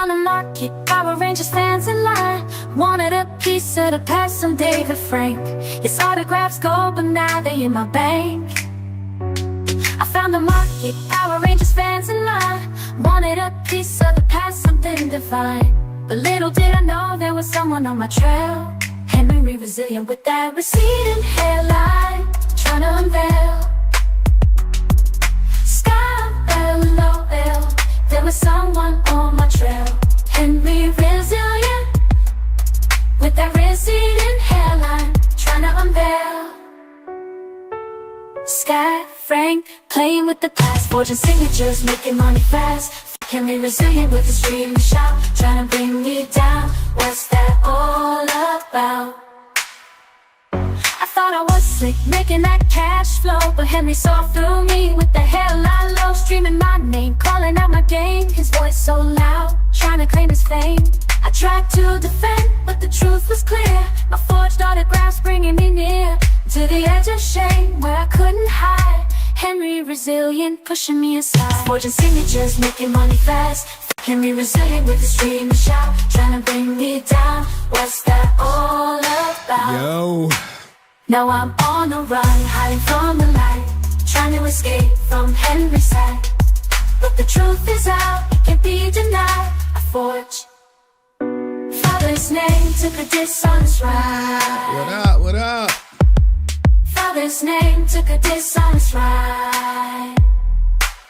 on the market, Power Rangers fans in line wanted a piece of the past from David Frank. His autographs gold, but now they in my bank. I found the market, Power Rangers fans in line wanted a piece of the past, something divine. But little did I know there was someone on my trail. Henry resilient with that receding hairline, trying to unveil. LOL, there was someone on my trail. Henry resilient with that receding hairline, trying to unveil. Sky Frank playing with the past, forging signatures, making money fast. Henry resilient with his dream and shout, trying to bring me down. What's that all about? I thought I was slick, making that cash flow, but Henry saw through me with the hairline low, streaming my name, calling out my game. His voice so loud, trying to claim his fame. I tried to defend, but the truth was clear. My forged autographs bringing me near to the edge of shame, where I couldn't hide. Henry resilient, pushing me aside, forging signatures, making money fast. Henry resilient with his dream and shout, trying to bring me down. What's that all about? Yo. Now I'm on the run, hiding from the light, trying to escape from Henry's sight. But the truth is out, it can't be denied. I forge Father's name, took a dishonest ride. What up, what up? Father's name, took a dishonest ride.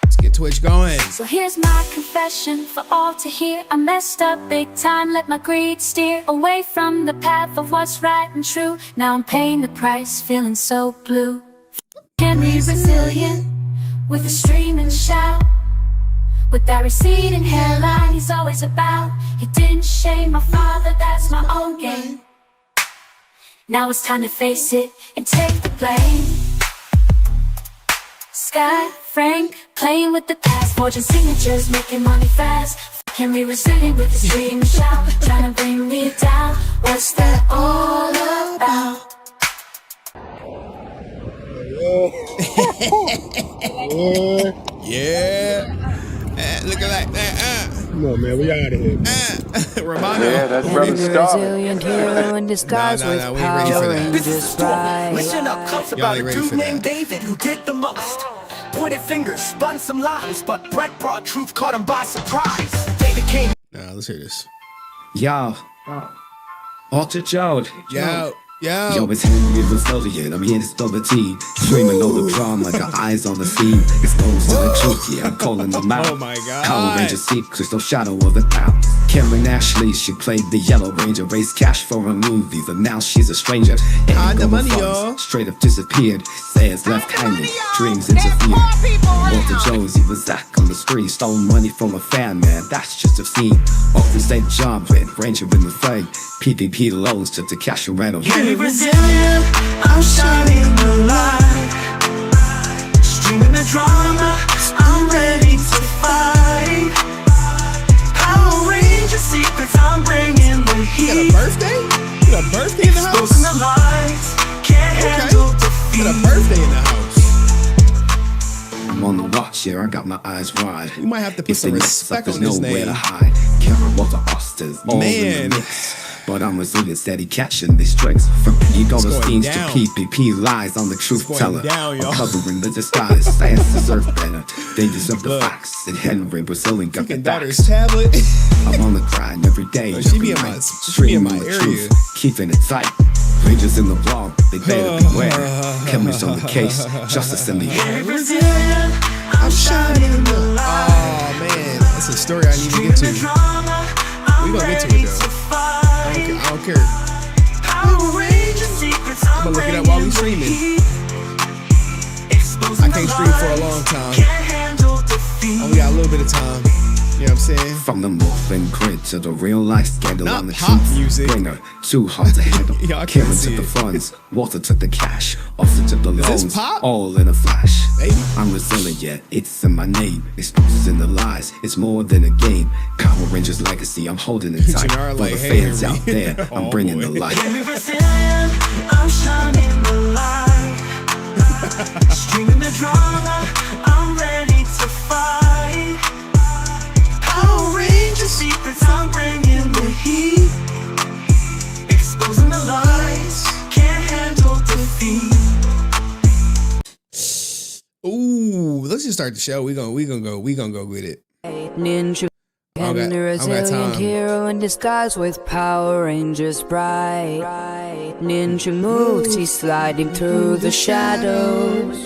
Let's get Twitch going. So here's my confession for all to hear. I messed up big time, let my greed steer away from the path of what's right and true. Now I'm paying the price, feeling so blue. Henry resilient, with a stream and shout. With that receding hairline he's always about. He didn't shame my father, that's my own game. Now it's time to face it and take the blame. Sky Frank playing with the past, forging signatures, making money fast. Henry resilient with his dream and shout, trying to bring me down. What's that all about? Yeah. Look at that. Come on, man, we out of here. Romano. Yeah, that's Brother Star. Resilient hero in disguise with we ain't ready for Power that. Rangers pride. Listen up close Y'all about ain't a ready dude for that. named David who did the most. Pointed fingers, spun some lies, but Brent brought truth, caught him by surprise. David came. Nah, let's hear this. Yo, Ultra Joe. Yo, it's Henry Resilient, I'm here to spill the tea. Streaming all the drama, got eyes on the scene. Exposed to the truth, yeah, I'm calling them out. Oh my God. Power Ranger secrets, no shadow of a doubt. Karen Ashley, she played the Yellow Ranger, raised cash for her movies, and now she's a stranger. Hide the Ain't money, going y'all. funds, straight up disappeared. Says left hanging, dreams interfered. Walter Josie was Zach on the street, stole money from a fan, man, that's just a scene. Off the St. John, with Ranger in the flame. PvP loans took the cash and rental. Resilient, I'm shining the light. Streaming the drama, I'm ready to fight. Power Ranger secrets, I'm bringing the You got a heat. birthday? You got a birthday in the house? Exposing the lies, can't handle You defeat. got a birthday in the house. I'm on the watch, yeah, I got my eyes wide. You might have to put If some they mess respect up, on there's his nowhere name. to hide. Karen Walter Austin's all in Man. the mix. But I'm resilient, steady catching these tricks. From ego to going schemes to down. PPP lies, I'm the truth going teller. down, y'all. I'm covering the disguise. Science deserve better. They deserve the Look. facts. And Henry Brazilian got the Fucking facts. daughter's tablet. I'm on the grind every day. Oh, she every be in my- night. she be in my Streaming the area. truth, keeping it tight. Rangers in the vlog, they better beware. Cameras on the case, justice in the air. Resilient, I'm shining the light. Oh man, that's a story I need to get to. The drama, I'm We gonna get to ready it, though. to fight. I don't care. Power Ranger secrets, I'm I'ma look it up while we streaming. I can't stream for a long time. Can't handle defeat. Only got a little bit of time. You know what I'm saying? From the morphing grid to the real life scandal Not on the pop truth music. bringer, too hard to handle. Y'all can't Karen see took the it. funds, Walter took the cash, Austin took the this loans, pop? all in a flash. Maybe. I'm resilient, yeah, it's in my name. Exposing the lies, it's more than a game. Power Rangers legacy, I'm holding it tight. Janara For like, the hey, fans Henry. out there, I'm Oh, bringing boy. the light. Resilient, I'm shining the light. Streaming the drama, I'm ready to fight. Power Ranger secrets, can start the show. We gonna go with it. Ninja I don't and got- a I don't got resilient time. hero in disguise with Power Rangers bright. Ninja moves, he's sliding through the shadows.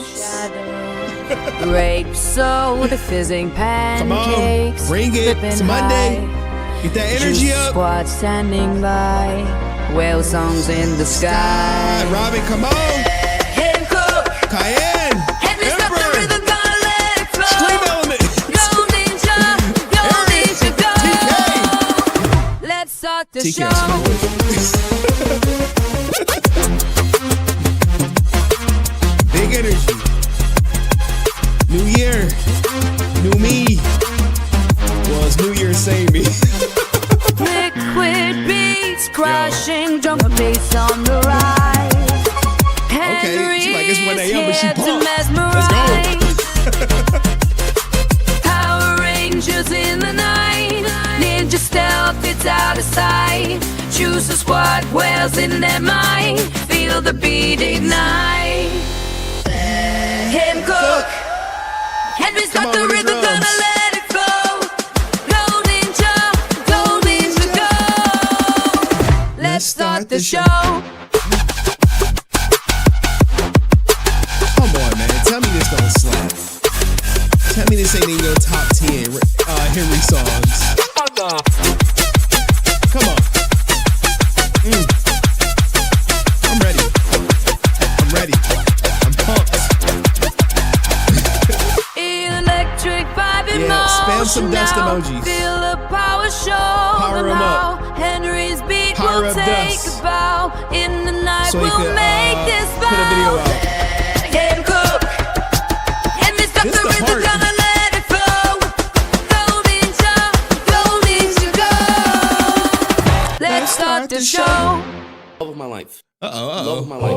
Grape soda, fizzing Come on, pancakes. bring it. flipping It's Monday. high. Get that energy Juice up. Squad standing by. Whale songs in the sky. Robin, come on. Him cook. Cayenne. Hit me, stop the Emperor. rhythm, gonna let it flow. Scream element. Go ninja, go Eric. ninja, go. TK. Let's start the TK. show. Big energy. New year. New me. Well, it's New Year, same me. Liquid beats crashing, drum bass on the rise. Okay, she like it's 1 a.m., but she Henry's here to pumped. mesmerize. Power Rangers in the night. Ninja stealth, it's out of sight. Choose a squad, whales in their mind. Feel the beat ignite. Him cook. Henry's got on the with the rhythm, drums. gonna let it flow. Go ninja, go. Let's start the show. Come on, man. Tell me this don't slap. Tell me this ain't in your top 10 Henry songs. Come on. I'm ready. I'm ready. I'm pumped. Electric vibe in Yeah, spam motion some dust now. emojis. Feel the power show. Power 'em now. up. Henry's beat Power will up take dust. a bow. In the night So you we'll could make this put a video vow. out. Him cook. Henry's got This the the rhythm, part. gonna let it flow. Go ninja, go. Let's start the show. Love of my life. Uh-oh, Love uh-oh. of my life.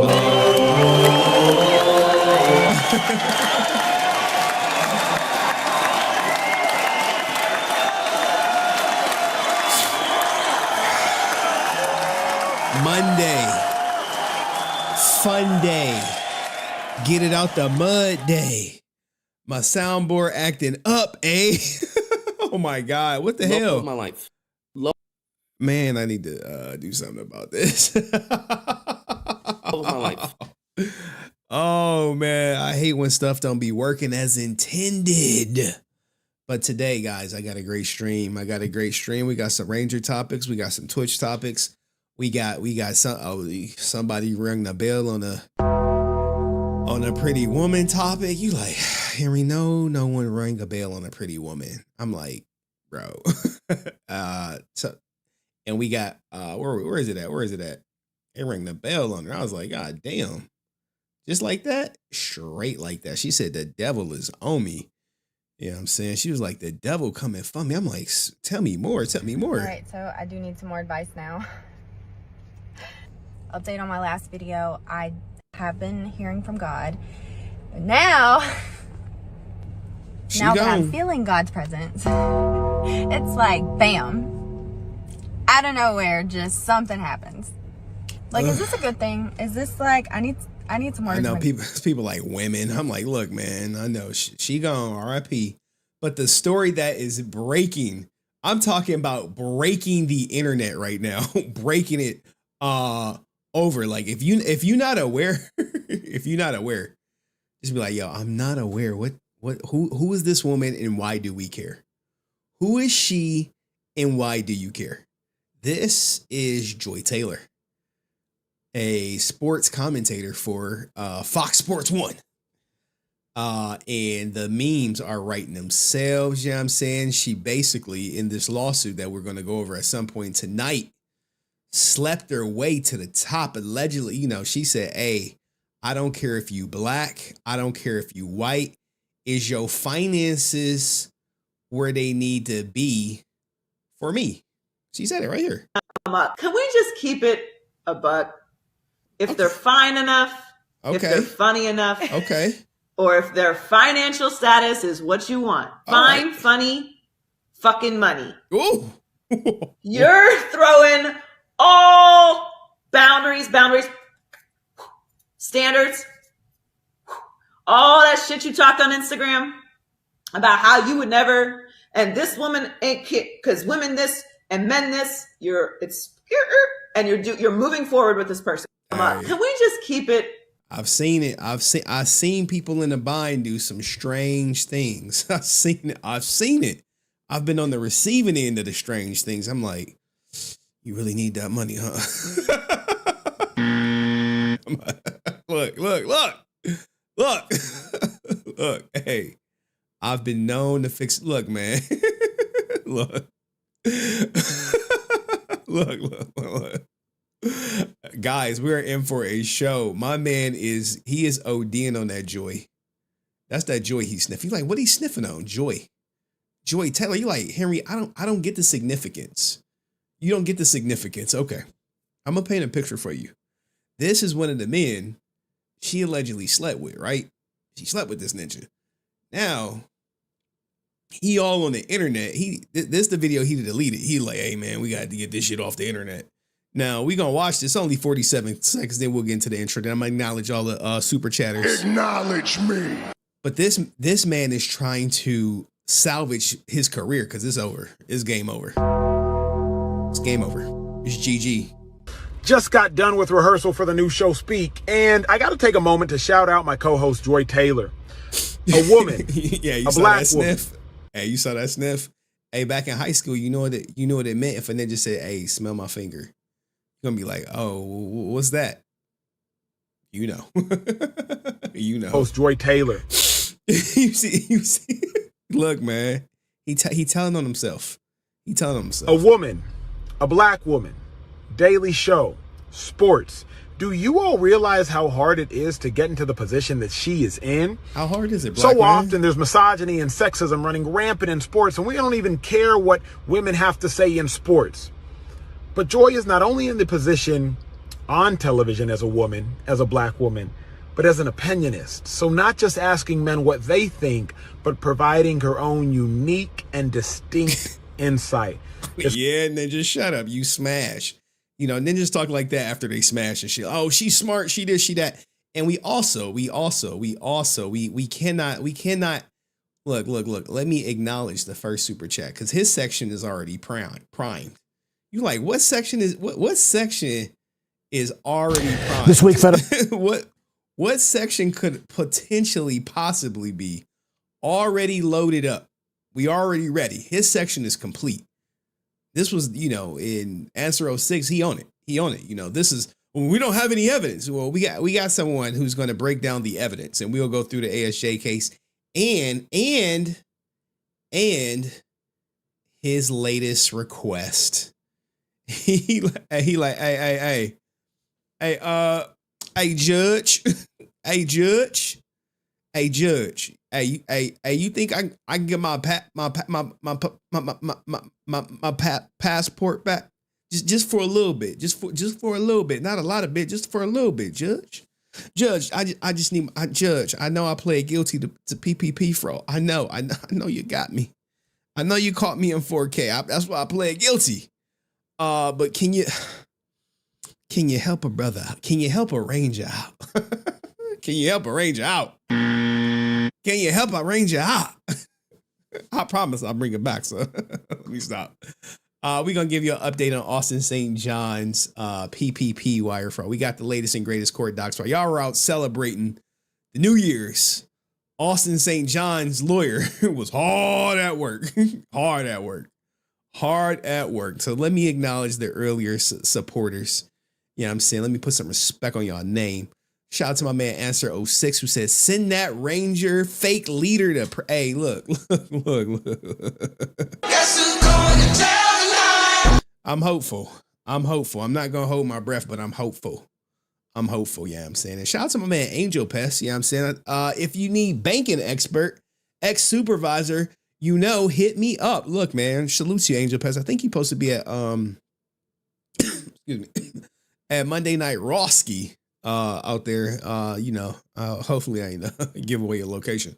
Monday. Fun day. Get it out the mud day. My soundboard acting up, eh? Oh my God. What the Love hell? of my life. Man, I need to do something about this. Love of my life. Oh man, I hate when stuff don't be working as intended. But today, guys, I got a great stream. We got some Ranger topics. We got some Twitch topics. We got somebody rang the bell on a pretty woman topic. You like, Henry? No one rang a bell on a pretty woman. I'm like, bro. And we got where is it at? Where is it at? It rang the bell on her. I was like, God damn. Just like that? Straight like that. She said the devil is on me. You know what I'm saying? She was like, the devil coming for me. I'm like, tell me more. All right, so I do need some more advice now. Update on my last video. I have been hearing from God. But now that I'm feeling God's presence, it's like, bam. Out of nowhere, just something happens. Like, is this a good thing? Is this like, I need some more. I know people like women. I'm like, look, man, I know she gone, RIP. But the story that is breaking, I'm talking about breaking the internet right now, breaking it over. Like if you're not aware, just be like, yo, I'm not aware. Who is this woman and why do we care? Who is she and why do you care? This is Joy Taylor, a sports commentator for Fox Sports 1. And the memes are writing themselves. You know what I'm saying? She basically, in this lawsuit that we're going to go over at some point tonight, slept her way to the top. Allegedly, she said, hey, I don't care if you black. I don't care if you white. Is your finances where they need to be for me? She said it right here. Can we just keep it a buck? If they're fine enough, if they're funny enough, or if their financial status is what you want, fine, funny, fucking money. Ooh. You're throwing all boundaries, standards, all that shit you talked on Instagram. about how you would never, and this woman ain't because women this and men this, and you're moving forward with this person. Hey. Can we just keep it? I've seen it. I've seen people in the bind do some strange things. I've seen it. I've been on the receiving end of the strange things. I'm like, you really need that money, huh? Look. Hey, I've been known to fix. Look, man. look. Guys, we're in for a show. My man is ODing on that joy. That's that joy he's sniffing. You're like, what are he sniffing on? Joy Taylor. You're like, Henry, I don't get the significance. You don't get the significance. Okay. I'm gonna paint a picture for you. This is one of the men she allegedly slept with, right? She slept with this ninja. Now, he all on the internet. This the video he deleted. He like, hey man, we got to get this shit off the internet. Now, we're going to watch this. Only 47 seconds, then we'll get into the intro. Then I'm going to acknowledge all the super chatters. Acknowledge me. But this man is trying to salvage his career because it's over. It's game over. It's game over. It's GG. Just got done with rehearsal for the new show Speak, and I got to take a moment to shout out my co-host, Joy Taylor. A woman. Yeah, you a saw black that woman. sniff? Hey, you saw that sniff? Hey, back in high school, you know what it meant if a ninja said, hey, smell my finger. You're going to be like, oh, what's that? You know. You know. Host Joy Taylor. you see. Look, man. He telling on himself. He telling on himself. A woman. A black woman. Daily show. Sports. Do you all realize how hard it is to get into the position that she is in? How hard is it, black So man? often there's misogyny and sexism running rampant in sports, and we don't even care what women have to say in sports. But Joy is not only in the position on television as a woman, as a black woman, but as an opinionist. So not just asking men what they think, but providing her own unique and distinct insight. Yeah, ninja, shut up. You smash. You know, ninjas talk like that after they smash and shit. Oh, she's smart. She this, she that. And we cannot look. Let me acknowledge the first super chat because his section is already primed. You like what section is already primed? This week, fed what section could potentially possibly be already loaded up? We already ready. His section is complete. This was, in answer 06, he on it. This is when we don't have any evidence. Well, we got someone who's going to break down the evidence, and we'll go through the ASJ case and his latest request. Hey, judge. Hey, you think I can get my passport back just for a little bit, just for a little bit, not a lot of bit, just for a little bit, Judge. I just need Judge. I know I pled guilty to PPP fraud. I know you got me. I know you caught me in 4K. That's why I pled guilty. But can you help a brother out? Can you help a ranger out? Can you help a ranger out? Can you help a ranger out? I promise I'll bring it back. So let me stop. We're going to give you an update on Austin St. John's PPP wire fraud. We got the latest and greatest court docs. While y'all were out celebrating the New Year's, Austin St. John's lawyer was hard at work. So let me acknowledge the earlier supporters. You know what I'm saying? Let me put some respect on y'all name. Shout out to my man Answer 06 who says, send that Ranger fake leader to hey, look. Guess who's going to tell tonight? I'm hopeful. I'm not going to hold my breath, but I'm hopeful. Yeah, I'm saying. And shout out to my man Angel Pest. Yeah, I'm saying. If you need banking expert, ex-supervisor, hit me up. Look, man, salute to you, Angel Pest. I think he's supposed to be at excuse me, at Monday Night Rawski. Out there, hopefully I ain't give away your location.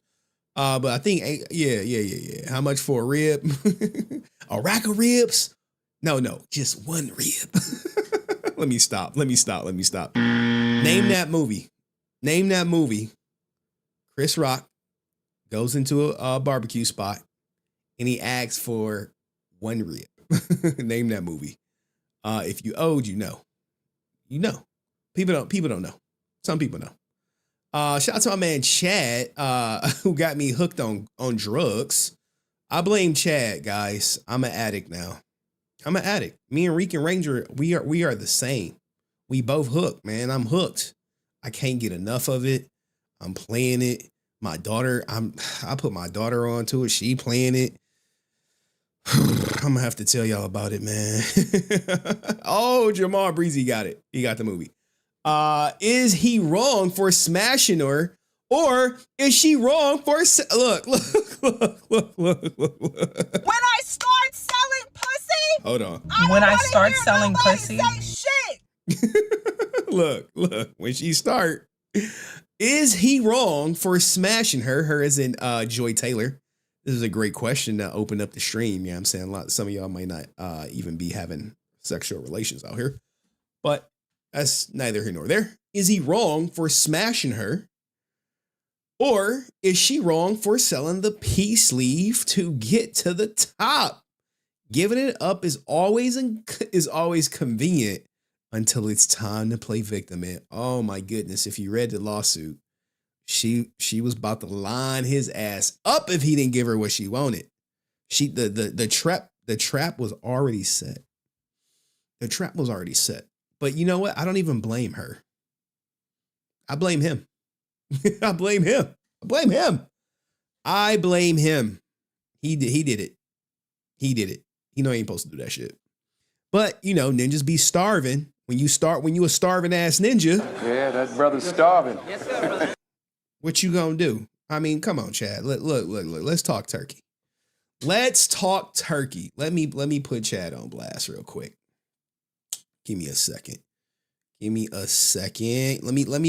But I think, yeah. How much for a rib? A rack of ribs? No, just one rib. Let me stop. Name that movie. Chris Rock goes into a barbecue spot and he asks for one rib. Name that movie. If you owed, you know. You know. People don't know. Some people know. Shout out to my man Chad, who got me hooked on drugs. I blame Chad, guys. I'm an addict now. I'm an addict. Me and Reek and Ranger, we are the same. We both hooked, man. I'm hooked. I can't get enough of it. I'm playing it. My daughter, I put my daughter onto it. She playing it. I'm gonna have to tell y'all about it, man. Oh, Jamal Breezy got it. He got the movie. Is he wrong for smashing her, or is she wrong for look? When I start selling pussy, hold on. When I start selling pussy, look. When she start, is he wrong for smashing her? Her as in Joy Taylor. This is a great question to open up the stream. Yeah, I'm saying some of y'all might not even be having sexual relations out here, but that's neither here nor there. Is he wrong for smashing her, or is she wrong for selling the peace sleeve to get to the top? Giving it up is always convenient until it's time to play victim. And oh my goodness, if you read the lawsuit, she was about to line his ass up if he didn't give her what she wanted. The trap was already set. The trap was already set. But you know what? I don't even blame her. I blame him. I blame him. He did it. He know he ain't supposed to do that shit. But you know, ninjas be starving. When you a starving ass ninja. Yeah, that brother's starving. Yes, sir, brother. What you gonna do? I mean, come on, Chad. Look. Let's talk turkey. Let's talk turkey. Let me put Chad on blast real quick. Give me a second. Let me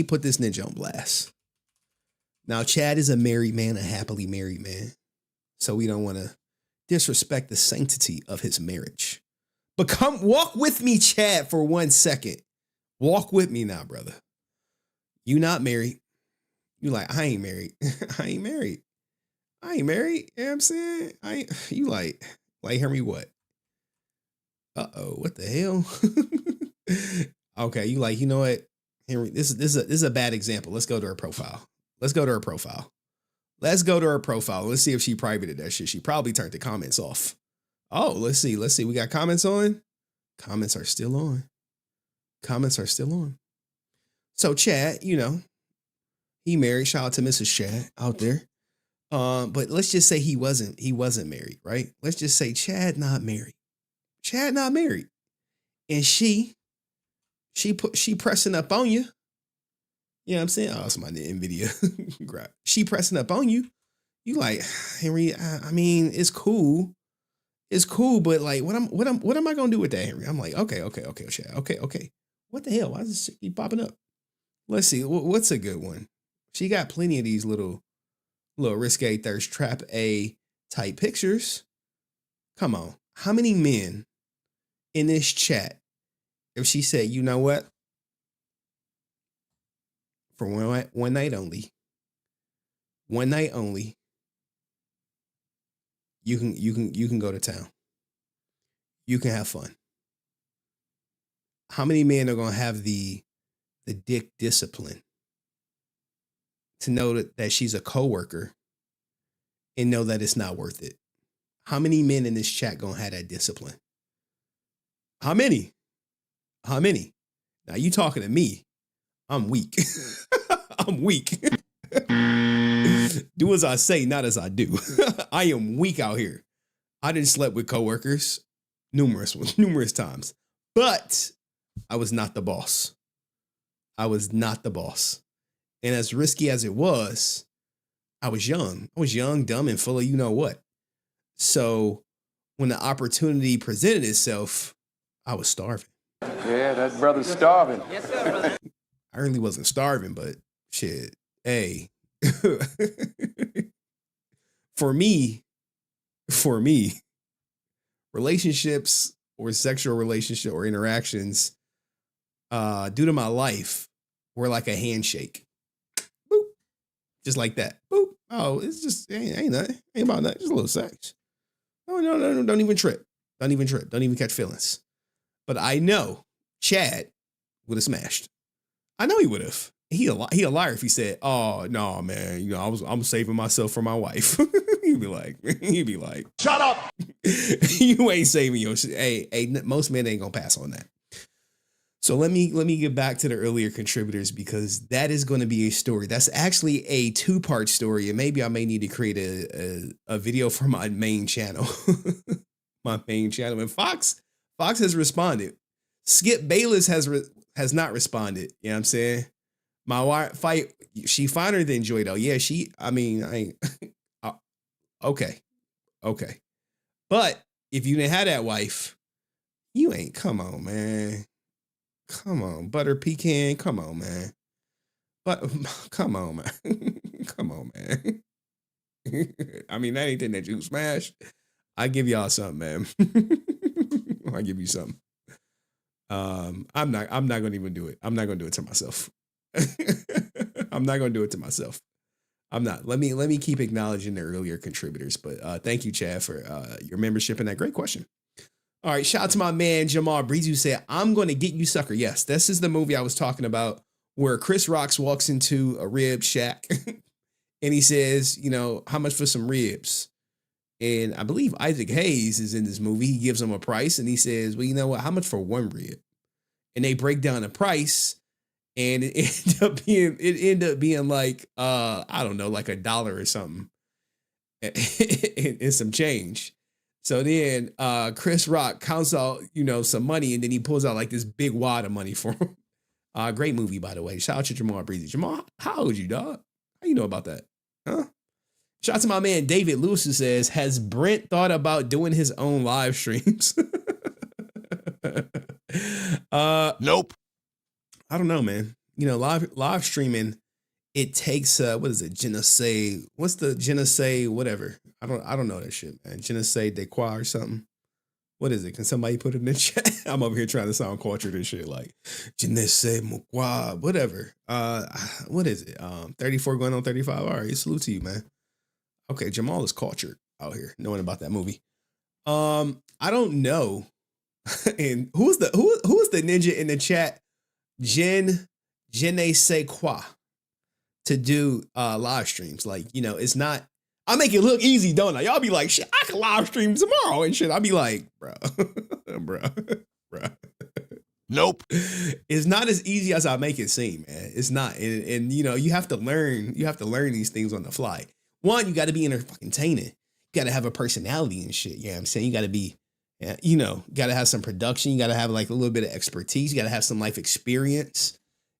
put this ninja on blast. Now, Chad is a married man, a happily married man. So we don't want to disrespect the sanctity of his marriage. But walk with me, Chad, for 1 second. Walk with me now, brother. You not married. You like, I ain't married. I ain't married. You know what I'm saying? You like Henry what? Uh-oh, what the hell? Okay, you like, you know what, Henry, this is a bad example. Let's go to her profile. Let's see if she privated that shit. She probably turned the comments off. Oh, let's see. We got comments on. Comments are still on. So Chad, you know, he married. Shout out to Mrs. Chad out there. But let's just say he wasn't married, right? Let's just say Chad not married. And she pressing up on you. You know what I'm saying? Oh, it's my NVIDIA. She pressing up on you. You like, Henry, I mean, it's cool. But like, what am I gonna do with that, Henry? I'm like, okay, Chad. Okay. What the hell? Why does this shit keep popping up? Let's see. What's a good one? She got plenty of these little risque thirst trap A type pictures. Come on. How many men in this chat, if she said, you know what? For one night only, you can go to town. You can have fun. How many men are gonna have the dick discipline to know that she's a coworker and know that it's not worth it? How many men in this chat gonna have that discipline? How many? Now you talking to me. I'm weak. Do as I say, not as I do. I am weak out here. I didn't slept with coworkers numerous times, but I was not the boss. And as risky as it was, I was young, dumb, and full of you know what. So when the opportunity presented itself, I was starving. Yeah, that brother's starving. Yes, sir, brother. I really wasn't starving, but shit, hey. For me, relationships or sexual relationship or interactions, due to my life, were like a handshake. Boop. Just like that. Boop. Oh, it's just ain't nothing. Ain't about nothing. Just a little sex. No, don't even trip. Don't even trip. Don't even catch feelings. But I know Chad would have smashed. I know he would have. He a liar if he said, "Oh no, man, you know I'm saving myself for my wife." he'd be like, "Shut up! You ain't saving your shit." Hey, most men ain't gonna pass on that. So let me get back to the earlier contributors because that is going to be a story. That's actually a 2-part story, and maybe I may need to create a video for my main channel. My main channel. And Fox has responded. Skip Bayless has not responded. You know what I'm saying? My wife fight, she finer than Joy though. Yeah, I ain't okay. But if you didn't have that wife, you ain't, come on, man. Come on, butter pecan. Come on, man. But come on, man. Come on, man. I mean, that ain't thing that you smash. I give y'all something, man. I give you something. I'm not gonna even do it. I'm not gonna do it to myself. I'm not gonna do it to myself. I'm not. Let me keep acknowledging the earlier contributors. But thank you, Chad, for your membership and that great question. All right, shout out to my man Jamal Breeze who said, "I'm gonna get you, sucker." Yes, this is the movie I was talking about where Chris Rock walks into a rib shack and he says, you know, how much for some ribs? And I believe Isaac Hayes is in this movie. He gives him a price and he says, well, you know what? How much for one rib? And they break down the price and it ended up being like, I don't know, like $1 or something and some change. So then Chris Rock counts out, you know, some money and then he pulls out like this big wad of money for him. Great movie, by the way. Shout out to Jamal Breezy. Jamal, how old you, dog? How you know about that? Huh? Shout out to my man David Lewis who says, has Brent thought about doing his own live streams? Nope. I don't know, man. You know, live streaming, it takes what is it? Je ne sais, what's the je ne sais whatever? I don't know that shit, man. Je ne sais de quoi or something. What is it? Can somebody put it in the chat? I'm over here trying to sound cultured and shit like je ne sais quoi, whatever. What is it? 34 going on 35. All right, salute to you, man. Okay, Jamal is cultured out here knowing about that movie. I don't know. And who's the ninja in the chat? Je ne sais quoi to do live streams. Like, you know, it's not, I make it look easy, don't I? Y'all be like, shit, I can live stream tomorrow and shit. I'll be like, bro. Nope. It's not as easy as I make it seem, man. It's not. And you know, you have to learn these things on the fly. One, you got to be entertaining. You got to have a personality and shit. You know what I'm saying? You got to be, you know, got to have some production. You got to have like a little bit of expertise. You got to have some life experience.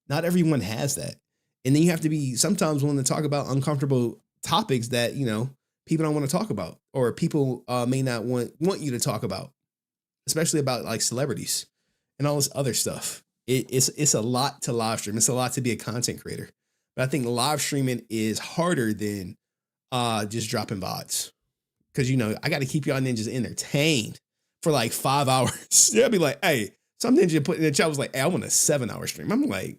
Not everyone has that. And then you have to be sometimes willing to talk about uncomfortable topics that, you know, people don't want to talk about or people may not want you to talk about, especially about like celebrities and all this other stuff. It's a lot to live stream. It's a lot to be a content creator. But I think live streaming is harder than just dropping VODs. Because, you know, I got to keep y'all ninjas entertained for like 5 hours. They'll be like, hey, some ninja put in the chat was like, hey, I want a 7-hour stream. I'm like,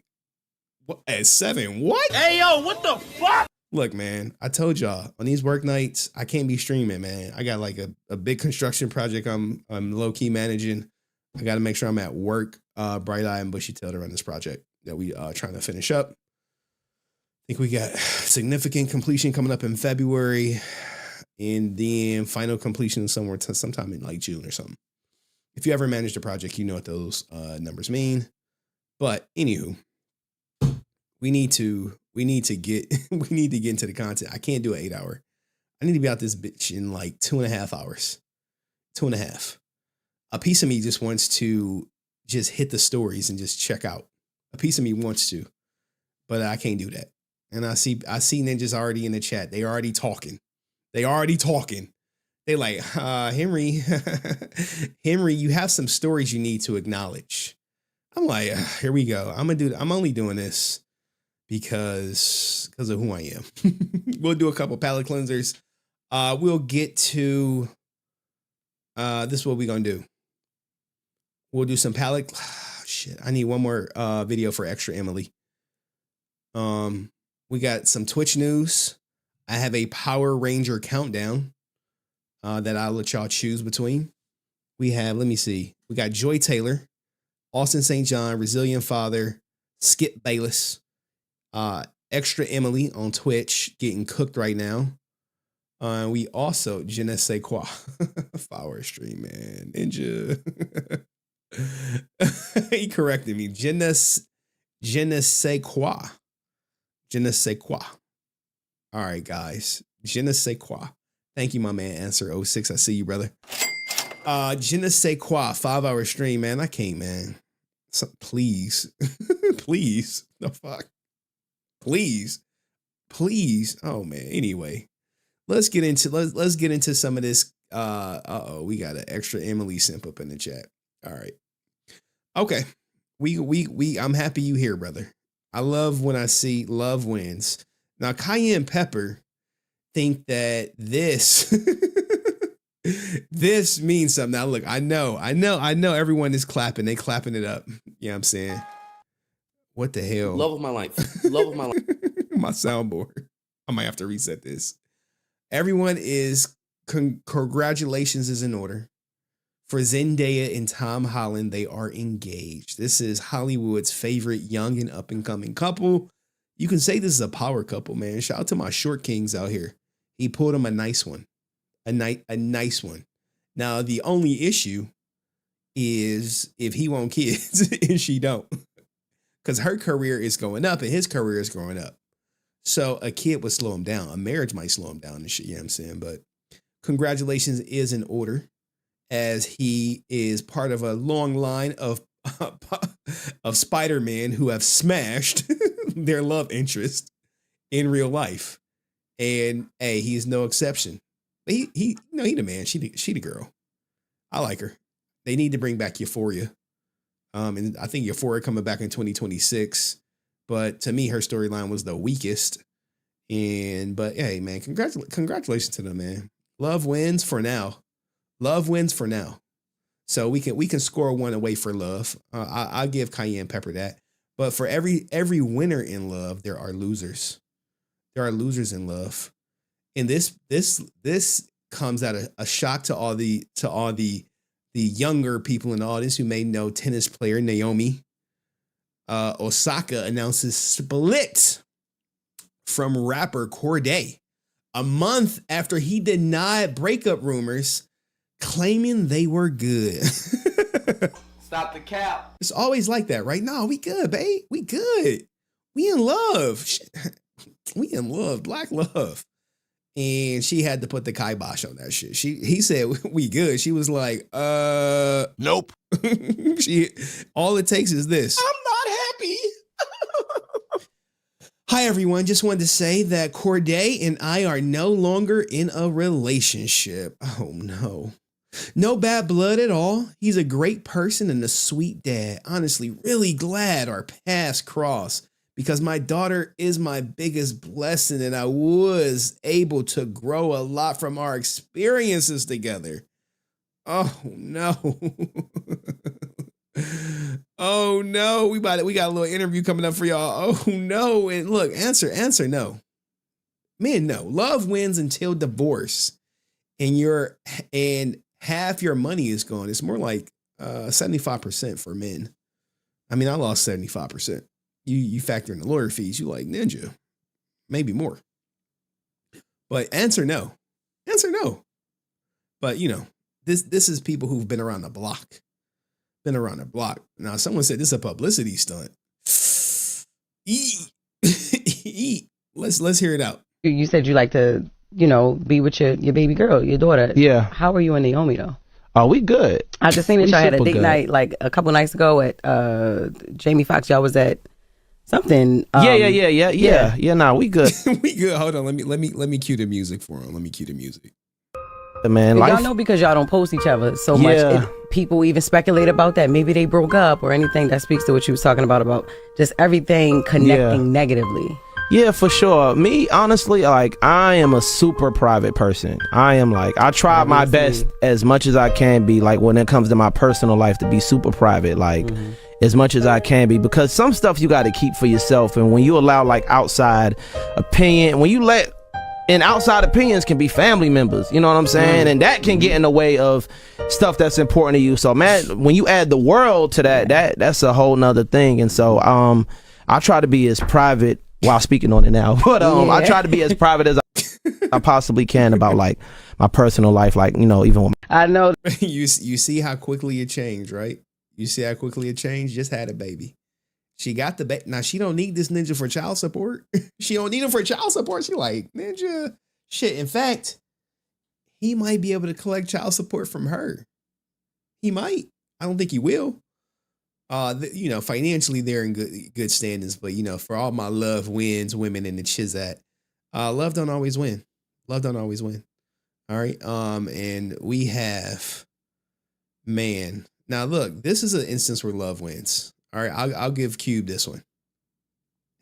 what? At 7? What? Hey, yo, what the fuck? Look, man, I told y'all on these work nights, I can't be streaming, man. I got like a big construction project I'm low key managing. I got to make sure I'm at work, bright eye and bushy tail to run this project that we trying to finish up. I think we got significant completion coming up in February and then final completion sometime in like June or something. If you ever managed a project, you know what those numbers mean. But anywho, we need to get into the content. I can't do an 8-hour. I need to be out this bitch in like 2.5 hours. 2.5. A piece of me just wants to just hit the stories and just check out. A piece of me wants to, but I can't do that. And I see ninjas already in the chat. They already talking. They like, Henry, you have some stories you need to acknowledge. I'm like, here we go. I'm only doing this because of who I am. We'll do a couple palate cleansers. We'll get to, this is what we're going to do. We'll do some palate. Shit. I need one more video for extra Emily. We got some Twitch news. I have a Power Ranger countdown that I'll let y'all choose between. We have, let me see. We got Joy Taylor, Austin St. John, Resilient Father, Skip Bayless, Extra Emily on Twitch, getting cooked right now. We also, Je ne sais quoi, Flower Stream, man. Ninja. He corrected me. Je ne sais quoi. Je ne sais quoi. All right, guys. Je ne sais quoi. Thank you, my man. Answer 06. I see you, brother. Je ne sais quoi. 5-hour stream, man. I can't, man. So, please. Please. The fuck. Please. Oh, man. Anyway. Let's get into some of this. We got an extra Emily simp up in the chat. All right. Okay. I'm happy you here, brother. I love when I see love wins. Now, Cayenne Pepper think that this this means something. Now, look, I know everyone is clapping. They clapping it up. You know what I'm saying? What the hell? Love of my life. Love of my life. My soundboard. I might have to reset this. Everyone is, congratulations is in order. For Zendaya and Tom Holland, they are engaged. This is Hollywood's favorite young and up-and-coming couple. You can say this is a power couple, man. Shout out to my short kings out here. He pulled him a nice one. A nice one. Now, the only issue is if he want kids and she don't. Because her career is going up and his career is growing up. So a kid would slow him down. A marriage might slow him down and shit, you know what I'm saying? But congratulations is in order, as he is part of a long line of Spider-Man who have smashed their love interest in real life. And hey, he's no exception. He the man. She the girl. I like her. They need to bring back Euphoria. And I think Euphoria coming back in 2026. But to me, her storyline was the weakest. But hey, man, congratulations to them, man. Love wins for now. Love wins for now. So we can score one away for love. I'll give Cayenne Pepper that. But for every winner in love, there are losers. There are losers in love. And this comes at a shock to all the younger people in the audience who may know tennis player Naomi Osaka announces split from rapper Cordae a month after he denied breakup rumors, claiming they were good. Stop the cap. It's always like that, right? No, we good, babe. We good. We in love. Shit. We in love. Black love. And she had to put the kibosh on that shit. He said we good. She was like, nope. All it takes is this. I'm not happy. Hi, everyone. Just wanted to say that Cordae and I are no longer in a relationship. Oh, no. No bad blood at all. He's a great person and a sweet dad. Honestly, really glad our paths crossed because my daughter is my biggest blessing and I was able to grow a lot from our experiences together. Oh, no. Oh no, we got a little interview coming up for y'all. Oh no. And look, answer no. Men, no. Love wins until divorce. And half your money is gone. It's more like 75% for men. I mean, I lost 75%. You factor in the lawyer fees, you like ninja. Maybe more. But answer no. Answer no. But you know, this is people who've been around the block. Been around the block. Now, someone said this is a publicity stunt. Let's hear it out. You said you like to, be with your baby girl, your daughter. Yeah. How are you and Naomi though? Oh, we good. I just seen that y'all had a date good. night like a couple nights ago at Jamie Foxx. Y'all was at something. Yeah. Nah, we good. We good. Hold on. Let me cue the music for him. Let me cue the music. Man, y'all know because y'all don't post each other so much. People even speculate about that. Maybe they broke up or anything. That speaks to what you was talking about just everything connecting negatively. Yeah, for sure. Me, honestly, like I am a super private person. I try my best as much as I can be, like when it comes to my personal life, to be super private, like as much as I can be, because some stuff you got to keep for yourself. And when you allow like outside opinion, when you let And outside opinions can be family members, you know what I'm saying? And that can get in the way of stuff that's important to you. So man, when you add the world to that's a whole nother thing. And so I try to be as private while speaking on it now, but I try to be as private as I possibly can about like my personal life, like, you know, even when I know. You see how quickly it changed, right? You see how quickly it changed? Just had a baby. She got the baby. Now, she don't need this ninja for child support. She don't need him for child support. She like, ninja, shit. In fact, he might be able to collect child support from her. He might. I don't think he will. You know, financially, they're in good standings. But, you know, for all my love wins women in the chizat, love don't always win. Love don't always win. All right. And we have, man. Now, look, this is an instance where love wins. All right, I'll give Cube this one.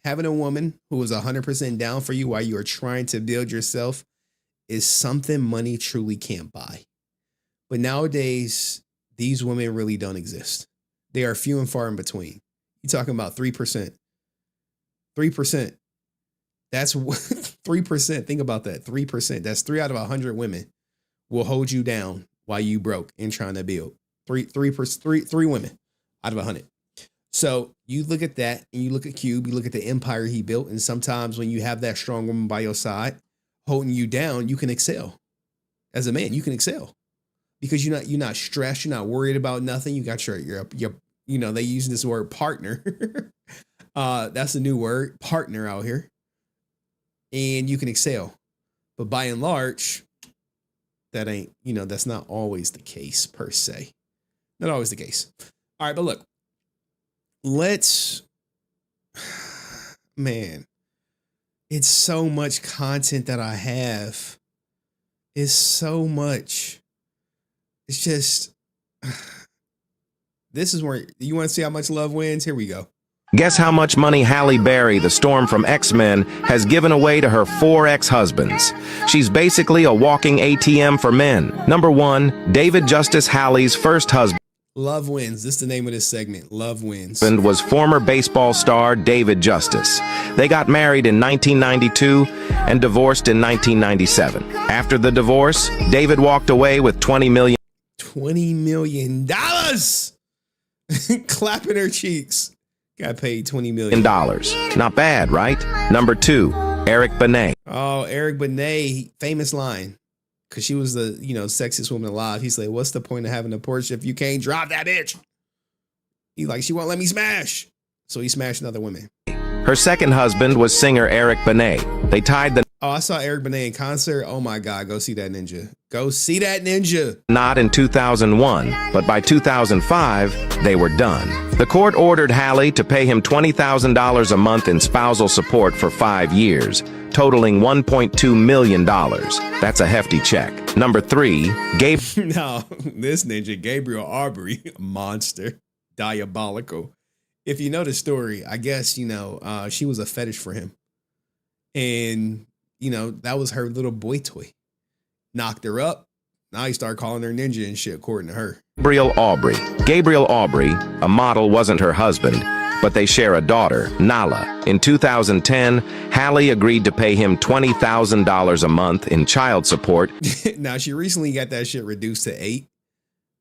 Having a woman who is 100% down for you while you are trying to build yourself is something money truly can't buy. But nowadays, these women really don't exist. They are few and far in between. You're talking about 3%. 3%. That's 3%. Think about that. 3%. That's 3 out of 100 women will hold you down while you broke and trying to build. Three women out of 100. So you look at that and you look at Cube, you look at the empire he built. And sometimes when you have that strong woman by your side holding you down, you can excel. As a man, you can excel because you're not stressed. You're not worried about nothing. You got your you know, they use this word partner. That's a new word, partner out here. And you can excel. But by and large, that ain't, you know, that's not always the case per se. Not always the case. All right, but look. Man, it's so much content that I have. It's so much. It's just, this is where you want to see how much love wins. Here we go. Guess how much money Halle Berry, the Storm from X-Men, has given away to her 4 ex-husbands. She's basically a walking ATM for men. Number 1, David Justice Halle's first husband. Love wins. This is the name of this segment. Love wins. Was former baseball star David Justice. They got married in 1992 and divorced in 1997. After the divorce, David walked away with $20 million. $20 million. Clapping her cheeks. Got paid $20 million. Not bad, right? Number 2, Eric Benet. Oh, Eric Benet, famous line. Because she was the, you know, sexiest woman alive. He's like, what's the point of having a Porsche if you can't drive that bitch? He's like, she won't let me smash. So he smashed another woman. Her second husband was singer Eric Benet. They tied the... Oh, I saw Eric Benet in concert. Oh my God, go see that ninja. Go see that ninja. Not in 2001, but by 2005, they were done. The court ordered Halle to pay him $20,000 a month in spousal support for 5 years, totaling $1.2 million. That's a hefty check. Number 3, No, this ninja, Gabriel Aubrey, monster, diabolical. If you know the story, I guess, you know, she was a fetish for him. And, you know, that was her little boy toy. Knocked her up. Now he started calling her ninja and shit, according to her. Gabriel Aubrey, a model, wasn't her husband, but they share a daughter, Nala. In 2010, Halle agreed to pay him $20,000 a month in child support. Now, she recently got that shit reduced to 8,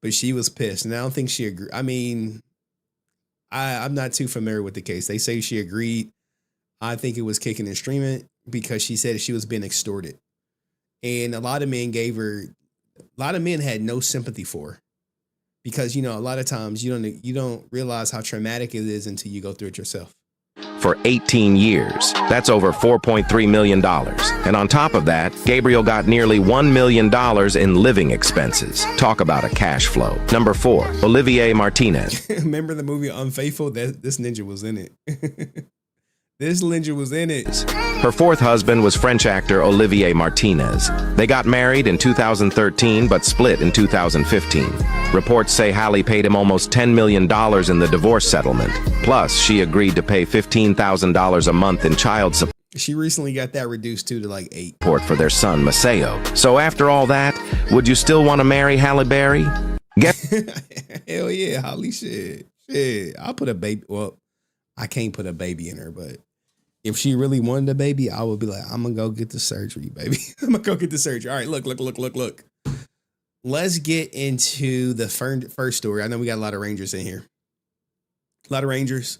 but she was pissed. And I don't think she agreed. I mean, I'm not too familiar with the case. They say she agreed. I think it was kicking and streaming because she said she was being extorted. And a lot of men had no sympathy for her because, you know, a lot of times you don't realize how traumatic it is until you go through it yourself. For 18 years. That's over $4.3 million. And on top of that, Gabriel got nearly $1 million in living expenses. Talk about a cash flow. Number 4, Olivier Martinez. Remember the movie Unfaithful? This ninja was in it. This ninja was in it. Her 4th husband was French actor Olivier Martinez. They got married in 2013 but split in 2015. Reports say Halle paid him almost $10 million in the divorce settlement. Plus, she agreed to pay $15,000 a month in child support. She recently got that reduced to like 8. For their son, Maceo. So after all that, would you still want to marry Halle Berry? Hell yeah, Halle, shit. I'll put a baby. Well, I can't put a baby in her, but If she really wanted a baby, I would be like, I'm gonna go get the surgery, baby. I'm gonna go get the surgery. All right, look. Let's get into the first story. I know we got a lot of Rangers in here. A lot of Rangers.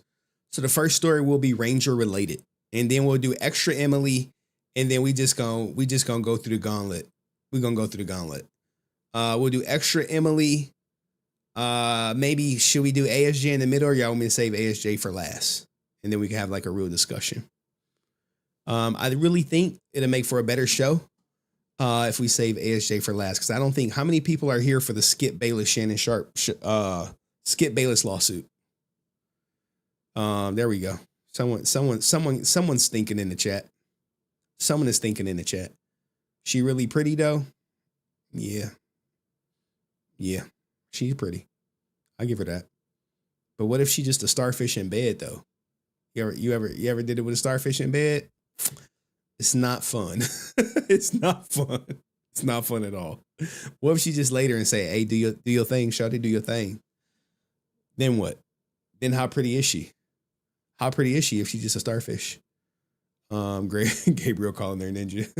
So the first story will be Ranger related. And then we'll do extra Emily. And then we just gonna go through the gauntlet. We're gonna go through the gauntlet. We'll do extra Emily. Maybe should we do ASJ in the middle, or y'all want me to save ASJ for last? And then we can have like a real discussion. I really think it'll make for a better show if we save ASJ for last, because I don't think how many people are here for the Skip Bayless Shannon Sharp Skip Bayless lawsuit. There we go. Someone's thinking in the chat. Someone is thinking in the chat. She really pretty though? Yeah. She's pretty. I give her that. But what if she just a starfish in bed though? You ever did it with a starfish in bed? It's not fun. It's not fun. It's not fun at all. What if she just later and say, "Hey, do your thing, shawty, do your thing." Then what? Then how pretty is she? How pretty is she if she's just a starfish? Gabriel calling there ninja.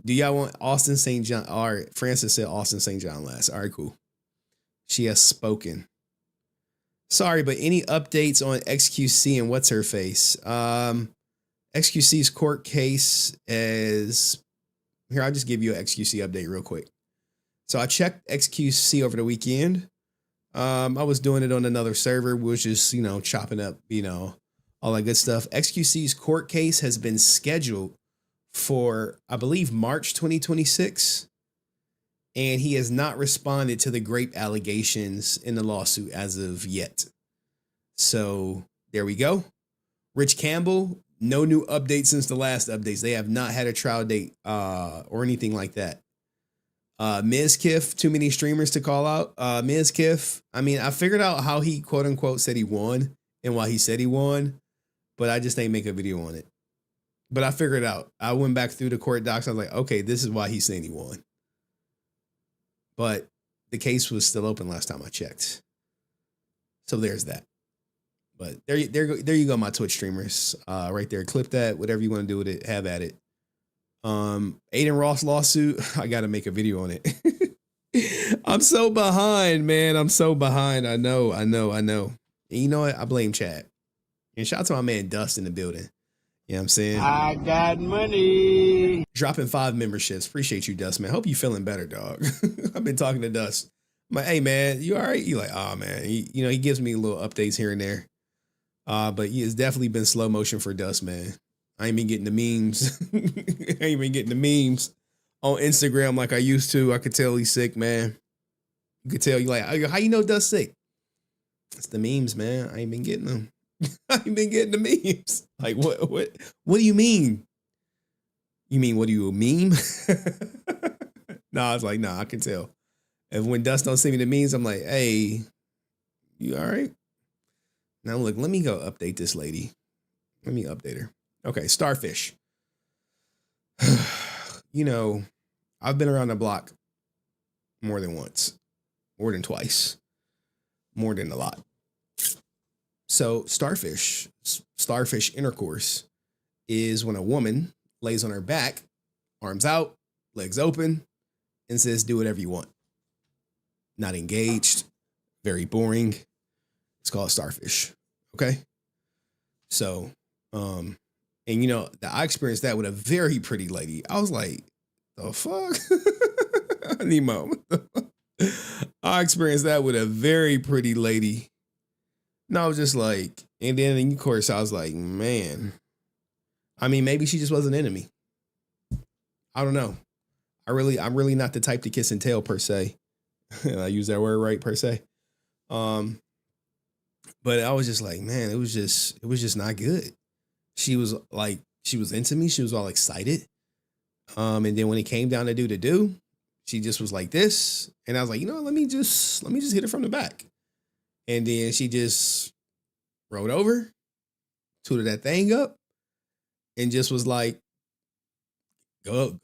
Do y'all want Austin St. John? All right, Francis said Austin St. John last. All right, cool. She has spoken. Sorry, but any updates on XQC and what's her face? XQC's court case is here. I'll just give you an XQC update real quick. So I checked XQC over the weekend. I was doing it on another server, which is, chopping up, all that good stuff. XQC's court case has been scheduled for, I believe, March 2026. And he has not responded to the grape allegations in the lawsuit as of yet. So there we go. Rich Campbell, no new updates since the last updates. They have not had a trial date or anything like that. Ms. Kiff, too many streamers to call out. Ms. Kiff, I figured out how he quote unquote said he won and why he said he won, but I just ain't make a video on it. But I figured it out. I went back through the court docs. I was like, okay, this is why he's saying he won. But the case was still open last time I checked. So there's that. But there you go, my Twitch streamers. Right there. Clip that. Whatever you want to do with it, have at it. Aiden Ross lawsuit. I got to make a video on it. I'm so behind, man. I'm so behind. I know. And you know what? I blame Chad. And shout out to my man Dust in the building. You know what I'm saying? I got money. Dropping 5 memberships. Appreciate you, Dust, man. Hope you feeling better, dog. I've been talking to Dust. I'm like, hey, man, you all right? You like, oh, man. He gives me little updates here and there. But it's definitely been slow motion for Dust, man. I ain't been getting the memes. I ain't been getting the memes on Instagram like I used to. I could tell he's sick, man. You could tell you like, how you know Dust sick? It's the memes, man. I ain't been getting them. I ain't been getting the memes. Like, what do you mean? You mean, what do you meme? I was like, I can tell. And when Dust don't send me the memes, I'm like, hey, you all right? Now look, let me go update this lady. Let me update her. Okay, starfish. I've been around the block more than once, more than twice, more than a lot. So starfish intercourse is when a woman lays on her back, arms out, legs open, and says, do whatever you want. Not engaged, very boring. It's called starfish. Okay. So, I experienced that with a very pretty lady. I was like, the fuck? I need my. I experienced that with a very pretty lady. And I was just like, and then of course I was like, man, maybe she just wasn't into me. I don't know. I'm really not the type to kiss and tell per se. I use that word right, per se. But I was just like, man, it was just not good. She was into me. She was all excited. And then when it came down to do, she just was like this. And I was like, let me just hit her from the back. And then she just rolled over, tooted that thing up, and just was like, go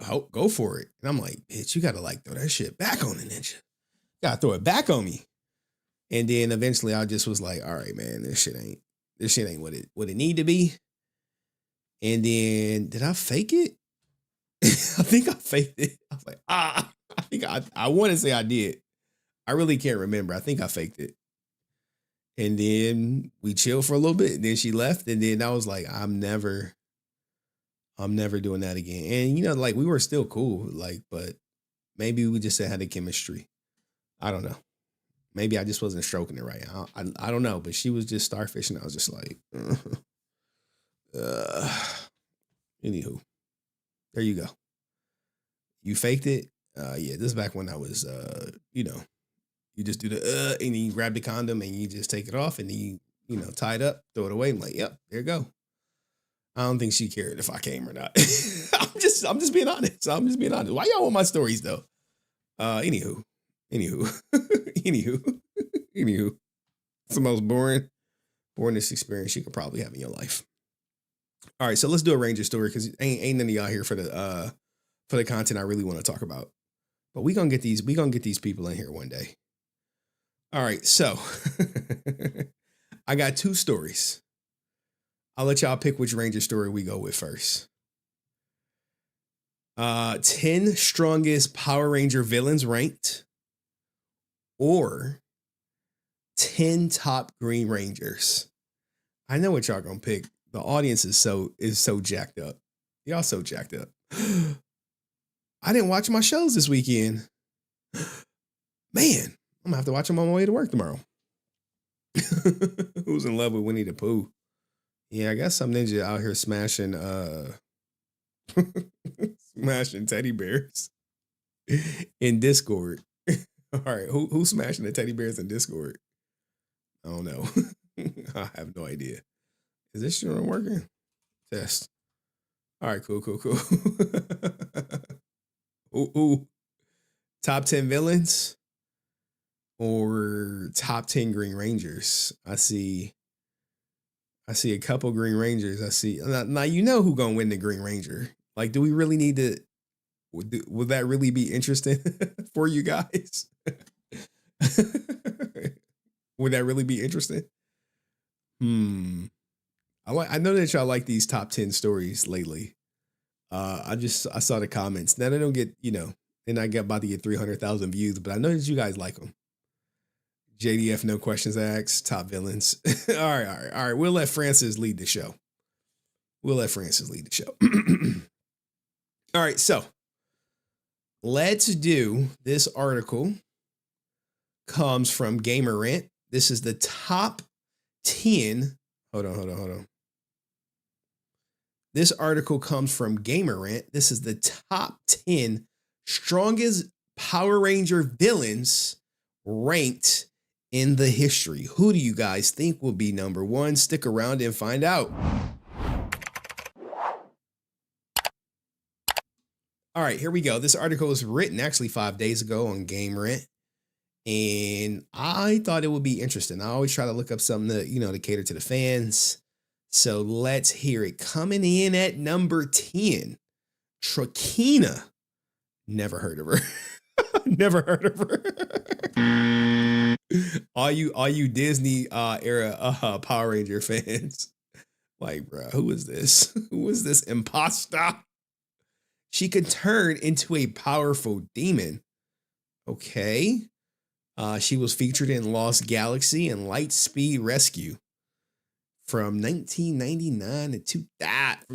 for it. And I'm like, bitch, you got to throw that shit back on the ninja. You got to throw it back on me. And then eventually I just was like, all right, man, this shit ain't what it need to be. And then did I fake it? I think I faked it. I was like, I think I want to say I did. I really can't remember. I think I faked it. And then we chilled for a little bit. And then she left. And then I was like, I'm never doing that again. And you know, like we were still cool, like, but maybe we just had the chemistry. I don't know. Maybe I just wasn't stroking it right. I don't know. But she was just starfish, and I was just like, anywho. There you go. You faked it. Yeah, this is back when I was, you know, you just do the and then you grab the condom and you just take it off and then you know, tie it up, throw it away. I'm like, yep, there you go. I don't think she cared if I came or not. I'm just being honest. I'm just being honest. Why y'all want my stories though? Anywho. It's the most boringest experience you could probably have in your life. All right, so let's do a Ranger story because ain't none of y'all here for the content I really want to talk about. But we gonna get these people in here one day. All right, so I got 2 stories. I'll let y'all pick which Ranger story we go with first. 10 strongest Power Ranger villains ranked, or 10 top Green Rangers. I know what y'all gonna pick. The audience is so jacked up. Y'all so jacked up. I didn't watch my shows this weekend. Man, I'm gonna have to watch them on my way to work tomorrow. Who's in love with Winnie the Pooh? Yeah, I guess some ninja out here smashing smashing teddy bears in Discord. All right, who's smashing the teddy bears in Discord? I don't know. I have no idea. Is this shit working? Test. All right, cool. Ooh. Top 10 villains or top 10 Green Rangers? I see a couple Green Rangers. I see now you know who gonna win the Green Ranger. Like, do we really need to? Would that really be interesting for you guys? Would that really be interesting? I know that y'all like these top 10 stories lately. I saw the comments. Now they don't get, you know, they're not about to get 300,000 views, but I know that you guys like them. JDF, no questions asked, top villains. All right. We'll let Francis lead the show. All right, so let's do this article. Comes from Gamer Rant. This is the top 10. Hold on. This article comes from Gamer Rant. This is the top 10 strongest Power Ranger villains ranked in the history. Who do you guys think will be number 1? Stick around and find out. All right, here we go. This article was written actually 5 days ago on Game Rant, and I thought it would be interesting. I always try to look up something that, you know, to cater to the fans. So let's hear it. Coming in at number 10, Trakina. Never heard of her. All you Disney era Power Ranger fans, like, bro, who is this? Who is this imposter? She could turn into a powerful demon. Okay. She was featured in Lost Galaxy and Lightspeed Rescue from 1999 to 2000.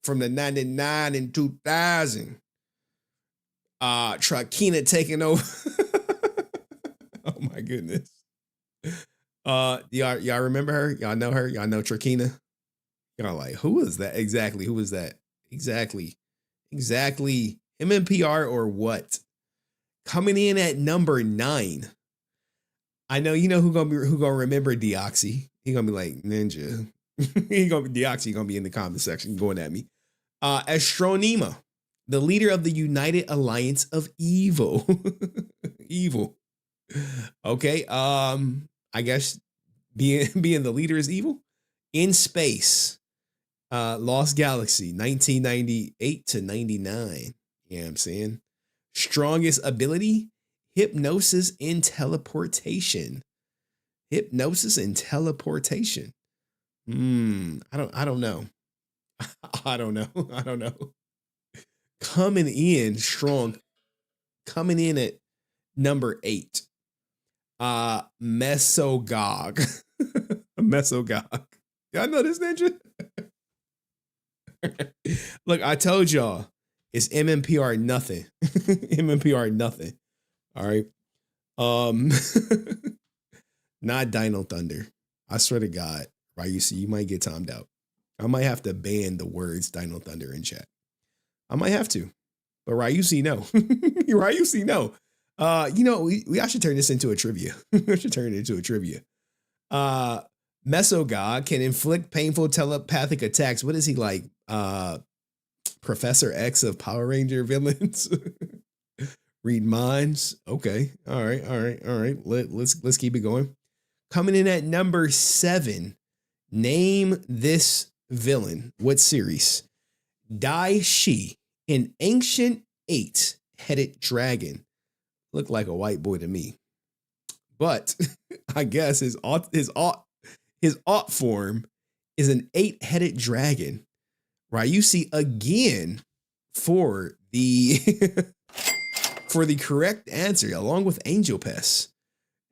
From the 99 and 2000. Trakina taking over. Oh my goodness. Y'all remember her? Y'all know her? Y'all know Trakina? Y'all like, who is that? Exactly. Who is that? Exactly. MMPR or what? Coming in at number 9. I know you know who gonna remember Deoxy. He gonna be like, Ninja. Deoxy gonna be in the comment section going at me. Astronema, the leader of the United Alliance of Evil. Evil. Okay. I guess being the leader is evil. In space. Lost Galaxy, 1998 to 99. You know what I'm saying? Strongest ability, hypnosis and teleportation. I don't know. I don't know. I don't know. Coming in strong. Coming in at number 8. Mesogog. Mesogog. Y'all know this ninja? Look, I told y'all it's MMPR nothing. MMPR nothing. All right. Not Dino Thunder. I swear to God, right? You might get timed out. I might have to ban the words Dino Thunder in chat. I might have to. But Ryusi, no. Ryusi, no. I should turn this into a trivia. I should turn it into a trivia. Mesogog can inflict painful telepathic attacks. What is he like? Professor X of Power Ranger villains? Read minds. Okay. All right. Let's keep it going. Coming in at number 7. Name this villain. What series? Dai Shi, an ancient 8-headed dragon. Looked like a white boy to me. But I guess his alt form is an 8-headed dragon. Right? You see again for the for the correct answer, along with Angel Pest.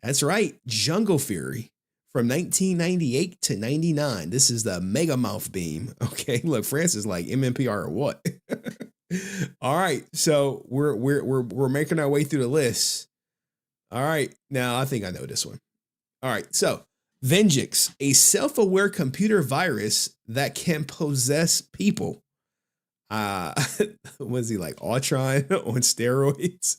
That's right, Jungle Fury from 1998 to 99. This is the Mega Mouth Beam. Okay, look, Francis like MMPR or what? All right, so we're making our way through the list. All right, now I think I know this one. All right, so Venjix, a self-aware computer virus that can possess people. Was he like Ultron on steroids?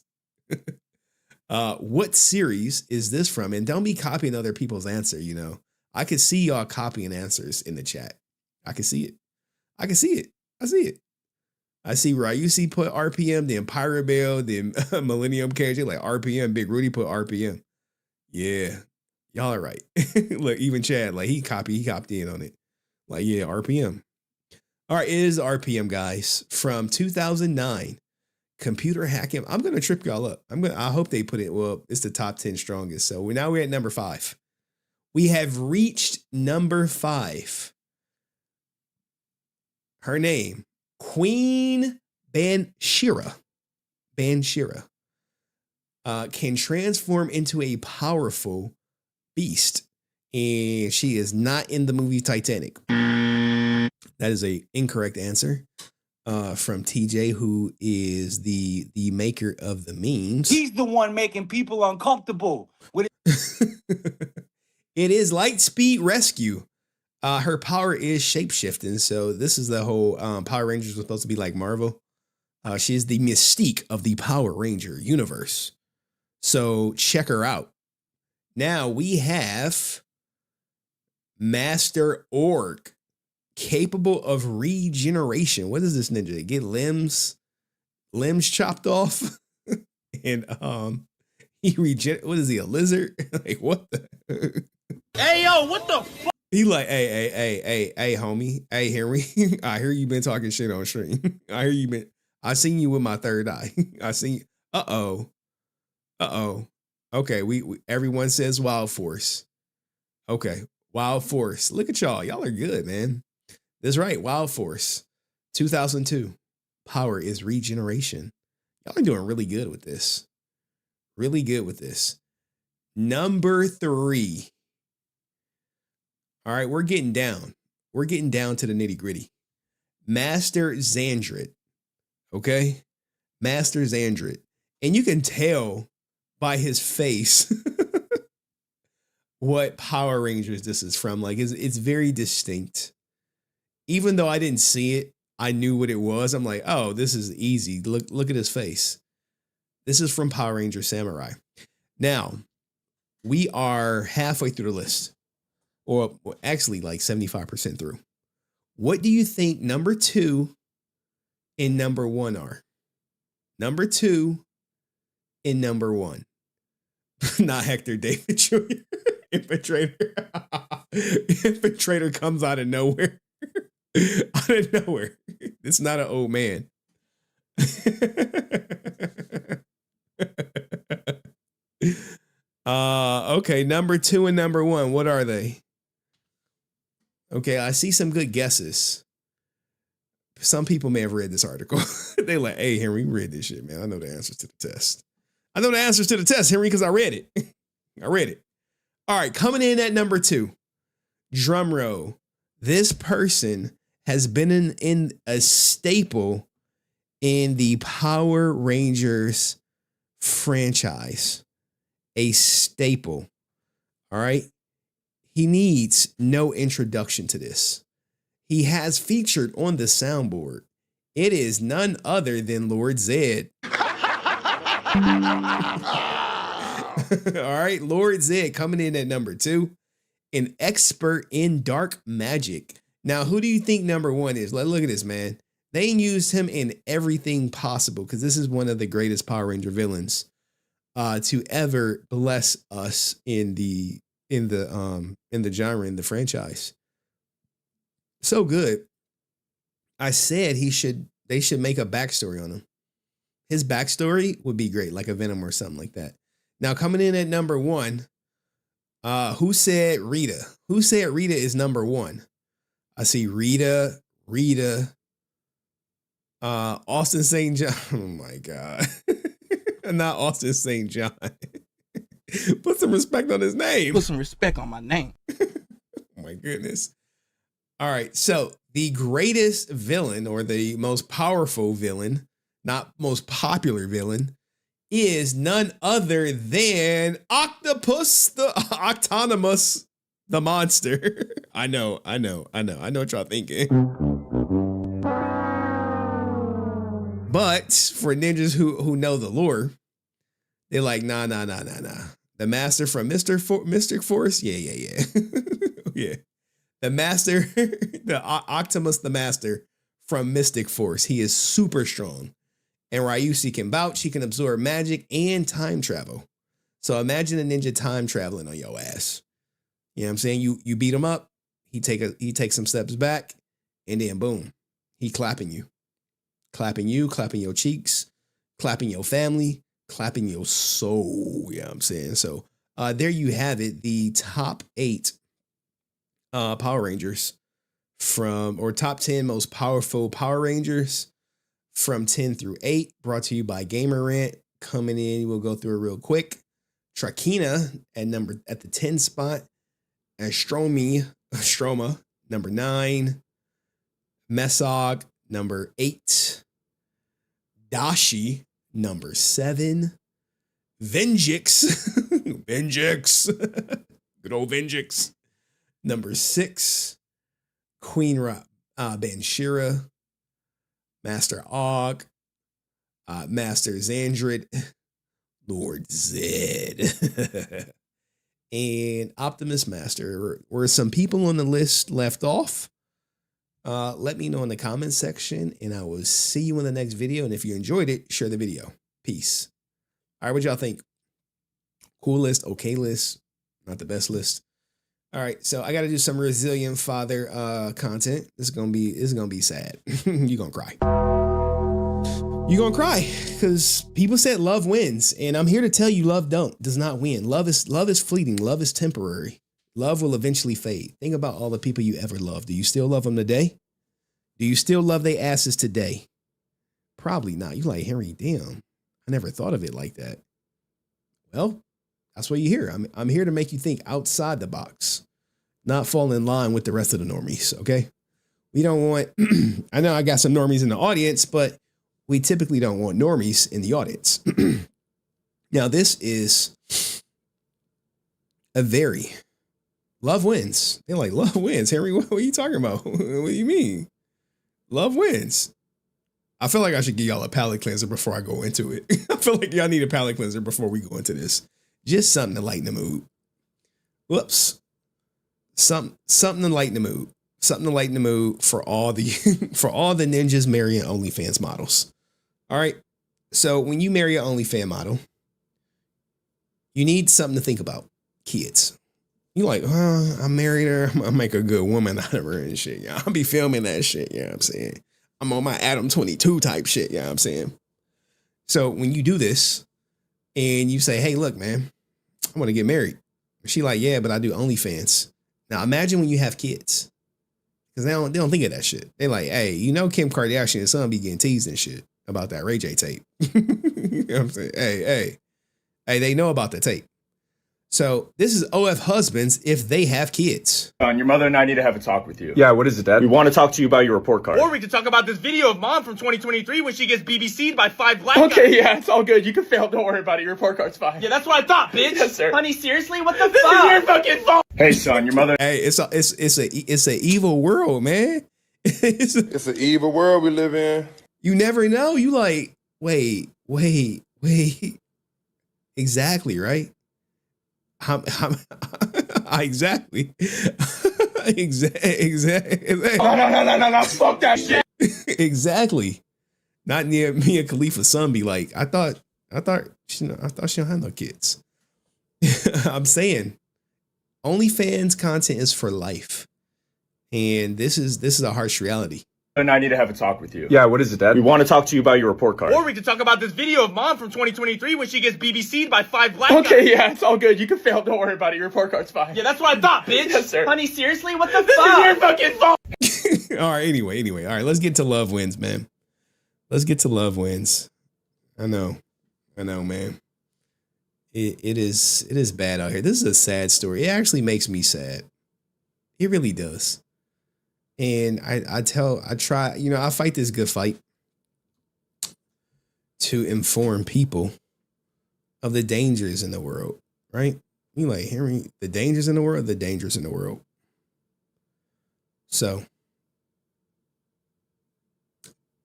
What series is this from? And don't be copying other people's answer, you know. I can see y'all copying answers in the chat. I can see it. I see it. I see Ryusi put RPM, then Pirate Bell, then Millennium KJ, like RPM. Big Rudy put RPM. Yeah. Y'all are right. Look, even Chad, like he copied in on it. Like, yeah, RPM. All right, it is RPM, guys, from 2009. Computer hacking. I'm gonna trip y'all up. I hope they put it. Well, it's the top 10 strongest. So we're at number 5. We have reached number 5. Her name, Queen Banshira. Banshira can transform into a powerful beast, and she is not in the movie Titanic. That is a incorrect answer from TJ, who is the maker of the memes. He's the one making people uncomfortable with it. It is Lightspeed Rescue. Her power is shapeshifting, so this is the whole Power Rangers was supposed to be like Marvel. She is the Mystique of the Power Ranger universe. So check her out. Now we have Master Orc, capable of regeneration. What is this ninja? Get limbs chopped off, and he what is he, a lizard? Like what the? Hey yo, what the fuck? He like, hey, homie, hey Henry, I hear you been talking shit on stream. I seen you with my third eye. I seen. Uh oh. Okay, we everyone says Wild Force. Okay, Wild Force. Look at y'all. Y'all are good, man. That's right, Wild Force. 2002. Power is regeneration. Y'all are doing really good with this. Really good with this. Number 3. All right, we're getting down. We're getting down to the nitty gritty. Master Xandrit. Okay? Master Xandrit. And you can tell by his face what Power Rangers this is from. Like, it's very distinct. Even though I didn't see it, I knew what it was. I'm like, oh, this is easy. Look at his face. This is from Power Ranger Samurai. Now, we are halfway through the list. Or actually like 75% through. What do you think number 2 and number 1 are? Number 2 and number 1. Not Hector David Jr. Infiltrator. Infiltrator comes out of nowhere. Out of nowhere. It's not an old man. Okay, number 2 and number 1. What are they? Okay, I see some good guesses. some people may have read this article. They like, hey, Henry, we read this shit, man. I know the answers to the test. I know the answers to the test, Henry, because I read it. I read it. All right, coming in at number 2, drum roll. This person has been in a staple in the Power Rangers franchise. A staple. All right. He needs no introduction to this. He has featured on the soundboard. It is none other than Lord Zed. All right, Lord Zed coming in at number 2, an expert in dark magic. Now, who do you think number 1 is? Look at this, man. They used him in everything possible because this is one of the greatest Power Ranger villains to ever bless us in the genre, in the franchise. So good. I said they should make a backstory on him. His backstory would be great, like a Venom or something like that. Now, coming in at number 1, who said Rita? Who said Rita is number 1? I see Rita, Austin St. John. Oh my God. Not Austin St. John. Put some respect on his name. Put some respect on my name. Oh my goodness. All right. So the greatest villain, or the most powerful villain, not most popular villain, is none other than Octopus, the Octonymous, the monster. I know what y'all thinking. But for ninjas who know the lore, they're like, nah. The master from Mystic Force? Yeah. Yeah. The master, the Optimus the master from Mystic Force. He is super strong. And Ryushi can vouch, he can absorb magic and time travel. So imagine a ninja time traveling on your ass. You know what I'm saying? You beat him up, he takes some steps back, and then boom, he clapping you. Clapping you, clapping your cheeks, clapping your family, clapping your soul. You know what I'm saying? So there you have it. The top 8 Power Rangers top 10 most powerful Power Rangers from 10 through 8, brought to you by Gamer Rant. Coming in, we'll go through it real quick. Trakina at the 10 spot. Stroma, number 9. Mesog, number 8. Dashi, number 7. Venjix. Good old Venjix. Number 6. Queen Banshira. Master Og. Master Xandrid. Lord Zed. And Optimus Master. Were some people on the list left off? Let me know in the comments section, and I will see you in the next video. And if you enjoyed it, share the video. Peace. All right, what y'all think? Cool list, okay list, not the best list. All right, so I got to do some Resilient Father content. This is gonna be sad. You're gonna cry. You're gonna cry because people said love wins, and I'm here to tell you, love does not win. Love is fleeting. Love is temporary. Love will eventually fade. Think about all the people you ever loved. Do you still love them today? Do you still love their asses today? Probably not. You like, Henry, damn, I never thought of it like that. Well, that's what you hear. I'm here to make you think outside the box, not fall in line with the rest of the normies, okay? We don't want, I know I got some normies in the audience, but we typically don't want normies in the audience. Now, this is a very... Love wins. They're like, love wins. Henry, what are you talking about? What do you mean? Love wins. I feel like I should give y'all a palate cleanser before I go into it. I feel like y'all need a palate cleanser before we go into this. Just something to lighten the mood. Whoops. Something to lighten the mood. Something to lighten the mood for all the ninjas marrying OnlyFans models. All right. So when you marry an OnlyFans model, you need something to think about. Kids. You like, I married her. I'll make a good woman out of her and shit. Yeah, I'll be filming that shit. You know what I'm saying? I'm on my Adam 22 type shit. You know what I'm saying? So when you do this and you say, hey, look, man, I want to get married. She like, yeah, but I do OnlyFans. Now imagine when you have kids Because they don't think of that shit. They like, hey, you know Kim Kardashian and son be getting teased and shit about that Ray J tape. You know what I'm saying? Hey, they know about the tape. So this is OF husbands if they have kids. Your mother and I need to have a talk with you. Yeah, what is it, Dad? We want to talk to you about your report card. Or we could talk about this video of mom from 2023 when she gets BBC'd by 5 black Okay, guys. yeah, it's all good. You can fail. Don't worry about it. Your report card's fine. Yeah, that's what I thought, bitch. Yes, sir. Honey, seriously, what the This is fuck? your fucking fault. Hey, son, your mother. Hey, it's a evil world, man. It's an evil world we live in. You never know. You like, wait. Exactly, right? Exactly. Exactly. No, fuck that shit. Exactly. Not near Mia Khalifa's son be like, I thought she don't have no kids. I'm saying OnlyFans content is for life. And this is a harsh reality. And I need to have a talk with you. Yeah, what is it, Dad? We want to talk to you about your report card. Or we could talk about this video of mom from 2023 when she gets BBC'd by 5 black guys. Okay, yeah, it's all good. You can fail. Don't worry about it. Your report card's fine. Yeah, that's what I thought, bitch. Yes, sir. Honey, seriously, what the This fuck? is your fucking fault. All right, anyway. All right, let's get to love wins, man. Let's get to love wins. I know, man. It is bad out here. This is a sad story. It actually makes me sad. It really does. And I try, I fight this good fight to inform people of the dangers in the world, right? You like hearing the dangers in the world, the dangers in the world. So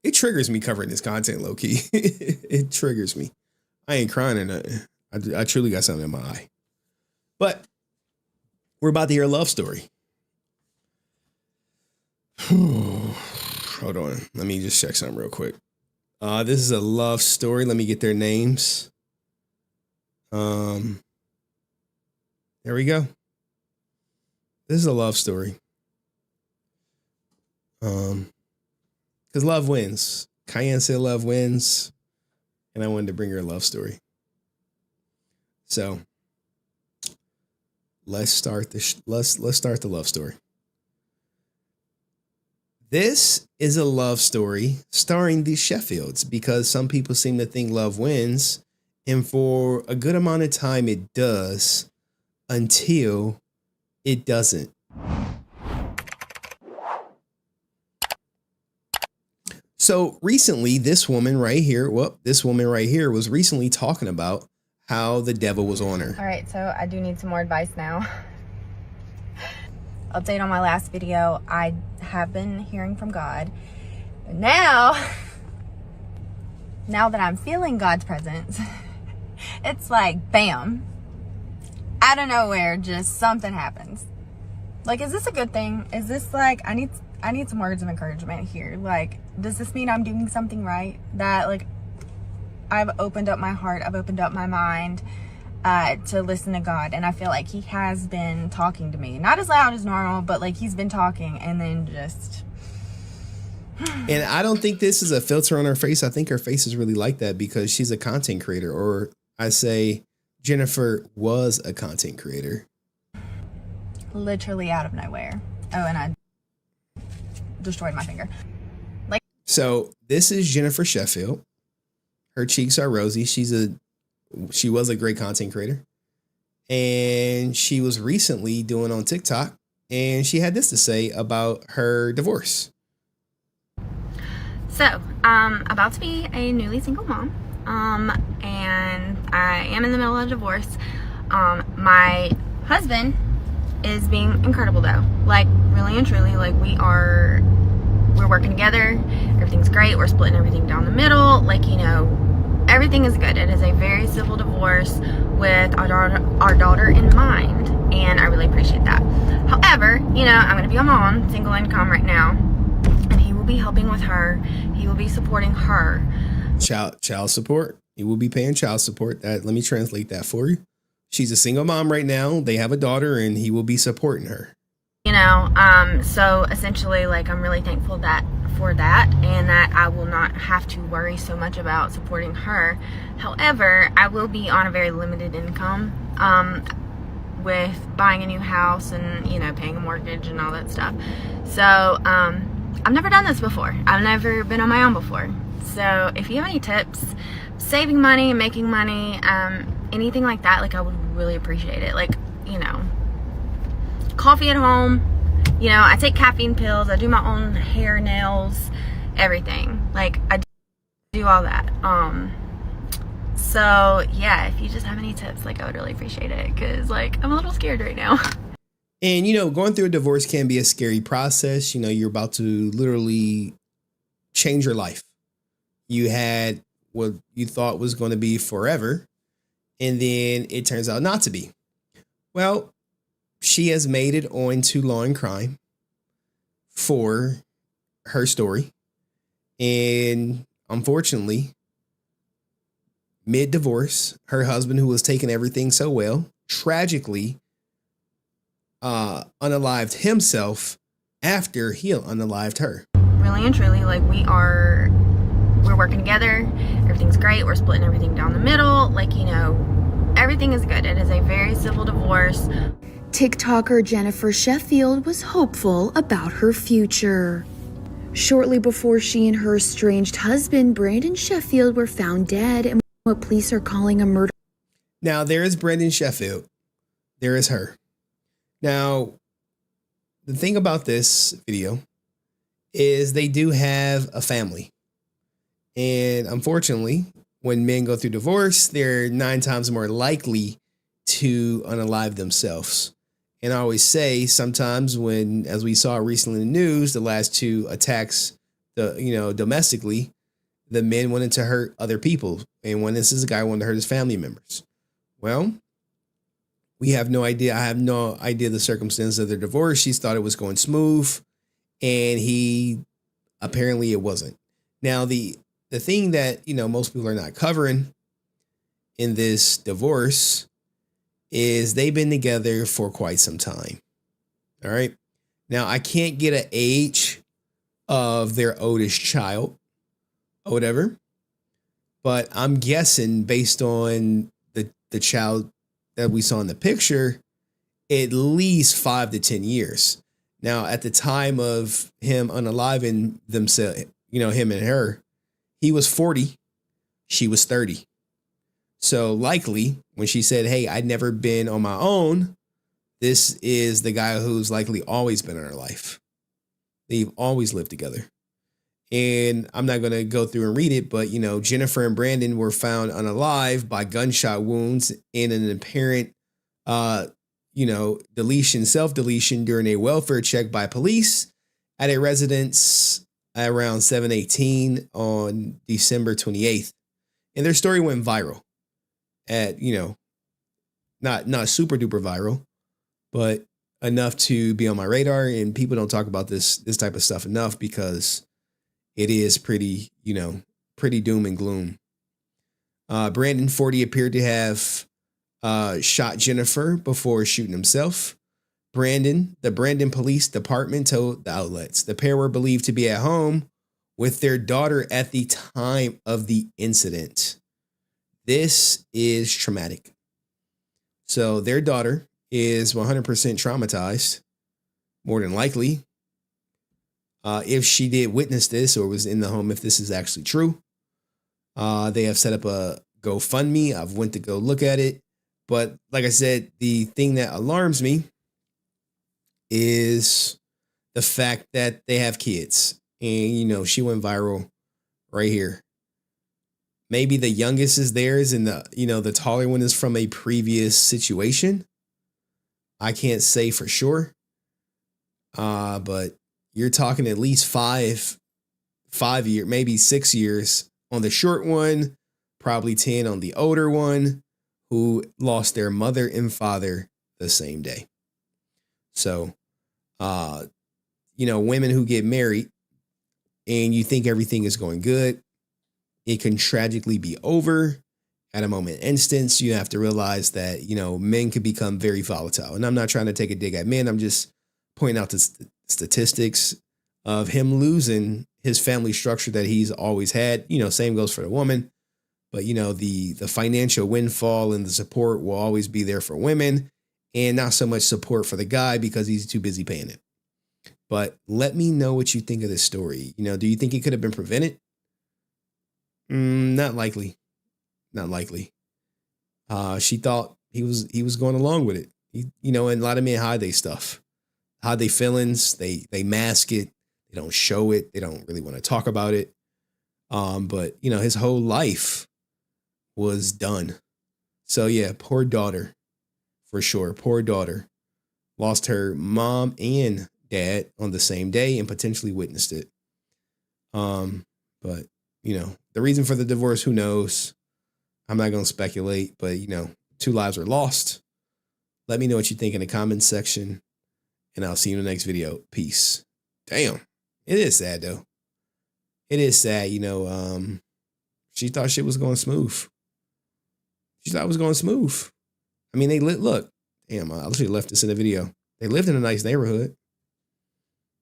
it triggers me covering this content low key. It triggers me. I ain't crying or nothing. I truly got something in my eye. But we're about to hear a love story. Hold on. Let me just check something real quick. This is a love story. Let me get their names. There we go. This is a love story. Because love wins. Cayenne said love wins. And I wanted to bring her a love story. So let's start let's start the love story. This is a love story starring the Sheffields because some people seem to think love wins. And for a good amount of time, it does until it doesn't. So recently, this woman right here was recently talking about how the devil was on her. All right, so I do need some more advice now. Update on my last video. I have been hearing from God. But now that I'm feeling God's presence, it's like, bam. Out of nowhere, just something happens. Like, is this a good thing? Is this like, I need some words of encouragement here. Like, does this mean I'm doing something right? That, like, I've opened up my heart, I've opened up my mind to listen to God, and I feel like he has been talking to me. Not as loud as normal, but like he's been talking, and then just... And I don't think this is a filter on her face. I think her face is really like that because she's a content creator, or I say Jennifer was a content creator. Literally out of nowhere. Oh, and I destroyed my finger. Like, so this is Jennifer Sheffield. Her cheeks are rosy. She was a great content creator. And she was recently doing on TikTok, and she had this to say about her divorce. So, about to be a newly single mom, and I am in the middle of a divorce. My husband is being incredible though, like really and truly. Like we're working together, everything's great, we're splitting everything down the middle, like, you know, everything is good. It is a very civil divorce with our daughter in mind, and I really appreciate that. However, you know, I'm gonna be on my own, single income right now, and he will be helping with her. He will be supporting her. Child support. He will be paying child support. Let me translate that for you. She's a single mom right now. They have a daughter, and he will be supporting her. You know, so essentially, like, I'm really thankful for that, and that I will not have to worry so much about supporting her. However, I will be on a very limited income. with buying a new house and, you know, paying a mortgage and all that stuff. So, I've never done this before. I've never been on my own before. So if you have any tips, saving money, making money, anything like that, like I would really appreciate it. Like, you know, coffee at home, you know, I take caffeine pills, I do my own hair, nails, everything. Like I do all that. So yeah, if you just have any tips, like I would really appreciate it, because like I'm a little scared right now. And, you know, going through a divorce can be a scary process. You know, you're about to literally change your life. You had what you thought was going to be forever, and then it turns out not to be. Well, she has made it on to Law and Crime for her story. And unfortunately, mid-divorce, her husband, who was taking everything so well, tragically unalived himself after he unalived her. Really and truly, like we're working together, everything's great, we're splitting everything down the middle, like, you know, everything is good. It is a very civil divorce. TikToker Jennifer Sheffield was hopeful about her future. Shortly before she and her estranged husband, Brandon Sheffield, were found dead in what police are calling a murder. Now, there is Brandon Sheffield. There is her. Now, the thing about this video is they do have a family. And unfortunately, when men go through divorce, they're 9 times more likely to unalive themselves. And I always say sometimes when, as we saw recently in the news, the last 2 attacks, domestically, the men wanted to hurt other people. And when this is a guy wanted to hurt his family members. Well, we have no idea. I have no idea the circumstances of their divorce. She thought it was going smooth, and apparently it wasn't. Now, the thing that, most people are not covering in this divorce is they've been together for quite some time. All right. Now, I can't get an age of their oldest child or whatever, but I'm guessing based on the child that we saw in the picture, at least 5 to 10 years. Now, at the time of him unaliving themselves, him and her, he was 40, she was 30. So likely when she said, hey, I'd never been on my own, this is the guy who's likely always been in her life. They've always lived together. And I'm not going to go through and read it, but, Jennifer and Brandon were found unalive by gunshot wounds in an apparent, self-deletion during a welfare check by police at a residence around 7:18 on December 28th. And their story went viral at, not super duper viral, but enough to be on my radar. And people don't talk about this type of stuff enough because it is pretty doom and gloom. Brandon, 40, appeared to have shot Jennifer before shooting himself. The Brandon Police Department told the outlets the pair were believed to be at home with their daughter at the time of the incident. This is traumatic. So their daughter is 100% traumatized, more than likely. If she did witness this or was in the home, if this is actually true. They have set up a GoFundMe. I've went to go look at it. But like I said, the thing that alarms me is the fact that they have kids. And, she went viral right here. Maybe the youngest is theirs and the taller one is from a previous situation. I can't say for sure. But you're talking at least 5 years, maybe 6 years on the short one, probably 10 on the older one, who lost their mother and father the same day. So, women who get married and you think everything is going good, it can tragically be over at a moment instance. You have to realize that, men can become very volatile. And I'm not trying to take a dig at men. I'm just pointing out the statistics of him losing his family structure that he's always had. Same goes for the woman. But, the financial windfall and the support will always be there for women. and not so much support for the guy because he's too busy paying it. But let me know what you think of this story. You know, do you think it could have been prevented? Not likely. Not likely. She thought he was going along with it. You know, and a lot of men hide their stuff, hide their feelings. They mask it. They don't show it. They don't really want to talk about it. But you know, his whole life was done. So yeah, poor daughter, for sure. Poor daughter lost her mom and dad on the same day and potentially witnessed it. But you know, the reason for the divorce, who knows? I'm not going to speculate, but you know, 2 lives were lost. Let me know what you think in the comments section, and I'll see you in the next video. Peace. Damn. It is sad though. It is sad, you know. She thought shit was going smooth. She thought it was going smooth. I mean, look. Damn, I literally left this in the video. They lived in a nice neighborhood.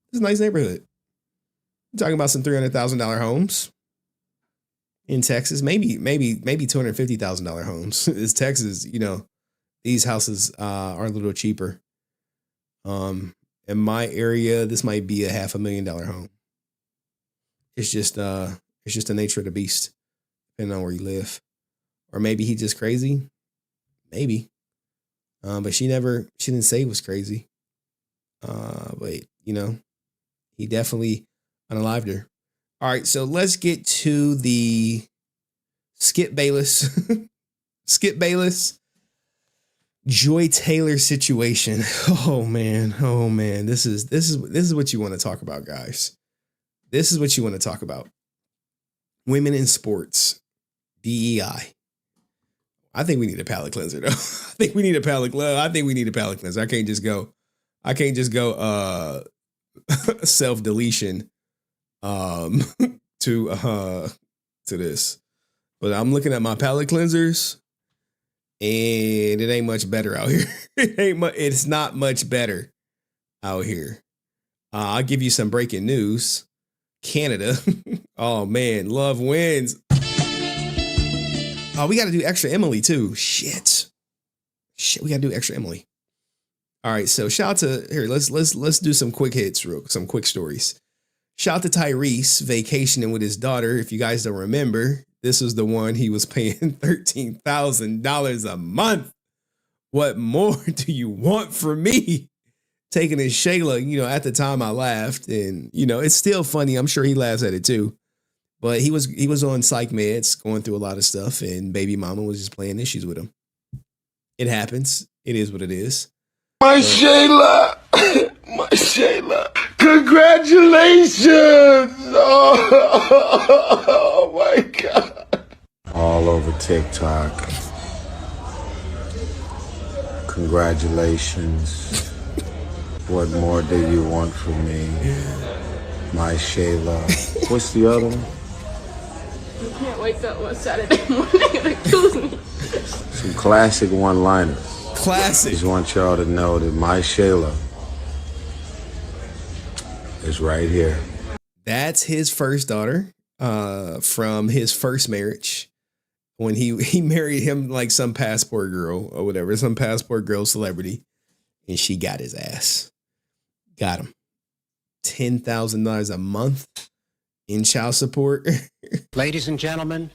It's a nice neighborhood. I'm talking about some $300,000 homes in Texas. Maybe $250,000 homes. It's Texas, you know. These houses are a little cheaper. In my area, this might be a $500,000 home. It's just the nature of the beast, depending on where you live. Or maybe he's just crazy. Maybe. But she didn't say he was crazy. But you know, he definitely unalived her. All right, so let's get to the Skip Bayless. Skip Bayless. Joy Taylor situation. Oh man. This is what you want to talk about, guys. This is what you want to talk about. Women in sports. DEI. I think we need a palate cleanser though. I think we need a palate cleanser. I can't just go self-deletion to this. But I'm looking at my palate cleansers. And it ain't much better out here. It's not much better out here. I'll give you some breaking news. Canada. Oh man, love wins. Oh, we got to do extra Emily too. Shit, we got to do extra Emily. All right, so shout out to here. Let's do some quick hits, some quick stories. Shout out to Tyrese vacationing with his daughter. If you guys don't remember, this was the one he was paying $13,000 a month. What more do you want from me? Taking his Shayla, you know, at the time I laughed, and you know, it's still funny. I'm sure he laughs at it too. But he was on psych meds, going through a lot of stuff, and baby mama was just playing issues with him. It happens. It is what it is. My Shayla, my Shayla, congratulations! Oh my God. All over TikTok. Congratulations. What more do you want from me? My Shayla. What's the other one? You can't wake up on Saturday morning and accuse me. Some classic one-liners. Classic. Just want y'all to know that my Shayla is right here. That's his first daughter from his first marriage. When he married him like some passport girl or whatever, some passport girl celebrity, and she got his ass. Got him. $10,000 a month in child support. Ladies and gentlemen,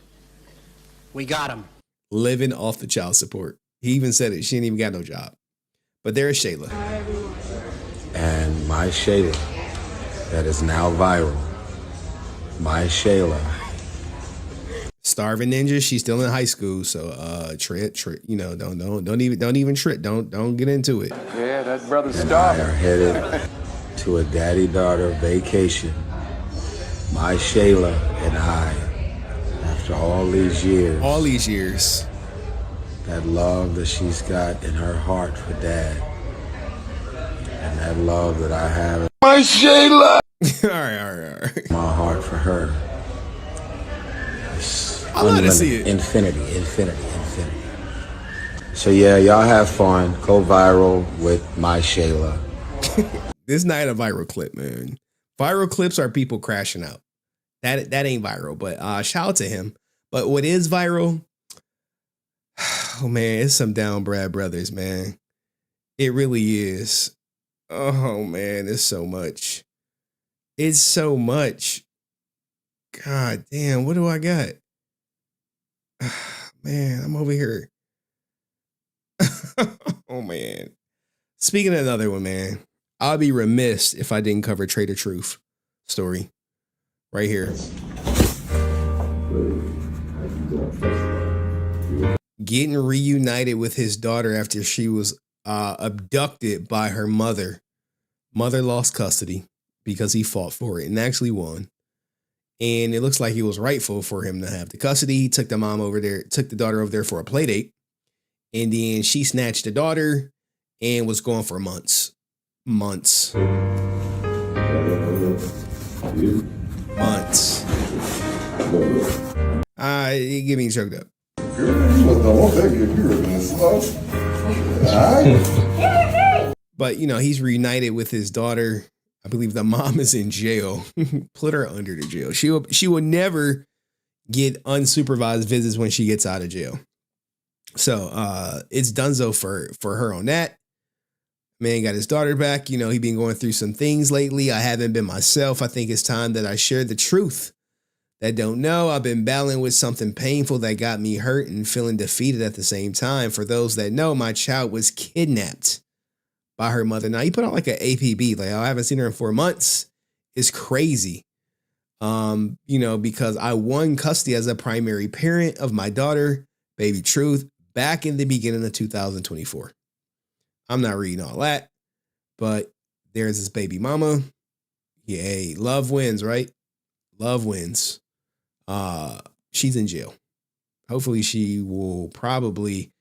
we got him. Living off the child support. He even said it. She ain't even got no job. But there's Shayla. And my Shayla, that is now viral. My Shayla. Starving ninja. She's still in high school, so trip. You know, don't even trip. Don't get into it. Yeah, that brother's And starving. I are headed to a daddy-daughter vacation. My Shayla and I, after all these years, that love that she's got in her heart for dad, and that love that I have, my Shayla, all right. My heart for her. I love to see it. Infinity. So yeah, y'all have fun. Go viral with my Shayla. This is not a viral clip, man. Viral clips are people crashing out. That ain't viral, but shout out to him. But what is viral? Oh man, it's some down Brad brothers, man. It really is. Oh man, it's so much. It's so much. God damn, what do I got? Man, I'm over here. Oh man. Speaking of another one, man, I'll be remiss if I didn't cover Trader Truth story right here. Getting reunited with his daughter after she was abducted by her mother. Mother lost custody because he fought for it and actually won. And it looks like it was rightful for him to have the custody. He took the mom over there, took the daughter over there for a play date. And then she snatched the daughter and was gone for months. Months. Months. It get me choked up. But, you know, he's reunited with his daughter. I believe the mom is in jail. Put her under the jail. She will never get unsupervised visits when she gets out of jail. So it's donezo for her on that. Man got his daughter back. You know, he been going through some things lately. I haven't been myself. I think it's time that I share the truth. That don't know, I've been battling with something painful that got me hurt and feeling defeated at the same time. For those that know, my child was kidnapped by her mother. Now, he put on like an APB, like, I haven't seen her in 4 months. It's crazy. You know, because I won custody as a primary parent of my daughter, baby Truth, back in the beginning of 2024. I'm not reading all that, but there's this baby mama. Yay, love wins, right? Love wins. She's in jail. Hopefully she will probably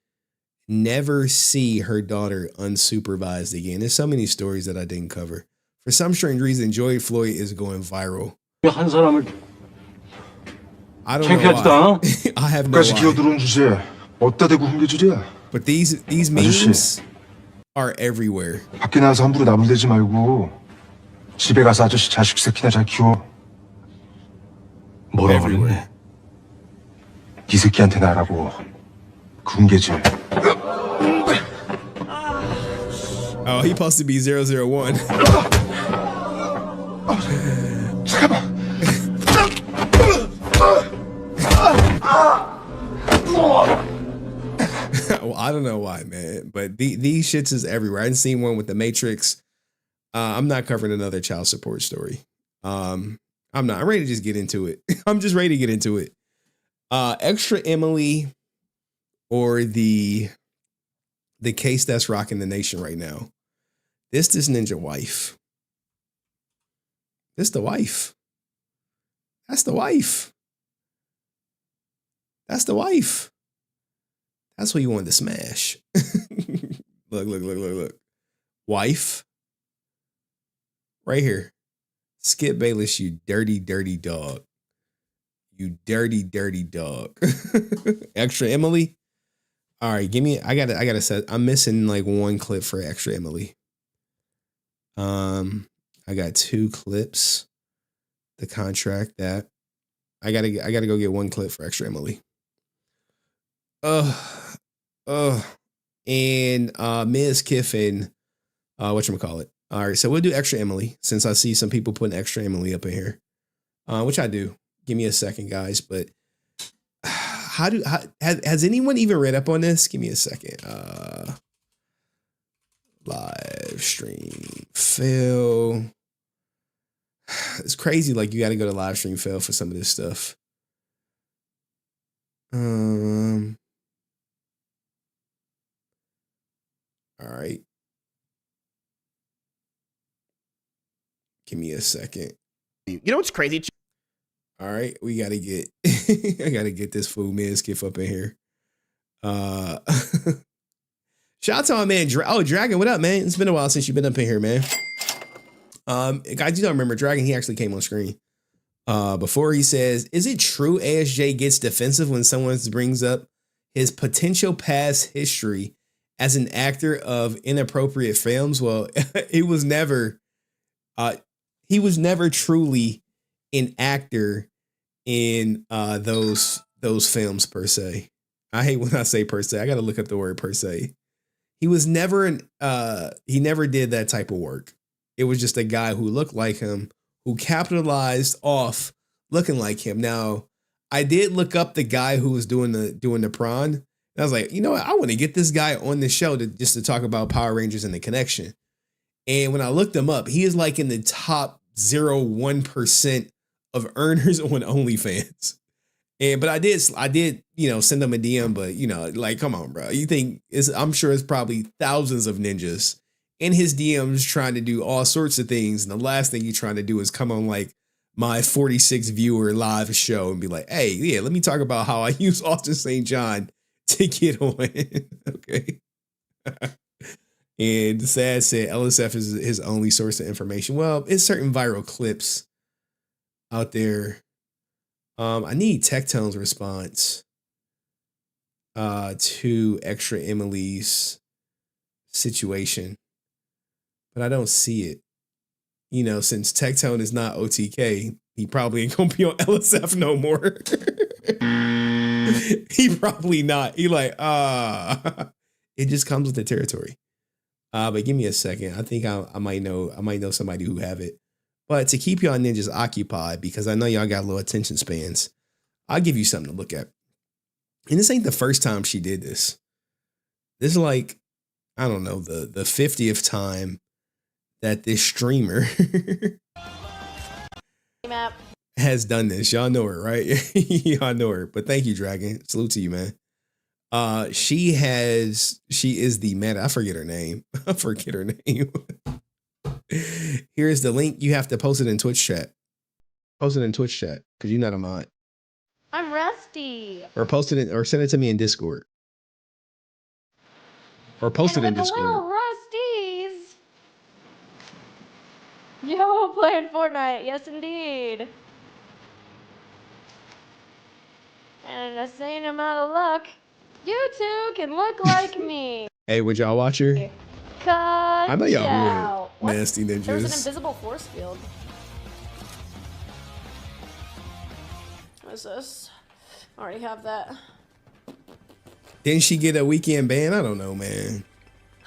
never see her daughter unsupervised again. There's so many stories that I didn't cover. For some strange reason, George Floyd is going viral. I don't know why. I have no idea. But these memes are everywhere. 밖에 나가서 함부로 나불대지 말고 집에 가서 아저씨 자식 새끼나 잘 키워. 뭐라고 하는데? 이 새끼한테 나라고 군계질. Oh, he supposed to be 001. 잠깐만. Well, I don't know why, man, but these shits is everywhere. I didn't see one with the Matrix. I'm not covering another child support story. I'm not. I'm ready to just get into it. I'm just ready to get into it. Extra Emily, or the case that's rocking the nation right now. This ninja wife. This the wife. That's the wife. That's the wife. That's what you wanted to smash. Look. Wife. Right here. Skip Bayless, you dirty, dirty dog. You dirty, dirty dog. Extra Emily. All right, give me. I gotta set. I'm missing like one clip for Extra Emily. I got 2 clips. The contract that I gotta go get one clip for Extra Emily. And Ms. Kiffin, whatchamacallit. All right, so we'll do Extra Emily since I see some people putting Extra Emily up in here, which I do. Give me a second, guys. But has anyone even read up on this? Give me a second. Live stream fail. It's crazy. Like, you got to go to live stream fail for some of this stuff. All right. Give me a second. You know what's crazy? All right, we gotta get. I gotta get this fool man skiff up in here. Shout out to my man. Dragon, what up, man? It's been a while since you've been up in here, man. Guys, you don't remember Dragon? He actually came on screen. Before he says, "Is it true ASJ gets defensive when someone brings up his potential past history as an actor of inappropriate films?" Well, he was never truly an actor in those films per se. I hate when I say per se. I got to look up the word per se. He was never he never did that type of work. It was just a guy who looked like him, who capitalized off looking like him. Now, I did look up the guy who was doing the prawn. And I was like, you know what? I want to get this guy on the show just to talk about Power Rangers and the connection. And when I looked him up, he is like in the top 0.1% of earners on OnlyFans. But I did, send him a DM, but like, come on, bro. You think I'm sure it's probably thousands of ninjas in his DMs trying to do all sorts of things. And the last thing you're trying to do is come on like my 46 viewer live show and be like, hey, yeah, let me talk about how I use Austin St. John to get on. Okay. And Sad said LSF is his only source of information. Well, it's certain viral clips out there. I need Tectone's response to Extra Emily's situation, but I don't see it. Since Tectone is not OTK, he probably ain't gonna be on LSF no more. He probably not. He like, it just comes with the territory. But give me a second. I think I might know somebody who have it. But to keep y'all ninjas occupied, because I know y'all got low attention spans, I'll give you something to look at. And this ain't the first time she did this. This is like, I don't know, the 50th time that this streamer has done this. Y'all know her, right? Y'all know her. But thank you, Dragon. Salute to you, man. She is the man. I forget her name. Here's the link. You have to post it in Twitch chat. Post it in Twitch chat because you're not a mod. I'm rusty. Or post it or send it to me in Discord. Or post it in Discord. Hello, Rusties. Yo, playing Fortnite. Yes, indeed. And in the same amount of luck, you two can look like me. Hey, would y'all watch her? I know y'all would. Nasty ninjas. There's an invisible force field. What is this? I already have that. Didn't she get a weekend ban? I don't know, man.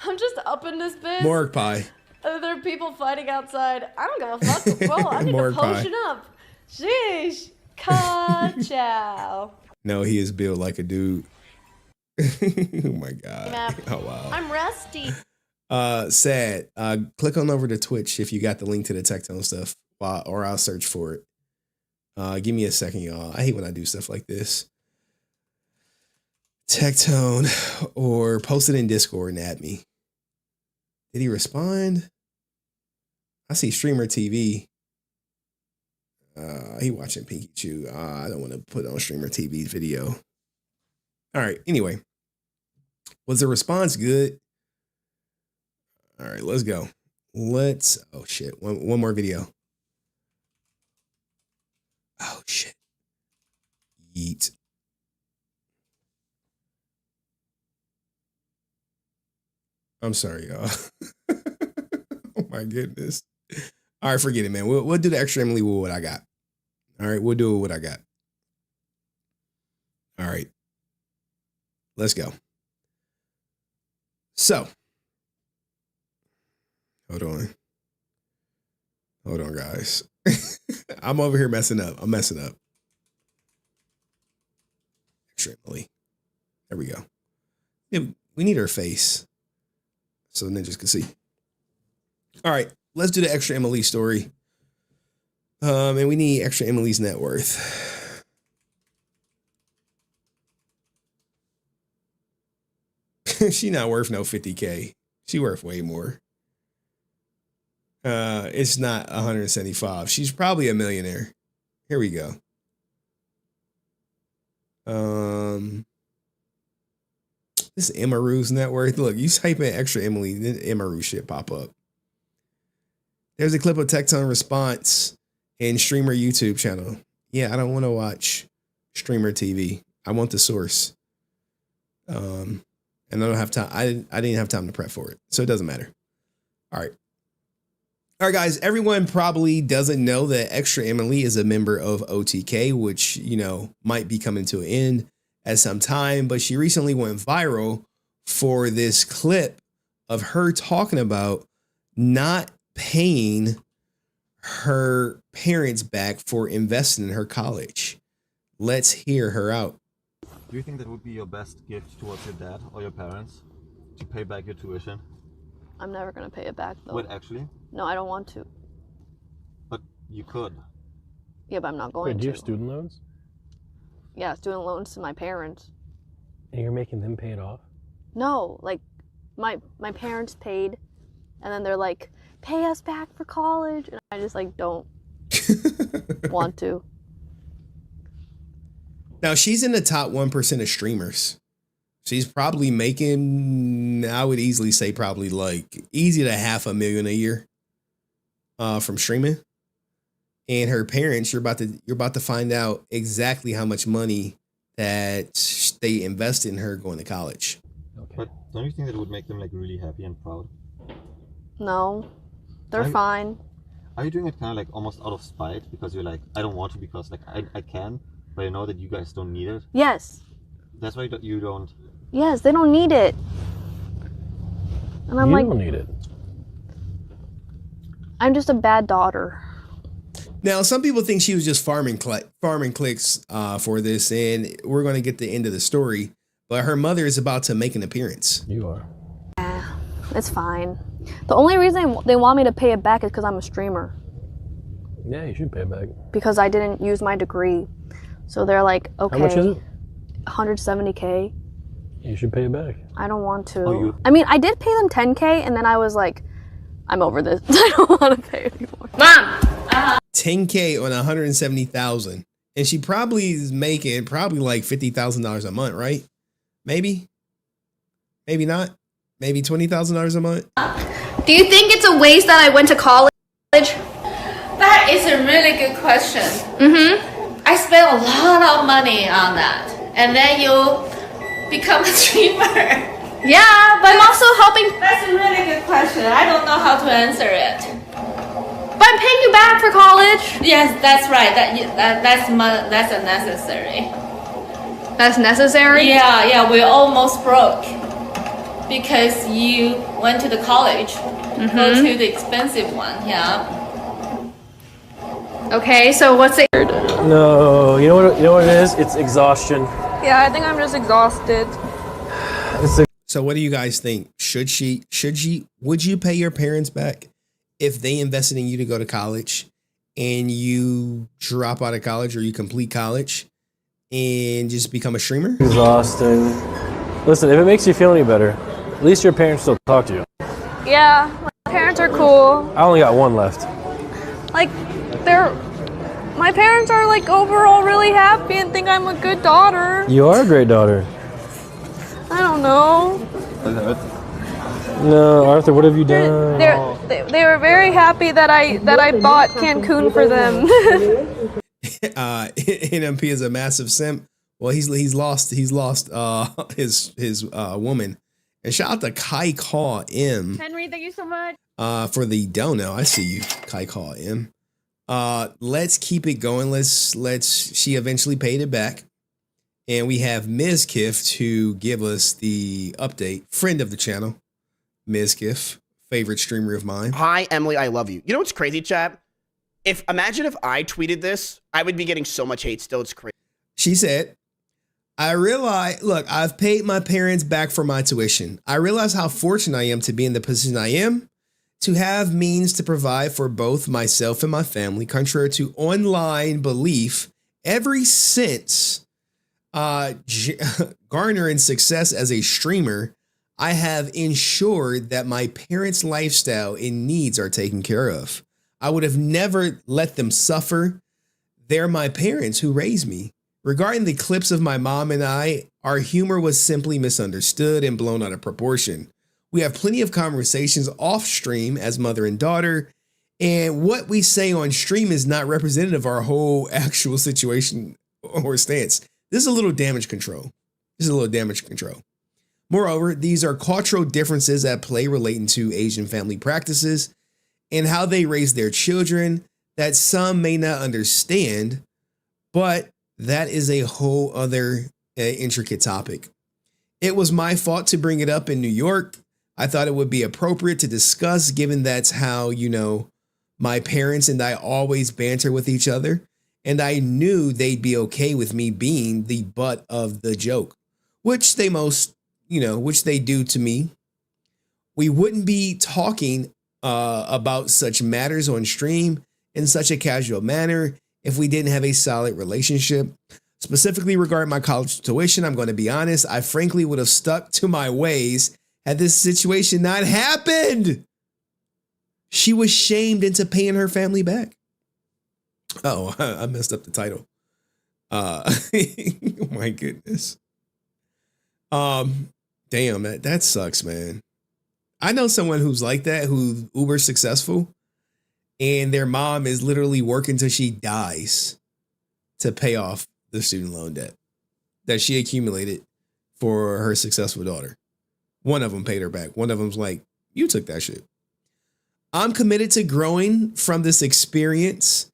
I'm just up in this bitch. Morg pie. There are people fighting outside. I don't give a fuck. Bro, I need to potion up. Sheesh. Ka-chow. No, he is built like a dude. Oh my God. Oh wow. I'm rusty. Sad. Click on over to Twitch if you got the link to the Tectone stuff, or I'll search for it. Give me a second, y'all. I hate when I do stuff like this. Tectone, or post it in Discord and add me. Did he respond? I see Streamer TV. He watching Pinky Chew. I don't want to put on Streamer TV's video. All right. Anyway, was the response good? All right, let's go. Oh shit. One more video. Oh shit. Yeet. I'm sorry, y'all. Oh my goodness. All right, forget it, man. We'll do the extra Emily with what I got. All right, we'll do it with what I got. All right. Let's go. So, hold on, guys. I'm over here messing up. I'm messing up. Extremely. There we go. Yeah, we need her face so ninjas can see. All right, let's do the extra Emily story. And we need extra Emily's net worth. She not worth no 50K. She worth way more. It's not 175. She's probably a millionaire. Here we go. This is Emaru's net worth. Look, you type in extra Emily, then Emaru shit pop up. There's a clip of Tectone response in Streamer YouTube channel. Yeah, I don't want to watch Streamer TV. I want the source. And I don't have time. I didn't have time to prep for it, so it doesn't matter. All right. All right, guys, everyone probably doesn't know that Extra Emily is a member of OTK, which, might be coming to an end at some time. But she recently went viral for this clip of her talking about not paying her parents back for investing in her college. Let's hear her out. Do you think that would be your best gift towards your dad or your parents? To pay back your tuition? I'm never going to pay it back, though. Wait, actually? No, I don't want to. But you could. Yeah, but I'm not going to. Wait, do you have student loans? Yeah, student loans to my parents. And you're making them pay it off? No, like, my parents paid, and then they're like, pay us back for college, and I just, like, don't want to. Now, she's in the top 1% of streamers. She's probably making, I would easily say probably like easy to $500,000 a year from streaming. And her parents, you're about to find out exactly how much money that they invested in her going to college. Okay. But don't you think that would make them like really happy and proud? No, they're fine. Are you doing it kind of like almost out of spite because you're like, I don't want to because like I can, but I know that you guys don't need it? Yes. That's why you don't. Yes, they don't need it. And I'm you don't need it. I'm just a bad daughter. Now, some people think she was just farming clicks for this, and we're going to get the end of the story. But her mother is about to make an appearance. You are. Yeah, it's fine. The only reason they want me to pay it back is because I'm a streamer. Yeah, you should pay it back. Because I didn't use my degree. So they're like, okay. How much is it? $170K. You should pay it back. I don't want to. I mean, I did pay them $10K, and then I was like, I'm over this. I don't want to pay anymore. Mom! $10K on $170,000. And she probably is making like $50,000 a month, right? Maybe? Maybe not? Maybe $20,000 a month? Do you think it's a waste that I went to college? That is a really good question. I spent a lot of money on that. And then you become a streamer. Yeah, but I'm also helping. That's a really good question. I don't know how to answer it. But I'm paying you back for college. Yes, that's right. That's a necessary. That's necessary? Yeah, we're almost broke. Because you went to the college. Go to the expensive one, yeah. Okay, so what's it? No, you know what it is? It's exhaustion. Yeah, I think I'm just exhausted. So what do you guys think? Would you pay your parents back if they invested in you to go to college and you drop out of college or you complete college and just become a streamer? Exhausting. Listen, if it makes you feel any better, at least your parents still talk to you. Yeah, my parents are cool. I only got one left. Like, my parents are like overall really happy and think I'm a good daughter. You are a great daughter. I don't know. No, Arthur, what have you done? They were very happy that I bought Cancun for them. NMP is a massive simp. Well, he's lost his woman. And shout out to Kai Kaw M. Henry, thank you so much. For the dono. I see you, Kai Kaw M. Let's keep it going. She eventually paid it back. And we have Ms. Kiff to give us the update. Friend of the channel, Ms. Kiff, favorite streamer of mine. Hi, Emily, I love you. You know what's crazy, chat? Imagine if I tweeted this, I would be getting so much hate still. It's crazy. She said, I've paid my parents back for my tuition. I realize how fortunate I am to be in the position I am, to have means to provide for both myself and my family, contrary to online belief, ever since garnering success as a streamer, I have ensured that my parents' lifestyle and needs are taken care of. I would have never let them suffer. They're my parents who raised me. Regarding the clips of my mom and I, our humor was simply misunderstood and blown out of proportion. We have plenty of conversations off stream as mother and daughter, and what we say on stream is not representative of our whole actual situation or stance. This is a little damage control. Moreover, these are cultural differences at play relating to Asian family practices and how they raise their children that some may not understand, but that is a whole other intricate topic. It was my fault to bring it up in New York, I thought it would be appropriate to discuss, given that's how, you know, my parents and I always banter with each other. And I knew they'd be okay with me being the butt of the joke, which they which they do to me. We wouldn't be talking about such matters on stream in such a casual manner if we didn't have a solid relationship. Specifically regarding my college tuition, I'm going to be honest, I frankly would have stuck to my ways had this situation not happened. She was shamed into paying her family back. Oh, I messed up the title. Oh my goodness. Damn, that sucks, man. I know someone who's like that, who's uber successful, and their mom is literally working till she dies to pay off the student loan debt that she accumulated for her successful daughter. One of them paid her back. One of them's like, you took that shit. I'm committed to growing from this experience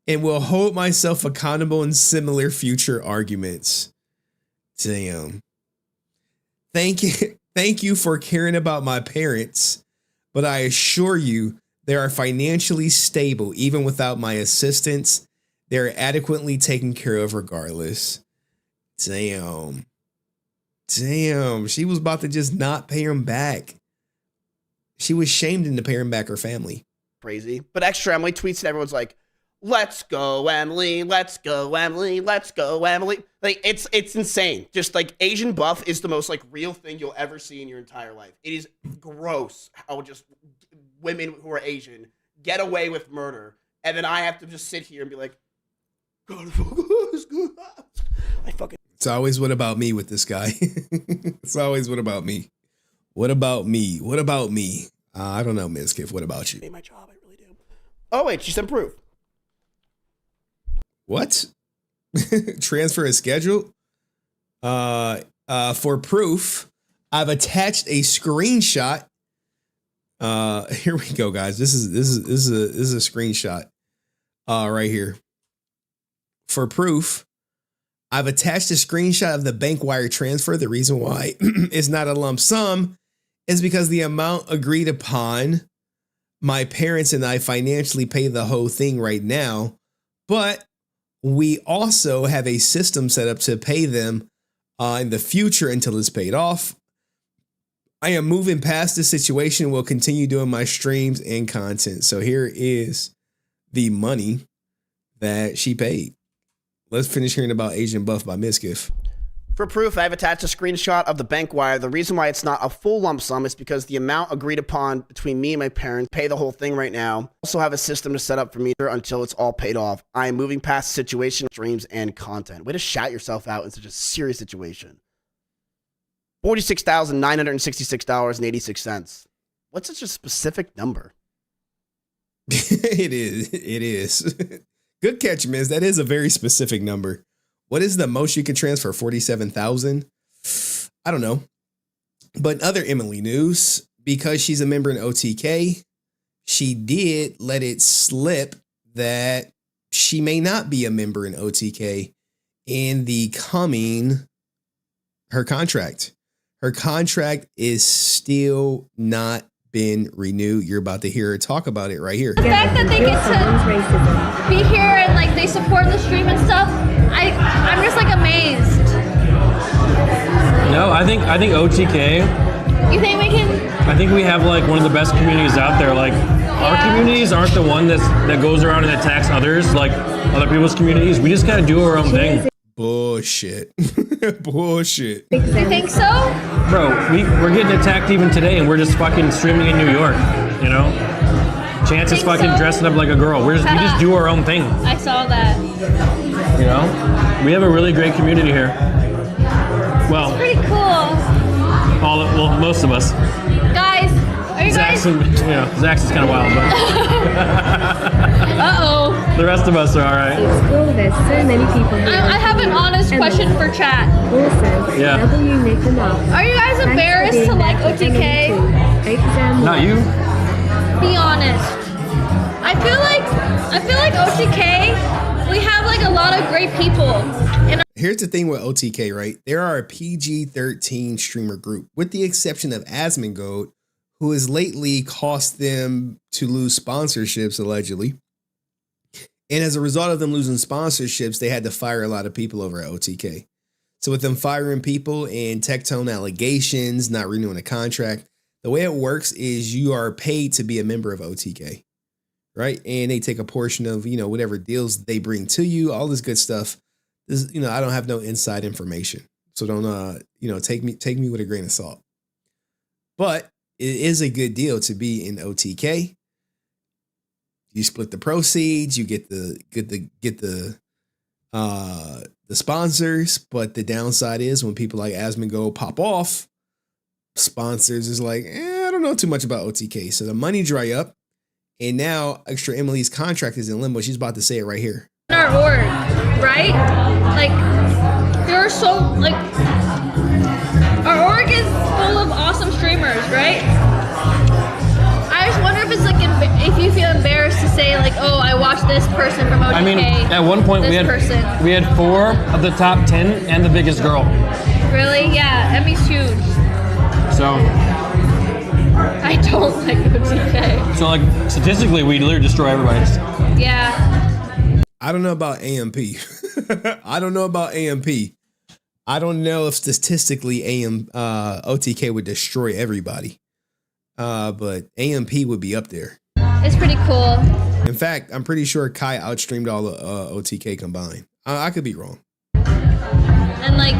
and will hold myself accountable in similar future arguments. Damn. Thank you for caring about my parents, but I assure you they are financially stable even without my assistance. They're adequately taken care of regardless. Damn. She was about to just not pay him back. She was shamed into paying back her family. Crazy. But extra Emily tweets and everyone's like, let's go, Emily. Let's go, Emily. Let's go, Emily. Like, it's insane. Just like Asian buff is the most like real thing you'll ever see in your entire life. It is gross how just women who are Asian get away with murder. And then I have to just sit here and be like, God, I fucking. It's always what about me with this guy. It's always what about me. What about me? What about me? I don't know, Ms. Kiff. What about you? Made my job. I really do. Oh, wait. She sent proof. What? Transfer is scheduled? For proof, I've attached a screenshot. Here we go, guys. This is a screenshot. Right here. For proof, I've attached a screenshot of the bank wire transfer. The reason why it's not a lump sum is because the amount agreed upon, my parents and I financially pay the whole thing right now, but we also have a system set up to pay them in the future until it's paid off. I am moving past this situation. Will continue doing my streams and content. So here is the money that she paid. Let's finish hearing about Asian Buff by Miskiff. For proof, I've attached a screenshot of the bank wire. The reason why it's not a full lump sum is because the amount agreed upon between me and my parents pay the whole thing right now. Also have a system to set up for me until it's all paid off. I am moving past the situation, streams, and content. Way to shout yourself out in such a serious situation. $46,966.86. What's such a specific number? It is. Good catch, Miz. That is a very specific number. What is the most you can transfer? 47,000? I don't know. But in other Emily news, because she's a member in OTK, she did let it slip that she may not be a member in OTK in the coming, her contract. Her contract is still not been renewed. You're about to hear her talk about it right here. The fact that they get to be here and like they support the stream and stuff, I'm just like amazed. No, I think OTK. You think we can? I think we have like one of the best communities out there. Like our communities aren't the one that goes around and attacks others like other people's communities. We just gotta do our own thing. Bullshit. Bullshit. You think so? Bro, we're getting attacked even today and we're just fucking streaming in New York, you know? Chance is fucking dressing up like a girl. We just do our own thing. I saw that. You know? We have a really great community here. Well, it's pretty cool. Most of us. Guys, are you guys? Zach's is kind of wild, but uh-oh. The rest of us are all right. There's so many people here. I have an honest question for chat. Yeah. Are you guys embarrassed to like OTK? Not you. Be honest. I feel like OTK, we have like a lot of great people. And here's the thing with OTK, right? There are a PG-13 streamer group, with the exception of Asmongold, who has lately cost them to lose sponsorships, allegedly. And as a result of them losing sponsorships, they had to fire a lot of people over at OTK. So with them firing people and Tectone allegations, not renewing a contract, the way it works is you are paid to be a member of OTK, right? And they take a portion of, whatever deals they bring to you, all this good stuff. This, I don't have no inside information. So don't, take me with a grain of salt. But it is a good deal to be in OTK. You split the proceeds, you get the sponsors, but the downside is when people like Asmongold pop off, sponsors is like, I don't know too much about OTK. So the money dry up, and now Extra Emily's contract is in limbo. She's about to say it right here. Our org, right? Like, there are so, like, our org is full of awesome streamers, right? I just wonder if it's like, if you feel embarrassed to say like, oh, I watched this person from OTK. I mean, at one point we had 4 of the top 10 and the biggest girl. Really? Yeah, Emmy's huge. So I don't like OTK. like statistically, we literally destroy everybody. Yeah. I don't know about AMP. I don't know about AMP. I don't know if statistically OTK would destroy everybody. But AMP would be up there. It's pretty cool. In fact, I'm pretty sure Kai outstreamed all the OTK combined. I could be wrong. And like,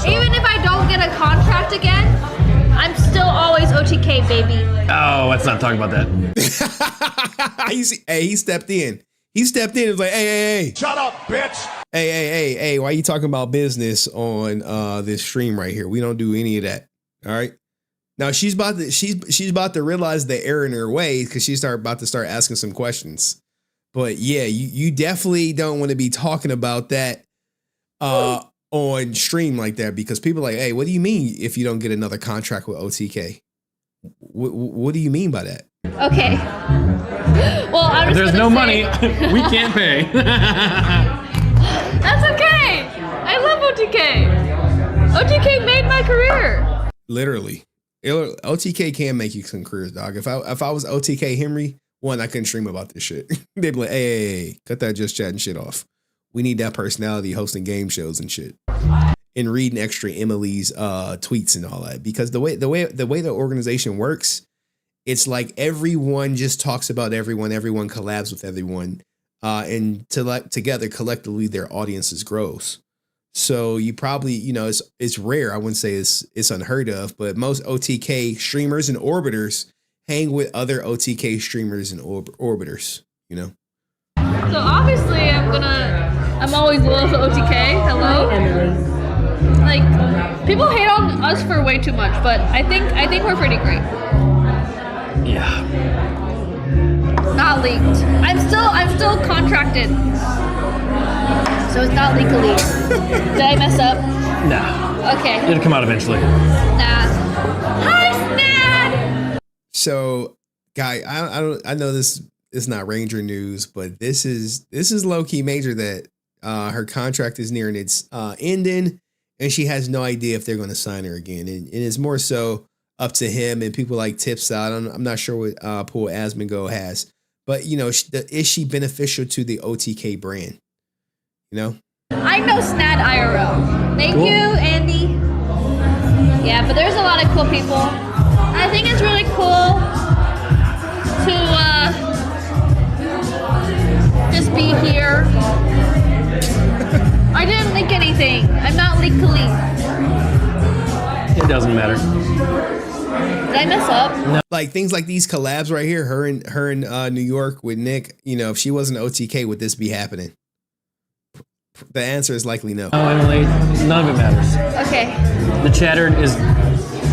even if I don't get a contract again, I'm still always OTK, baby. Oh, let's not talk about that. He stepped in. He stepped in and was like, hey. Shut up, bitch. Hey, why are you talking about business on this stream right here? We don't do any of that. All right. Now she's about to realize the error in her way because she's about to start asking some questions. But yeah, you definitely don't want to be talking about that on stream like that, because people are like, hey, what do you mean if you don't get another contract with OTK? What do you mean by that? Okay. Well, if there's no money, we can't pay. That's okay. I love OTK. OTK made my career. Literally. OTK can make you some careers, dog. If I was OTK Henry, I couldn't stream about this shit. They'd be like, hey, cut that just chatting shit off. We need that personality hosting game shows and shit. And reading Extra Emily's tweets and all that. Because the way the organization works, it's like everyone just talks about everyone collabs with everyone. And together collectively their audiences grows. So you probably, it's rare. I wouldn't say it's unheard of, but most OTK streamers and orbiters hang with other OTK streamers and orbiters, So obviously I'm always loyal to OTK. Hello. Like, people hate on us for way too much, but I think we're pretty great. Yeah. Not leaked. I'm still contracted. So it's not legally. Did I mess up? No. Okay. It'll come out eventually. Nah. Hi, Snad! So, Guy, I know this is not Ranger news, but this is low key major that her contract is nearing its ending, and she has no idea if they're going to sign her again. And it's more so up to him and people like Tips out. I'm not sure what pool Asmongold has, but is she beneficial to the OTK brand? I know Snad IRL. Thank you, Andy. Yeah, but there's a lot of cool people. I think it's really cool to just be here. I didn't leak anything. I'm not legally. It doesn't matter. Did I mess up? No. Like things like these collabs right here, her in New York with Nick, if she wasn't OTK, would this be happening? The answer is likely no. Oh, Emily, none of it matters. Okay. The chatter is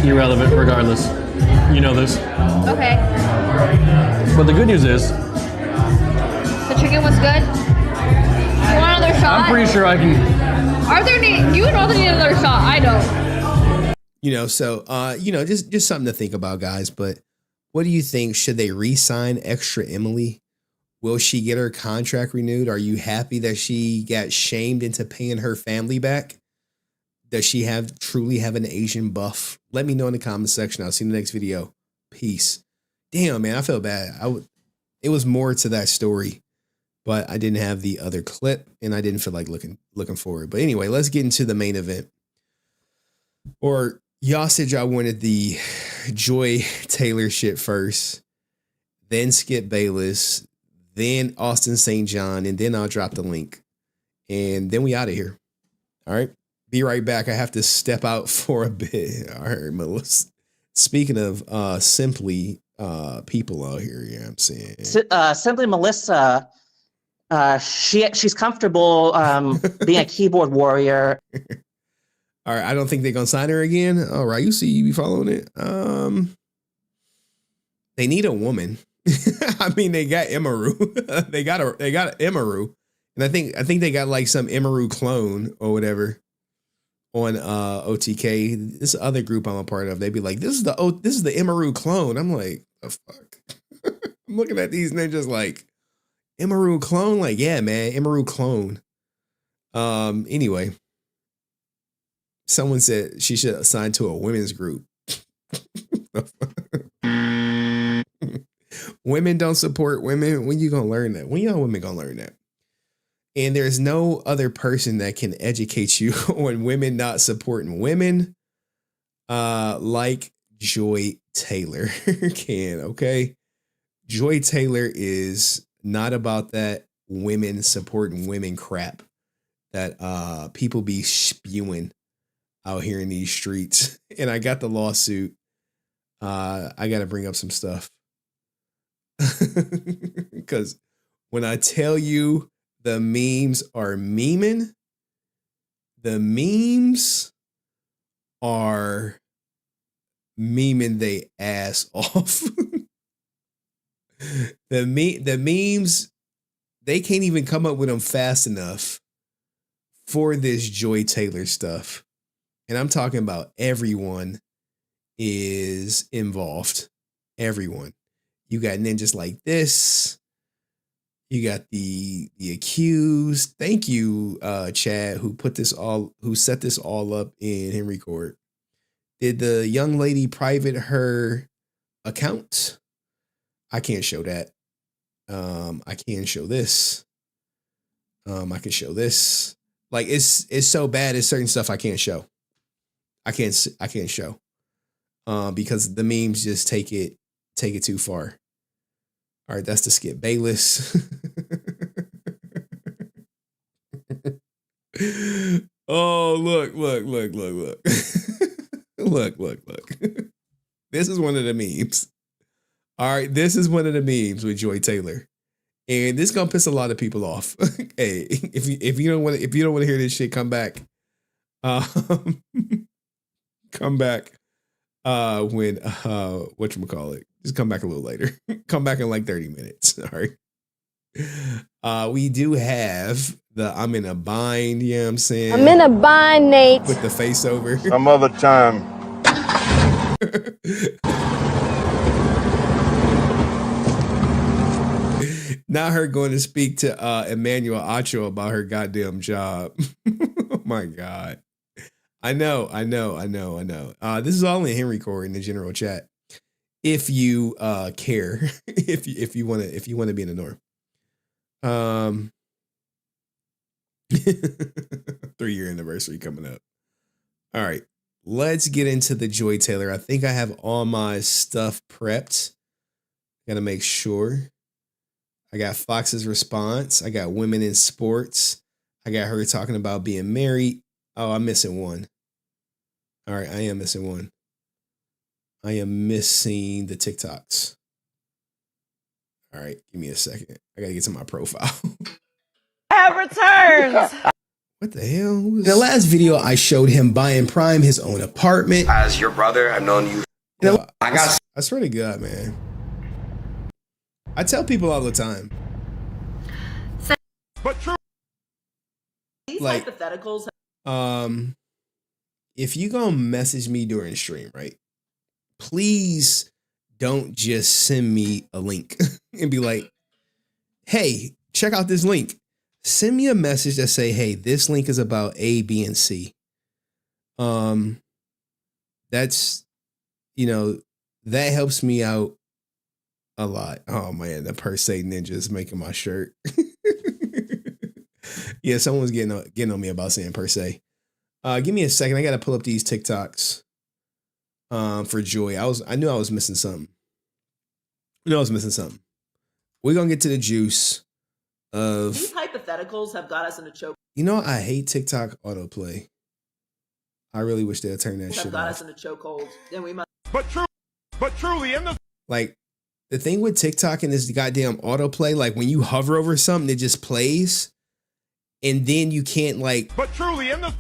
irrelevant regardless. You know this. Okay. But the good news is, the chicken was good. You want another shot? I'm pretty sure I can. You and Arthur need another shot. I don't. So just something to think about, guys. But what do you think? Should they re-sign Extra Emily? Will she get her contract renewed? Are you happy that she got shamed into paying her family back? Does she truly have an Asian buff? Let me know in the comment section. I'll see you in the next video. Peace. Damn, man, I feel bad. It was more to that story, but I didn't have the other clip, and I didn't feel like looking forward. But anyway, let's get into the main event. Or y'all said y'all wanted the Joy Taylor shit first, then skip Bayless, then Austin St. John, and then I'll drop the link. And then we out of here. All right. Be right back. I have to step out for a bit. All right, Melissa. Speaking of simply people out here, you know what I'm saying? Simply Melissa, she's comfortable being a keyboard warrior. All right, I don't think they're gonna sign her again. All right, you be following it. They need a woman. I mean, they got Emaru. they got Emaru, and I think they got like some Emaru clone or whatever on OTK. This other group I'm a part of. They'd be like, this is the Emaru clone. I'm like, the fuck. I'm looking at these ninjas like Emaru clone. Like, yeah, man, Emaru clone. Anyway, someone said she should assign to a women's group. Women don't support women. When you gonna learn that? When y'all women gonna learn that? And there's no other person that can educate you on women not supporting women like Joy Taylor can, okay? Joy Taylor is not about that women supporting women crap that people be spewing out here in these streets. And I got the lawsuit. I got to bring up some stuff. Because when I tell you the memes are memeing, the memes are memeing they ass off. The memes, they can't even come up with them fast enough for this Joy Taylor stuff. And I'm talking about everyone is involved. Everyone. You got ninjas like this. You got the accused. Thank you, Chad, who set this all up in Henry Court. Did the young lady private her account? I can't show that. I can show this. I can show this. Like it's so bad. It's certain stuff I can't show. I can't show. Because the memes just take it too far. All right, that's the skip. Bayless. Oh, look. Look. This is one of the memes. All right, this is one of the memes with Joy Taylor. And this is gonna piss a lot of people off. Hey, if you don't want to hear this shit, come back. Come back when whatchamacallit. Just come back a little later. Come back in like 30 minutes. All right. We do have the I'm in a bind, you know what I'm saying? I'm in a bind, Nate. With the face over. Some other time. Not her going to speak to Emmanuel Acho about her goddamn job. Oh my God. I know. This is all in Henry Court in the general chat. If you care, if you want to be in the norm. 3-year anniversary coming up. All right, let's get into the Joy Taylor. I think I have all my stuff prepped. Gotta make sure. I got Fox's response. I got women in sports. I got her talking about being married. Oh, I'm missing one. All right, I am missing one. I am missing the TikToks. All right, give me a second. I gotta get to my profile. Have returns. What the hell? In the last video, I showed him buying Prime his own apartment. As your brother, I've known you. I swear to God, man. I tell people all the time. But true. These like, hypotheticals. If you gonna message me during stream, right? Please don't just send me a link and be like, hey, check out this link. Send me a message that say, hey, this link is about A, B, and C. That's, you know, that helps me out a lot. Oh man, the per se ninja is making my shirt. Yeah, someone's getting on me about saying per se. Give me a second. I gotta pull up these TikToks. For Joy, I knew I was missing something. We're gonna get to the juice of. These hypotheticals have got us in a choke. You know, I hate TikTok autoplay. I really wish they'd turn that shit off. Got us in a chokehold. Then we must. But truly, in the like the thing with TikTok and this goddamn autoplay, like when you hover over something, it just plays, and then you can't like. But truly, in the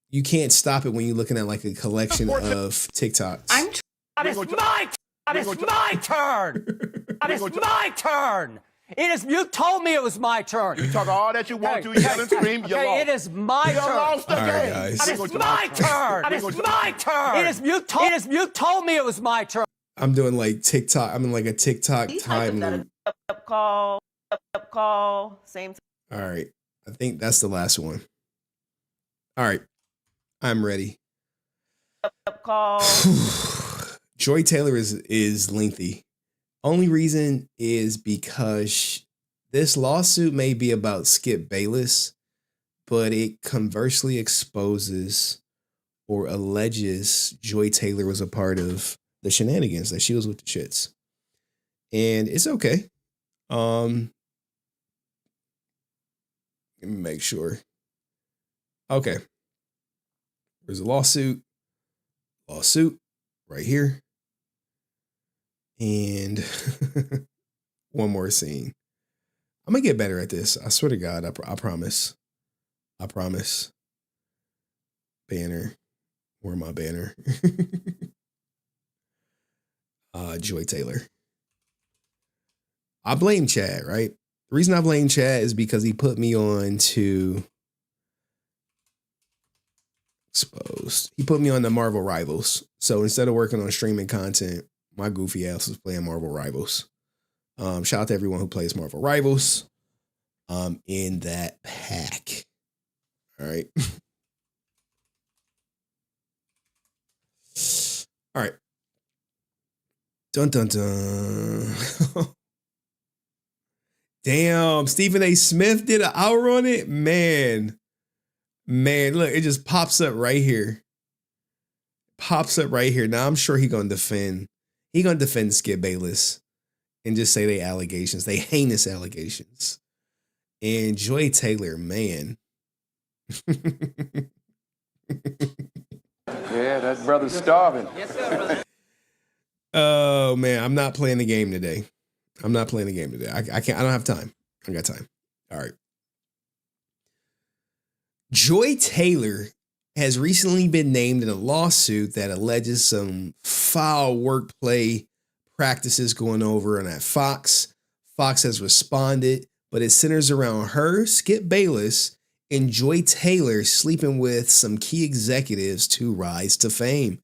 you can't stop it when you're looking at like a collection of TikToks. It is my turn. It is my turn. It is. You told me it was my turn. You talk all that you want to, yell and scream. You lost. It is my turn. Lost the all right, game. guys. It is my turn. It is my turn. It is. You told me it was my turn. I'm doing like TikTok. I'm in like a TikTok time loop. Up call. Same. All right. I think that's the last one. All right. I'm ready. Up call. Joy Taylor is lengthy. Only reason is because this lawsuit may be about Skip Bayless, but it conversely exposes or alleges Joy Taylor was a part of the shenanigans, that she was with the shits. And it's okay. Let me make sure. Okay. There's a lawsuit right here. And one more scene. I'm gonna get better at this. I swear to God, I promise. I promise. Banner. Where my banner? Joy Taylor. I blame Chad, right? The reason I blame Chad is because he put me on to exposed. He put me on the Marvel Rivals. So instead of working on streaming content, my goofy ass was playing Marvel Rivals. Shout out to everyone who plays Marvel Rivals. In that pack. All right. All right. Dun dun dun. Damn, Stephen A. Smith did an hour on it. Man, look, it just pops up right here. Now I'm sure he's gonna defend Skip Bayless and just say they allegations, they heinous allegations. And Joy Taylor, man. Yeah, that brother's starving. Yes, sir, brother. Oh man, I'm not playing the game today. I can't. I don't have time. I got time. All right. Joy Taylor has recently been named in a lawsuit that alleges some foul workplace practices going on at Fox. Fox has responded, but it centers around her, Skip Bayless, and Joy Taylor sleeping with some key executives to rise to fame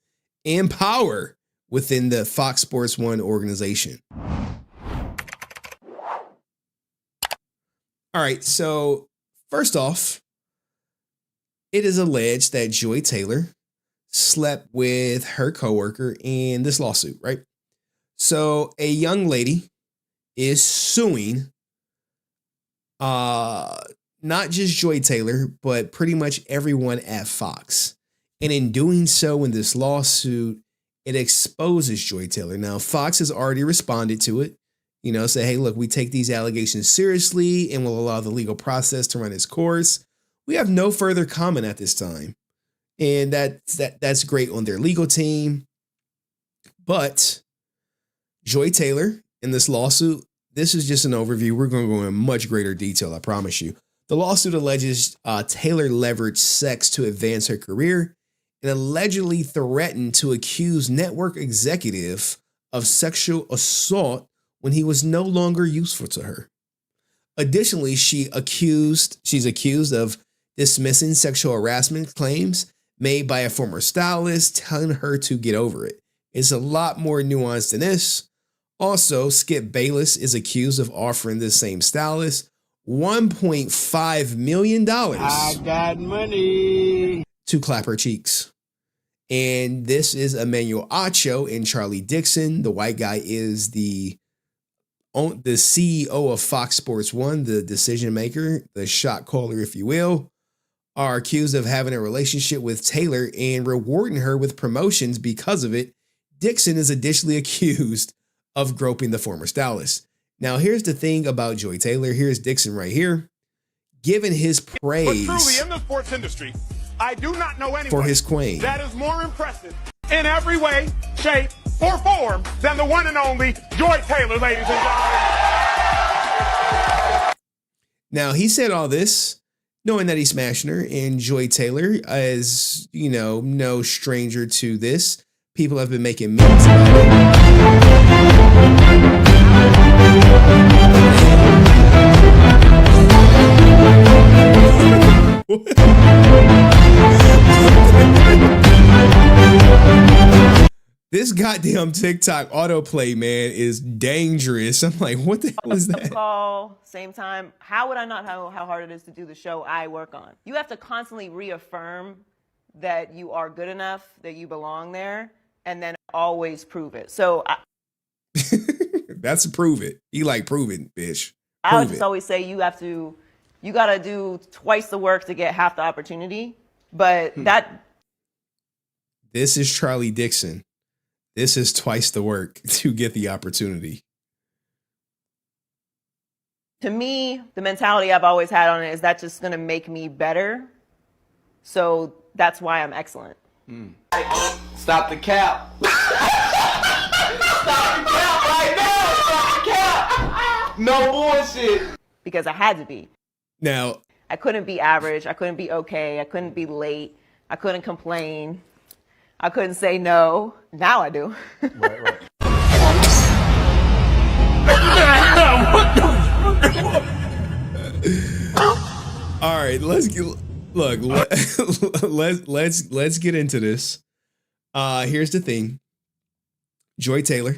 and power within the Fox Sports 1 organization. All right, so first off, it is alleged that Joy Taylor slept with her coworker in this lawsuit, right? So a young lady is suing not just Joy Taylor, but pretty much everyone at Fox. And in doing so in this lawsuit, it exposes Joy Taylor. Now, Fox has already responded to it. You know, say, hey, look, we take these allegations seriously and will allow the legal process to run its course. We have no further comment at this time. And that's great on their legal team. But Joy Taylor in this lawsuit, this is just an overview. We're going to go in much greater detail, I promise you. The lawsuit alleges Taylor leveraged sex to advance her career and allegedly threatened to accuse network executive of sexual assault when he was no longer useful to her. Additionally, she's accused of dismissing sexual harassment claims made by a former stylist, telling her to get over it. It's a lot more nuanced than this. Also, Skip Bayless is accused of offering the same stylist $1.5 million I got money to clap her cheeks. And this is Emmanuel Acho and Charlie Dixon. The white guy is the CEO of Fox Sports 1, the decision maker, the shot caller, if you will, are accused of having a relationship with Taylor and rewarding her with promotions because of it. Dixon is additionally accused of groping the former stylist. Now, here's the thing about Joy Taylor. Here's Dixon right here, giving his praise But truly, in the sports industry, I do not know anyone for his queen that is more impressive in every way, shape, or form than the one and only Joy Taylor, ladies and gentlemen. Now, he said all this knowing that he's smashing her, and Joy Taylor, as you know, no stranger to this. People have been making memes about it. This goddamn TikTok autoplay, man, is dangerous. I'm like, what the hell is that? Call, same time. How would I not know how hard it is to do the show I work on? You have to constantly reaffirm that you are good enough, that you belong there, and then always prove it. So that's a prove it. You like proving, bitch. I would just always say you got to do twice the work to get half the opportunity. But this is Charlie Dixon. This is twice the work to get the opportunity. To me, the mentality I've always had on it is that's just going to make me better. So that's why I'm excellent. Stop the cap. Stop the cap right now. Stop the cap. No bullshit. Because I had to be. Now, I couldn't be average. I couldn't be okay. I couldn't be late. I couldn't complain. I couldn't say no. Now I do. Right. All right, let's get into this. Here's the thing. Joy Taylor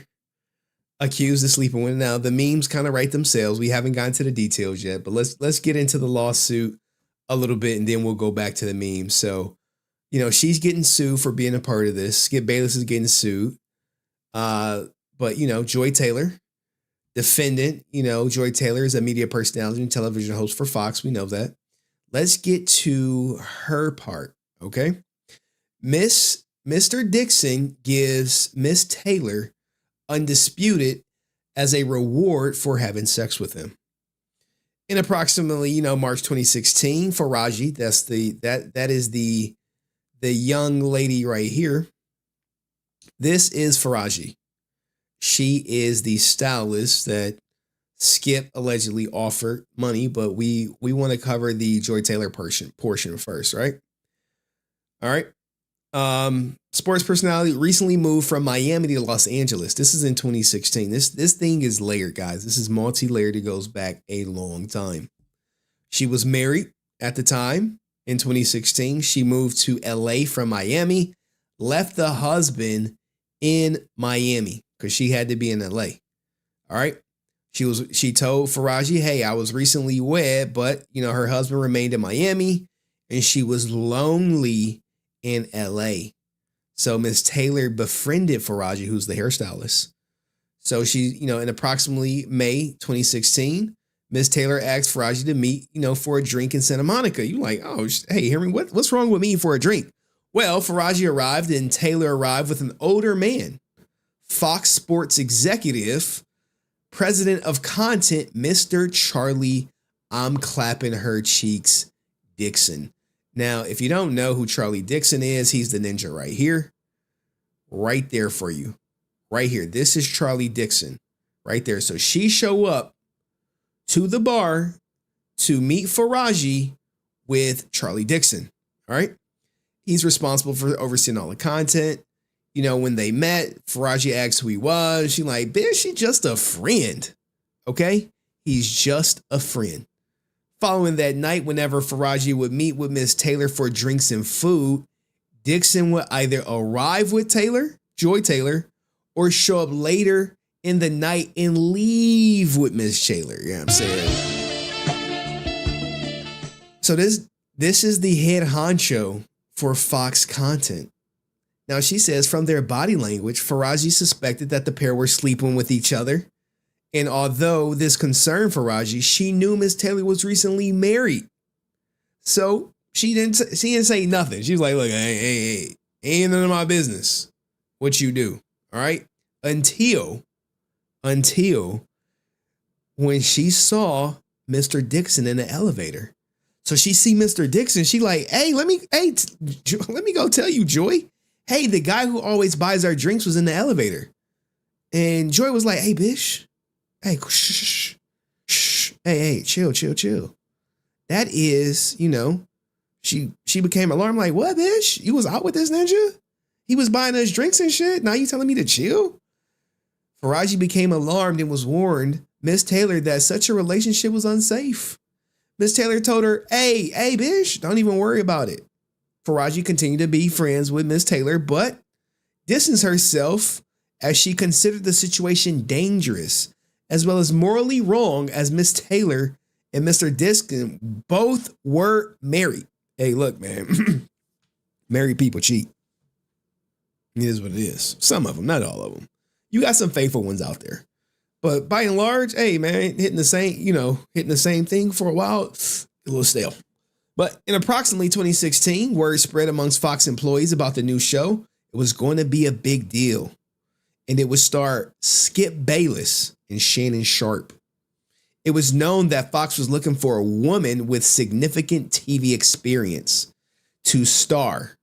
accused of sleeping with. Now the memes kind of write themselves. We haven't gotten to the details yet, but let's get into the lawsuit a little bit, and then we'll go back to the memes. So, you know, she's getting sued for being a part of this. Skip Bayless is getting sued. But you know, Joy Taylor, defendant, you know, Joy Taylor is a media personality and television host for Fox. We know that. Let's get to her part, okay? Mr. Dixon gives Miss Taylor undisputed as a reward for having sex with him. In approximately, you know, March 2016, Faraji, that is the young lady right here. This is Faraji. She is the stylist that Skip allegedly offered money, but we want to cover the Joy Taylor portion first, right? All right. Sports personality recently moved from Miami to Los Angeles. This is in 2016. This thing is layered, guys. This is multi-layered. It goes back a long time. She was married at the time in 2016. She moved to LA from Miami, left the husband in Miami because she had to be in LA. All right. She told Faraji, hey, I was recently wed, but you know, her husband remained in Miami and she was lonely in LA. So Miss Taylor befriended Faraji, who's the hairstylist. So she, you know, in approximately May 2016, Miss Taylor asked Faraji to meet, you know, for a drink in Santa Monica. You like, oh, hey, Henry, what's wrong with me for a drink? Well, Faraji arrived and Taylor arrived with an older man, Fox Sports executive, president of content, Mr. Charlie, I'm clapping her cheeks, Dixon. Now, if you don't know who Charlie Dixon is, he's the ninja right here, right there for you, right here. This is Charlie Dixon right there. So she show up to the bar to meet Faraji with Charlie Dixon. All right. He's responsible for overseeing all the content. You know, when they met, Faraji asked who he was. She like, bitch, she just a friend. Okay. He's just a friend. Following that night, whenever Faraji would meet with Miss Taylor for drinks and food, Dixon would either arrive with Taylor, Joy Taylor, or show up later in the night and leave with Miss Taylor. You know what I'm saying? So this is the head honcho for Fox content. Now she says from their body language, Faraji suspected that the pair were sleeping with each other. And although this concerned Faraji, she knew Miss Taylor was recently married. So she didn't say nothing. She was like, look, hey, ain't none of my business what you do. All right. Until when she saw Mr. Dixon in the elevator. So she see Mr. Dixon. She like, hey, let me go tell you, Joy. Hey, the guy who always buys our drinks was in the elevator. And Joy was like, hey, bish. Hey, shh. Hey, chill. That is, she became alarmed. Like, what, bitch? You was out with this ninja? He was buying us drinks and shit. Now you telling me to chill? Faraji became alarmed and was warned Miss Taylor that such a relationship was unsafe. Miss Taylor told her, hey, bitch, don't even worry about it. Faraji continued to be friends with Miss Taylor, but distanced herself as she considered the situation dangerous, as well as morally wrong, as Miss Taylor and Mr. Dixon both were married. Hey, look, man, married people cheat. It is what it is. Some of them, not all of them. You got some faithful ones out there. But by and large, hey, man, hitting the same thing for a while, a little stale. But in approximately 2016, word spread amongst Fox employees about the new show. It was going to be a big deal. And it would star Skip Bayless and Shannon Sharpe. It was known that Fox was looking for a woman with significant TV experience to star.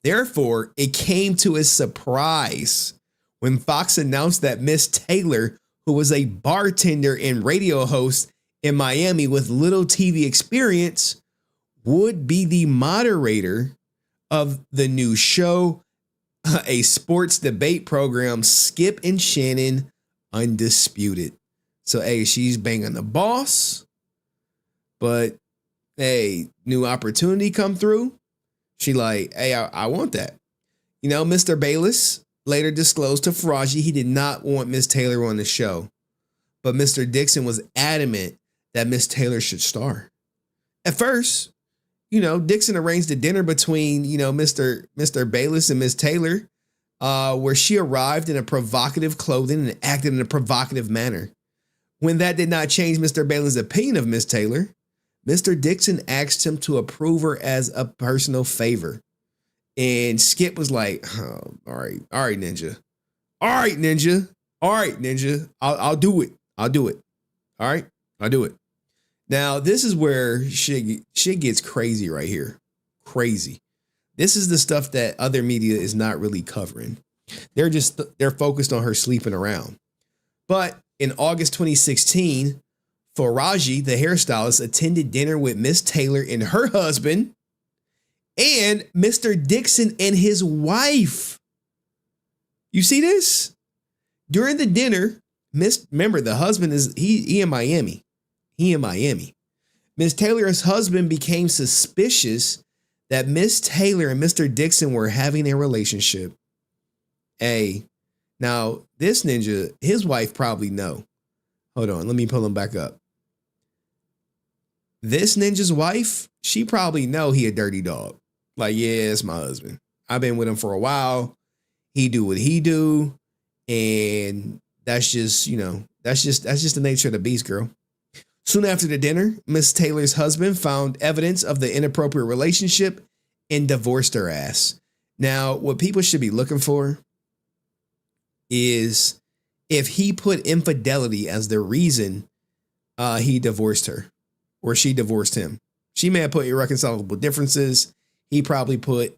Therefore, it came to a surprise when Fox announced that Miss Taylor, who was a bartender and radio host in Miami with little TV experience, would be the moderator of the new show, a sports debate program, Skip and Shannon Undisputed. So, hey, she's banging the boss, but hey, new opportunity come through. She like, hey, I want that. Mr. Bayless later disclosed to Faraji he did not want Miss Taylor on the show, but Mr. Dixon was adamant that Miss Taylor should star. At first, Dixon arranged a dinner between, Mr. Bayless and Miss Taylor, where she arrived in a provocative clothing and acted in a provocative manner. When that did not change Mr. Bayless' opinion of Miss Taylor, Mr. Dixon asked him to approve her as a personal favor. And Skip was like, oh, all right, ninja. All right, ninja. I'll do it. All right, I'll do it. Now, this is where shit gets crazy right here. Crazy. This is the stuff that other media is not really covering. They're focused on her sleeping around. But in August 2016, Faraji, the hairstylist, attended dinner with Miss Taylor and her husband and Mr. Dixon and his wife. You see this? During the dinner, remember the husband is he in Miami. Miss Taylor's husband became suspicious that Miss Taylor and Mr. Dixon were having a relationship. Hey, now this ninja, his wife probably know. Hold on, let me pull him back up. This ninja's wife, she probably know he a dirty dog. Like, yeah, it's my husband. I've been with him for a while. He do what he do. And that's just the nature of the beast, girl. Soon after the dinner, Miss Taylor's husband found evidence of the inappropriate relationship and divorced her ass. Now, what people should be looking for is if he put infidelity as the reason he divorced her or she divorced him. She may have put irreconcilable differences. He probably put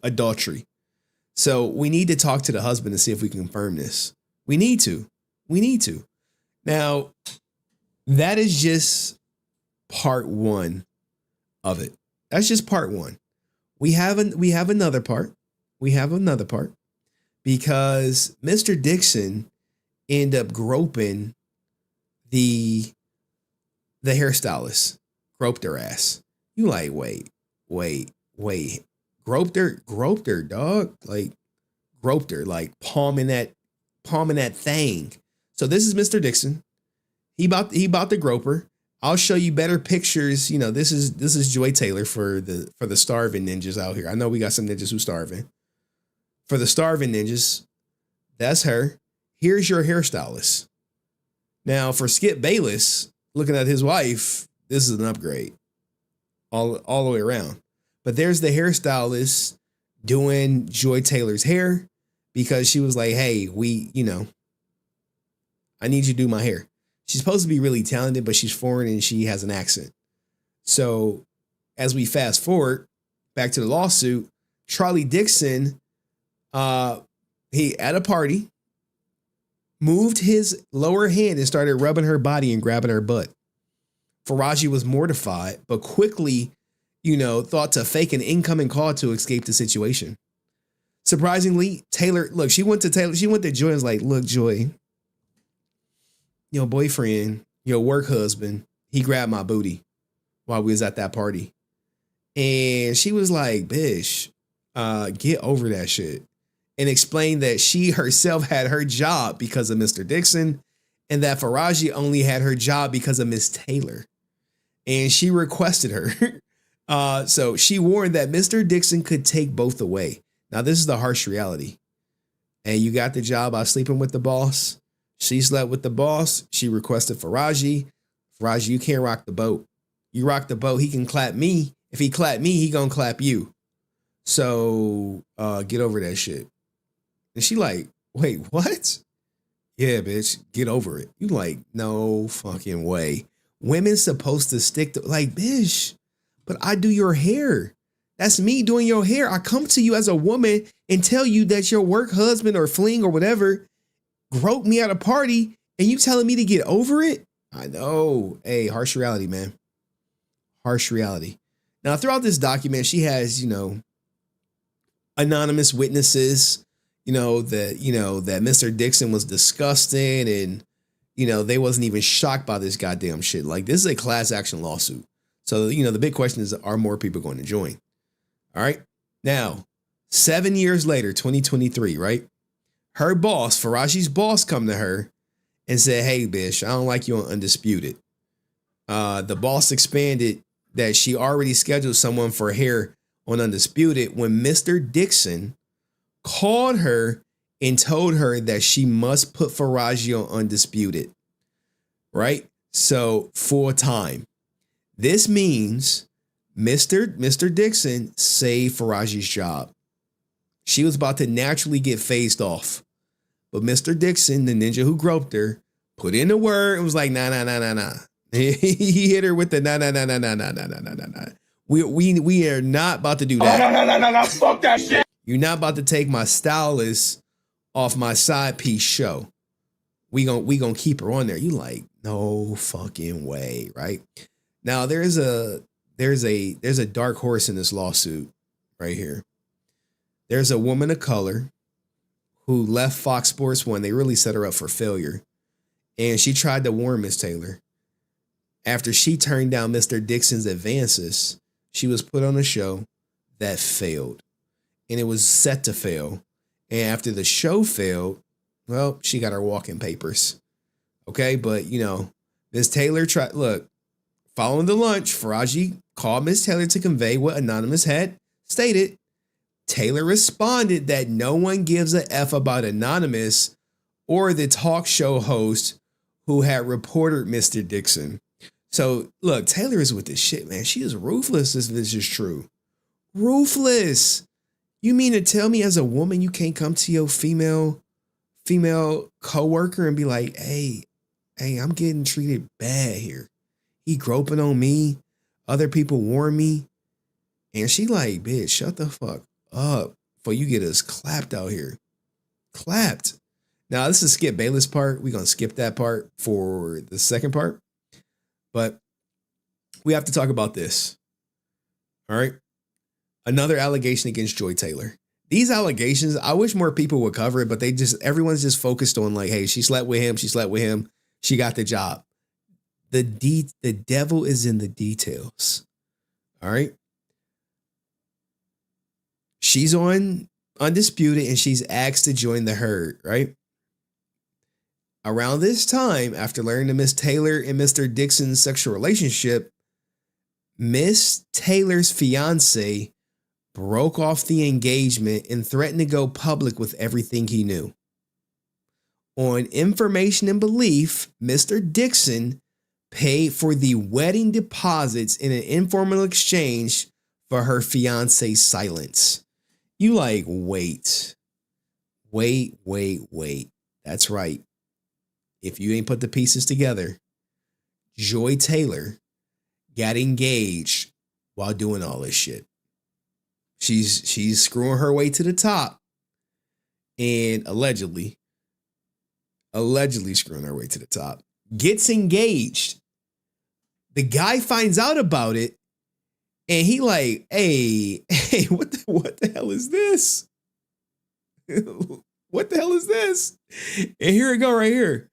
adultery. So we need to talk to the husband and see if we can confirm this. We need to. Now, that is just part one of it. That's just part one. We have another part. Because Mr. Dixon ended up groping the hairstylist. Groped her ass. You like, wait. Groped her, dog. Like, groped her, like palming that thing. So this is Mr. Dixon. He about to grope her. I'll show you better pictures. You know, this is Joy Taylor for the starving ninjas out here. I know we got some ninjas who starving. For the starving ninjas, that's her. Here's your hairstylist. Now for Skip Bayless, looking at his wife, this is an upgrade all the way around. But there's the hairstylist doing Joy Taylor's hair because she was like, hey, I need you to do my hair. She's supposed to be really talented, but she's foreign and she has an accent. So as we fast forward back to the lawsuit, Charlie Dixon, he at a party, moved his lower hand and started rubbing her body and grabbing her butt. Faraji was mortified, but quickly, thought to fake an incoming call to escape the situation. Surprisingly, Taylor, look, she went to Joy and was like, look, Joy, your boyfriend, your work husband, he grabbed my booty while we was at that party. And she was like, bitch, get over that shit. And explained that she herself had her job because of Mr. Dixon and that Faraji only had her job because of Miss Taylor. And she requested her. So she warned that Mr. Dixon could take both away. Now, this is the harsh reality. And you got the job by sleeping with the boss. She slept with the boss. She requested Faraji. Faraji, you can't rock the boat. You rock the boat, he can clap me. If he clap me, he gonna clap you. So get over that shit. And she like, wait, what? Yeah, bitch, get over it. You like, no fucking way. Women's supposed to stick to, like, bitch, but I do your hair. That's me doing your hair. I come to you as a woman and tell you that your work husband or fling or whatever groped me at a party and you telling me to get over it? I know. Hey, harsh reality, man. Harsh reality. Now, throughout this document, she has, anonymous witnesses, that Mr. Dixon was disgusting and, they wasn't even shocked by this goddamn shit. Like, this is a class action lawsuit. So, the big question is, are more people going to join? All right. Now, 7 years later, 2023, right? Her boss, Faraji's boss, come to her and said, hey, bitch, I don't like you on Undisputed. The boss expanded that she already scheduled someone for hair on Undisputed when Mr. Dixon called her and told her that she must put Faraji on Undisputed, right? So full time. This means Mr. Dixon saved Faraji's job. She was about to naturally get phased off. But Mr. Dixon, the ninja who groped her, put in the word and was like, nah. He hit her with the nah. We are not about to do that. No, fuck that shit. You're not about to take my stylist off my side piece show. We gonna keep her on there. You like, no fucking way, right? Now there's a dark horse in this lawsuit right here. There's a woman of color who left Fox Sports 1. They really set her up for failure. And she tried to warn Miss Taylor. After she turned down Mr. Dixon's advances, she was put on a show that failed. And it was set to fail. And after the show failed, well, she got her walking papers. Okay, but Miss Taylor following the lunch, Faraji called Miss Taylor to convey what Anonymous had stated. Taylor responded that no one gives a F about Anonymous or the talk show host who had reported Mr. Dixon. So look, Taylor is with this shit, man. She is ruthless if this is true. Ruthless. You mean to tell me as a woman you can't come to your female coworker and be like, hey, I'm getting treated bad here. He groping on me. Other people warn me. And she like, bitch, shut the fuck up before you get us clapped out here. Clapped. Now, this is Skip Bayless part. We're going to skip that part for the second part. But we have to talk about this. All right. Another allegation against Joy Taylor. These allegations, I wish more people would cover it, but everyone's just focused on like, hey, she slept with him. She got the job. The devil is in the details. All right. She's on Undisputed and she's asked to join the herd, right? Around this time, after learning of Miss Taylor and Mr. Dixon's sexual relationship, Miss Taylor's fiance broke off the engagement and threatened to go public with everything he knew. On information and belief, Mr. Dixon paid for the wedding deposits in an informal exchange for her fiance's silence. You like, wait. That's right. If you ain't put the pieces together, Joy Taylor got engaged while doing all this shit. She's screwing her way to the top and allegedly screwing her way to the top. Gets engaged. The guy finds out about it and he like, hey, what the hell is this? What the hell is this? And here we go right here.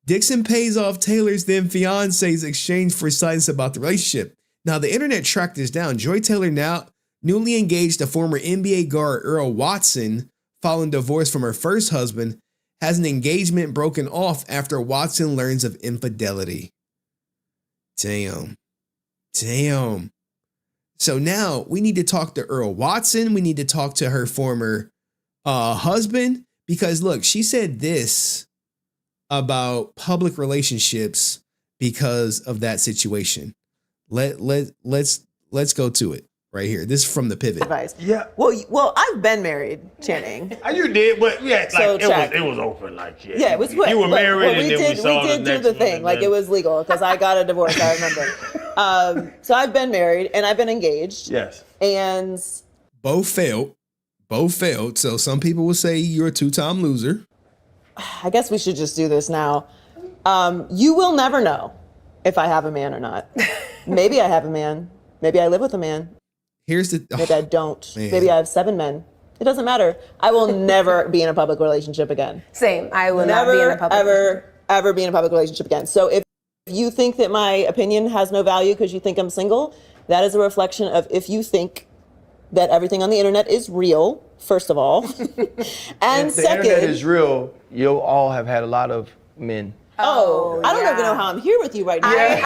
Dixon pays off Taylor's then fiance's exchange for silence about the relationship. Now, the internet tracked this down. Joy Taylor, now newly engaged to former NBA guard Earl Watson, following divorce from her first husband, has an engagement broken off after Watson learns of infidelity. Damn. So now we need to talk to Earl Watson. We need to talk to her former husband, because look, she said this about public relationships because of that situation. Let's go to it right here. This is from the Pivot. Advice. Yeah. Well, I've been married, Channing. You did, but yeah, So like check. it was open, like yeah. Yeah, it was quick. You were married, we and then we saw did the do next the one, thing, and like then- it was legal because I got a divorce. I remember. So I've been married and I've been engaged. Yes. And Both failed. So some people will say you're a two-time loser. I guess we should just do this now. You will never know if I have a man or not. Maybe I have a man. Maybe I live with a man. Maybe I don't. Man. Maybe I have 7 men. It doesn't matter. I will never be in a public relationship again. Same. I will never, not be in a public ever be in a public relationship again. So if you think that my opinion has no value because you think I'm single, that is a reflection of if you think that everything on the internet is real, first of all. And If the second, internet is real, you'll all have had a lot of men. I don't even know how I'm here with you right now.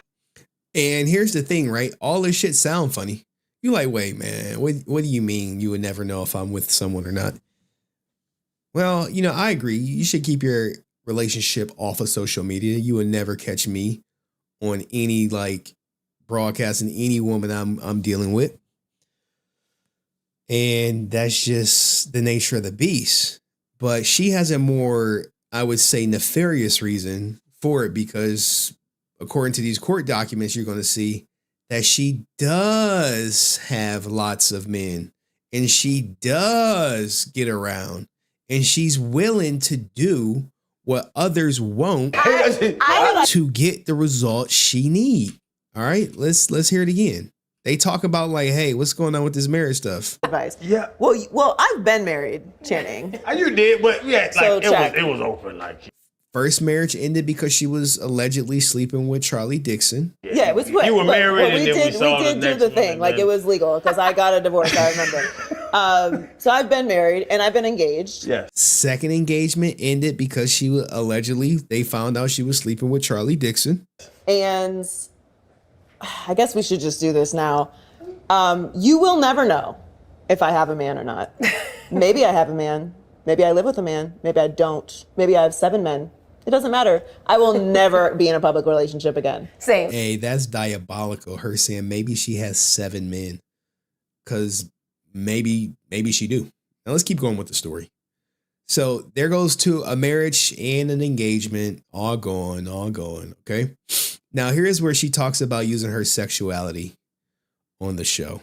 And here's the thing, right? All this shit sound funny. You like, wait, man, what do you mean you would never know if I'm with someone or not? Well, I agree. You should keep your relationship off of social media. You would never catch me on any broadcasting any woman I'm dealing with. And that's just the nature of the beast. But she has a more, I would say, nefarious reason for it, because according to these court documents, you're going to see that she does have lots of men and she does get around and she's willing to do what others won't to get the result she need. All right, let's hear it again. They talk about hey, what's going on with this marriage stuff? Advice. Yeah. Well, I've been married, Channing. You did, but yeah, So check. it was open, First marriage ended because she was allegedly sleeping with Charlie Dixon. Yeah, it was quick. You were married, and then we we saw the did do next the one, thing, and like then- it was legal because I got a divorce. I remember. So I've been married and I've been engaged. Yes. Second engagement ended because she was they found out she was sleeping with Charlie Dixon. And I guess we should just do this now. You will never know if I have a man or not. Maybe I have a man. Maybe I live with a man. Maybe I don't. Maybe I have 7 men. It doesn't matter. I will never be in a public relationship again. Same. Hey, that's diabolical. Her saying maybe she has 7 men. Because maybe she do. Now let's keep going with the story. So there goes to a marriage and an engagement. All going. Okay. Now here's where she talks about using her sexuality on the show.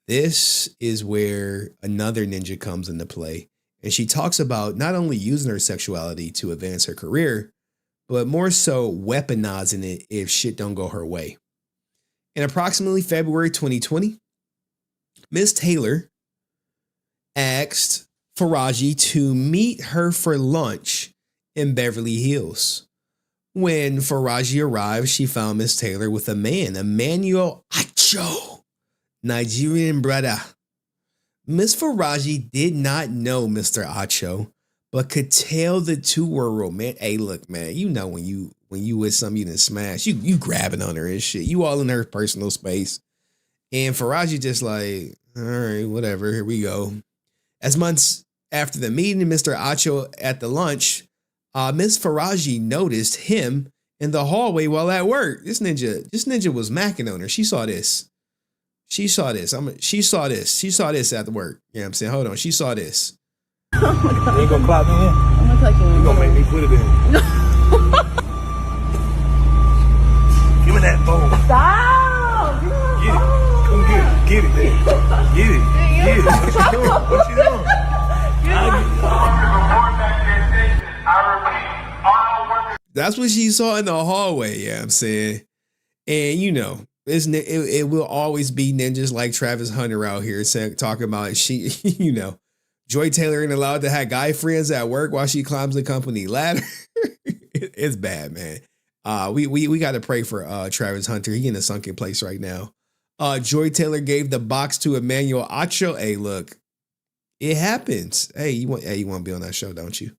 This is where another ninja comes into play. And she talks about not only using her sexuality to advance her career, but more so weaponizing it if shit don't go her way. In approximately February 2020, Miss Taylor asked Faraji to meet her for lunch in Beverly Hills. When Faraji arrived, she found Miss Taylor with a man, Emmanuel Acho, Nigerian brother. Miss Faraji did not know Mr. Acho, but could tell the two were romantic. Hey, look, man, you know when you with something you didn't smash, you grabbing on her and shit. You all in her personal space. And Faraji just like, all right, whatever, here we go. As months after the meeting, Mr. Acho at the lunch, Miss Faraji noticed him in the hallway while at work. This ninja was macking on her. She saw this. She saw this at the work. You know what I'm saying? Hold on. She saw this. You ain't gonna clap me in? I'm gonna clap you in. You gonna make me put it in. Give me that phone. Stop! Get it. Come get it. Get it there. Get it. Get it. What you doing? What you doing? That's what she saw in the hallway. Yeah, I'm saying. And you know, it will always be ninjas like Travis Hunter out here talking about she, you know, Joy Taylor ain't allowed to have guy friends at work while she climbs the company ladder. It's bad, man. We got to pray for Travis Hunter. He in a sunken place right now. Joy Taylor gave the box to Emmanuel Acho. Hey, look, it happens. Hey, you want to be on that show, don't you?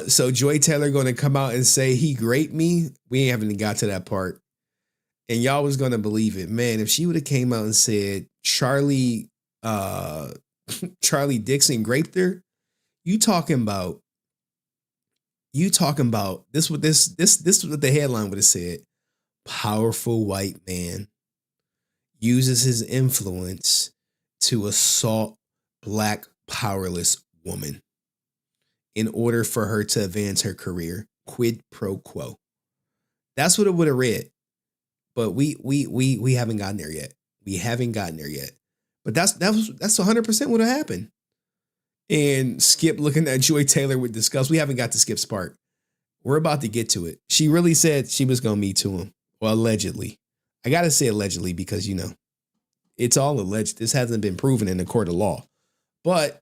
So Joy Taylor going to come out and say he raped me. We ain't haven't got to that part. And y'all was going to believe it. Man, if she would have came out and said Charlie Dixon raped her, you talking about this what the headline would have said. Powerful white man uses his influence to assault black powerless woman in order for her to advance her career. Quid pro quo. That's what it would have read. But we haven't gotten there yet. We haven't gotten there yet. But that's 100% what happened. And Skip looking at Joy Taylor with disgust. We haven't got to Skip's part. We're about to get to it. She really said she was going to meet to him. Well, allegedly. I got to say allegedly because, you know, it's all alleged. This hasn't been proven in the court of law. But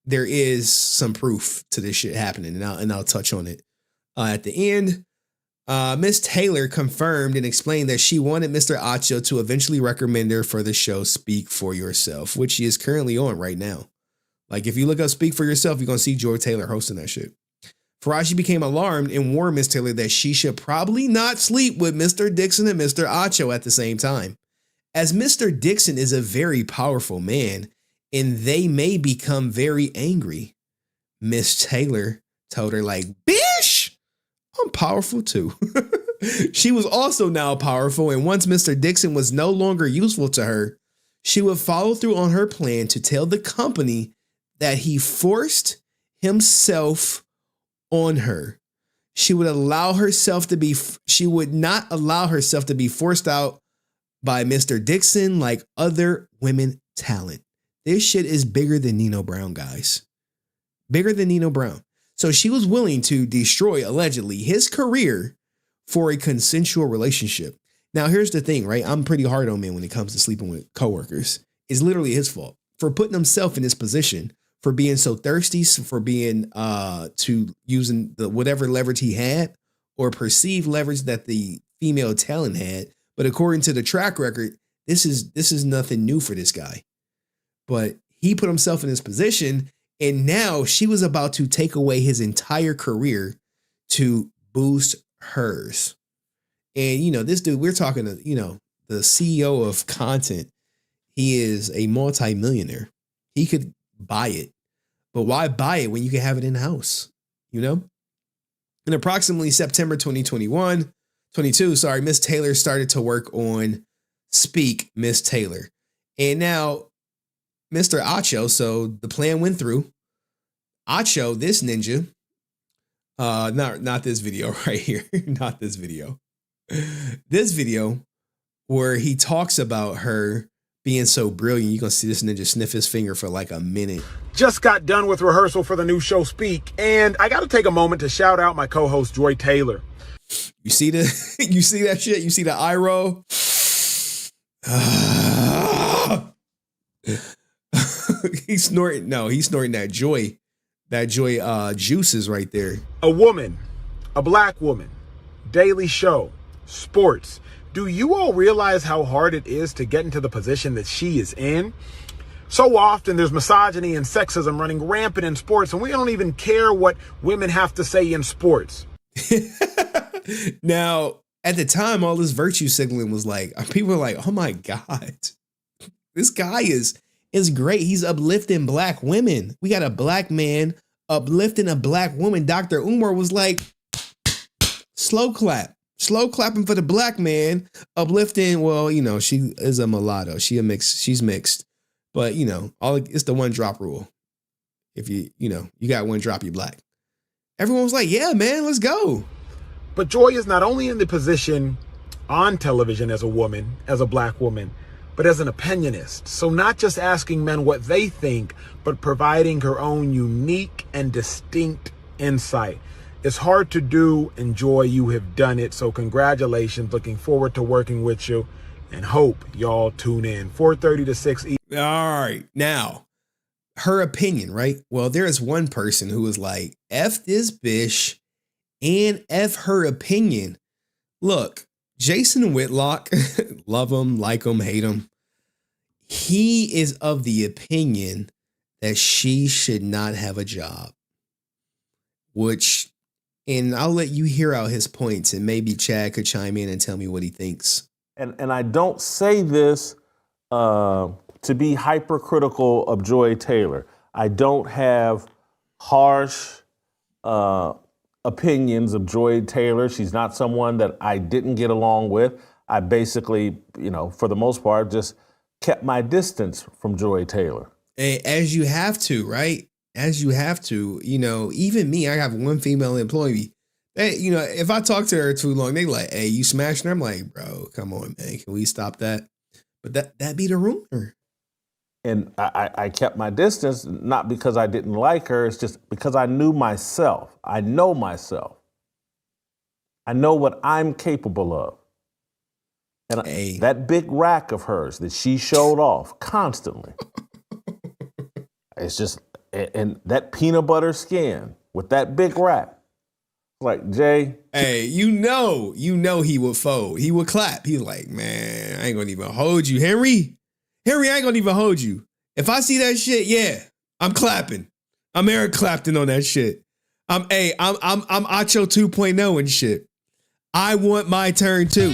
there is some proof to this shit happening. And I'll touch on it. At the end, Miss Taylor confirmed and explained that she wanted Mr. Acho to eventually recommend her for the show Speak for Yourself, which she is currently on right now. Like, if you look up Speak for Yourself, you're going to see Joy Taylor hosting that shit. Faraji became alarmed and warned Miss Taylor that she should probably not sleep with Mr. Dixon and Mr. Acho at the same time, as Mr. Dixon is a very powerful man and they may become very angry. Miss Taylor told her, like, bitch, I'm powerful too. She was also now powerful, and once Mr. Dixon was no longer useful to her, she would follow through on her plan to tell the company that he forced himself on her. She would not allow herself to be forced out by Mr. Dixon like other women talent. This shit is bigger than Nino Brown, guys. Bigger than Nino Brown. So she was willing to destroy, allegedly, his career for a consensual relationship. Now, here's the thing, right? I'm pretty hard on men when it comes to sleeping with coworkers. It's literally his fault for putting himself in this position, for being so thirsty, for being using the whatever leverage he had or perceived leverage that the female talent had. But according to the track record, this is nothing new for this guy. But he put himself in this position, and now she was about to take away his entire career to boost hers. And, you know, this dude, we're talking to, you know, the CEO of content. He is a multi-millionaire. He could buy it. But why buy it when you can have it in-house? You know? In approximately September 22, Miss Taylor started to work on Speak Miss Taylor. And now Mr. Acho, so the plan went through. Acho, this ninja, not this video right here, not this video. This video where he talks about her being so brilliant. You're going to see this ninja sniff his finger for like a minute. Just got done with rehearsal for the new show Speak, and I got to take a moment to shout out my co-host Joy Taylor. You see that shit? You see the eye roll? He's snorting that joy juices right there. A woman, a black woman, daily show, sports. Do you all realize how hard it is to get into the position that she is in? So often there's misogyny and sexism running rampant in sports, and we don't even care what women have to say in sports. Now, at the time, all this virtue signaling was like, people were like, oh my God, this guy is great. He's uplifting black women. We got a black man uplifting a black woman. Dr. Umar was like, slow clapping for the black man, uplifting. Well, you know, she is a mulatto. She's mixed. But, you know, it's the one drop rule. If you got one drop, you black. Everyone was like, yeah, man, let's go. But Joy is not only in the position on television as a woman, as a black woman, but as an opinionist. So not just asking men what they think, but providing her own unique and distinct insight. It's hard to do, and Joy, you have done it. So congratulations. Looking forward to working with you, and hope y'all tune in. 4:30 to 6. All right. Now, her opinion, right? Well, there is one person who was like, F this bitch and F her opinion. Look, Jason Whitlock, love him, like him, hate him. He is of the opinion that she should not have a job, and I'll let you hear out his points, and maybe Chad could chime in and tell me what he thinks. And I don't say this to be hypercritical of Joy Taylor. I don't have harsh opinions of Joy Taylor. She's not someone that I didn't get along with. I basically, for the most part, just kept my distance from Joy Taylor. As you have to, right? As you have to, even me, I have one female employee. If I talk to her too long, they like, hey, you smashing her? I'm like, bro, come on, man. Can we stop that? But that be the rumor. And I kept my distance, not because I didn't like her. It's just because I knew myself. I know myself. I know what I'm capable of. And that big rack of hers that she showed off constantly. It's just, and that peanut butter skin with that big rack. Like, Jay. Hey, you know he would fold. He would clap. He's like, man, I ain't gonna even hold you, Henry. Henry, I ain't gonna even hold you. If I see that shit, yeah, I'm clapping. I'm Eric Clapton on that shit. I'm Acho 2.0 and shit. I want my turn too.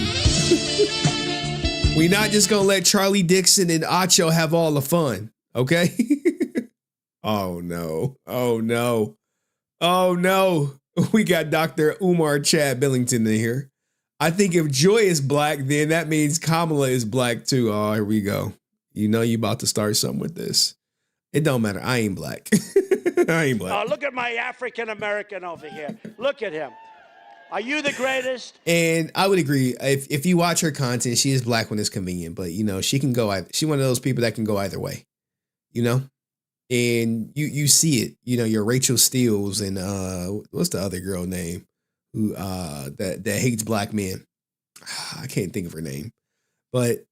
We not just gonna let Charlie Dixon and Acho have all the fun, okay? Oh no. We got Dr. Umar Chad Billington in here. I think if Joy is black, then that means Kamala is black too. Oh, here we go. You know you about to start something with this. It don't matter. I ain't black. I ain't black. Oh, look at my African American over here. Look at him. Are you the greatest? And I would agree. If you watch her content, she is black when it's convenient. But, she can go. She's one of those people that can go either way. And you see it. Your Rachel Steeles and what's the other girl name who that hates black men? I can't think of her name. But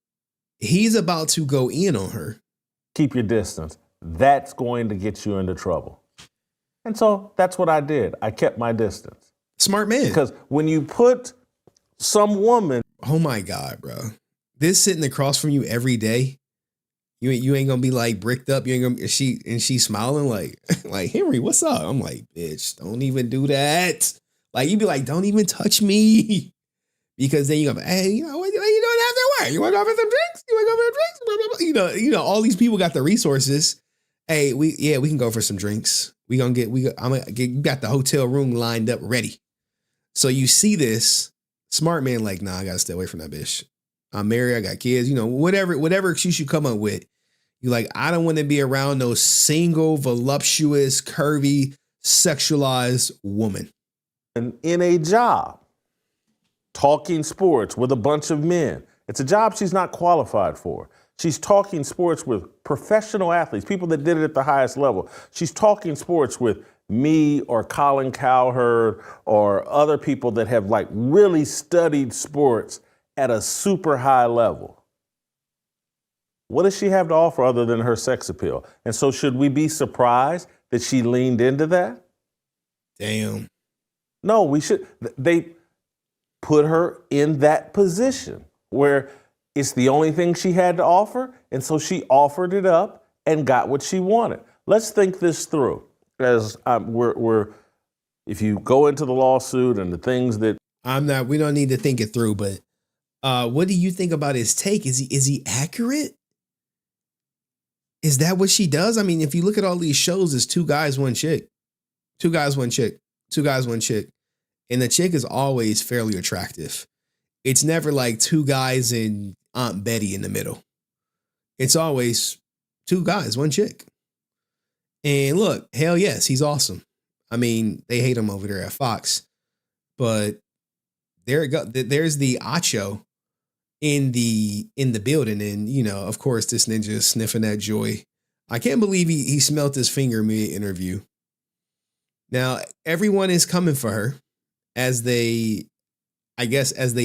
he's about to go in on her. Keep your distance. That's going to get you into trouble. And so that's what I did. I kept my distance. Smart man. Because when you put some woman. Oh my God, bro. This sitting across from you every day. You ain't gonna be like bricked up. You ain't gonna. She's smiling like Henry, what's up? I'm like, bitch, don't even do that. Like, you'd be like, don't even touch me. Because then you go, hey, you don't have to worry. You want to go for some drinks? You want to go for some drinks? Blah, blah, blah. All these people got the resources. Hey, we can go for some drinks. You got the hotel room lined up ready. So you see this smart man like, nah, I gotta stay away from that bitch. I'm married, I got kids, whatever excuse you come up with. You like, I don't want to be around no single, voluptuous, curvy, sexualized woman. And in a job, talking sports with a bunch of men. It's a job she's not qualified for. She's talking sports with professional athletes, people that did it at the highest level. She's talking sports with me or Colin Cowherd or other people that have really studied sports at a super high level. What does she have to offer other than her sex appeal? And so should we be surprised that she leaned into that? Damn. No, we should. They put her in that position where it's the only thing she had to offer. And so she offered it up and got what she wanted. Let's think this through. As if you go into the lawsuit and the things that we don't need to think it through, but what do you think about his take? Is he accurate? Is that what she does? I mean, if you look at all these shows, it's 2 guys, 1 chick. 2 guys, 1 chick. 2 guys, 1 chick. And the chick is always fairly attractive. It's never like 2 guys and Aunt Betty in the middle. It's always 2 guys, 1 chick. And look, hell yes, he's awesome. I mean, they hate him over there at Fox. But there's the Acho in the building, and of course this ninja is sniffing that joy. I can't believe he smelt his finger mid-interview. Now everyone is coming for her, as they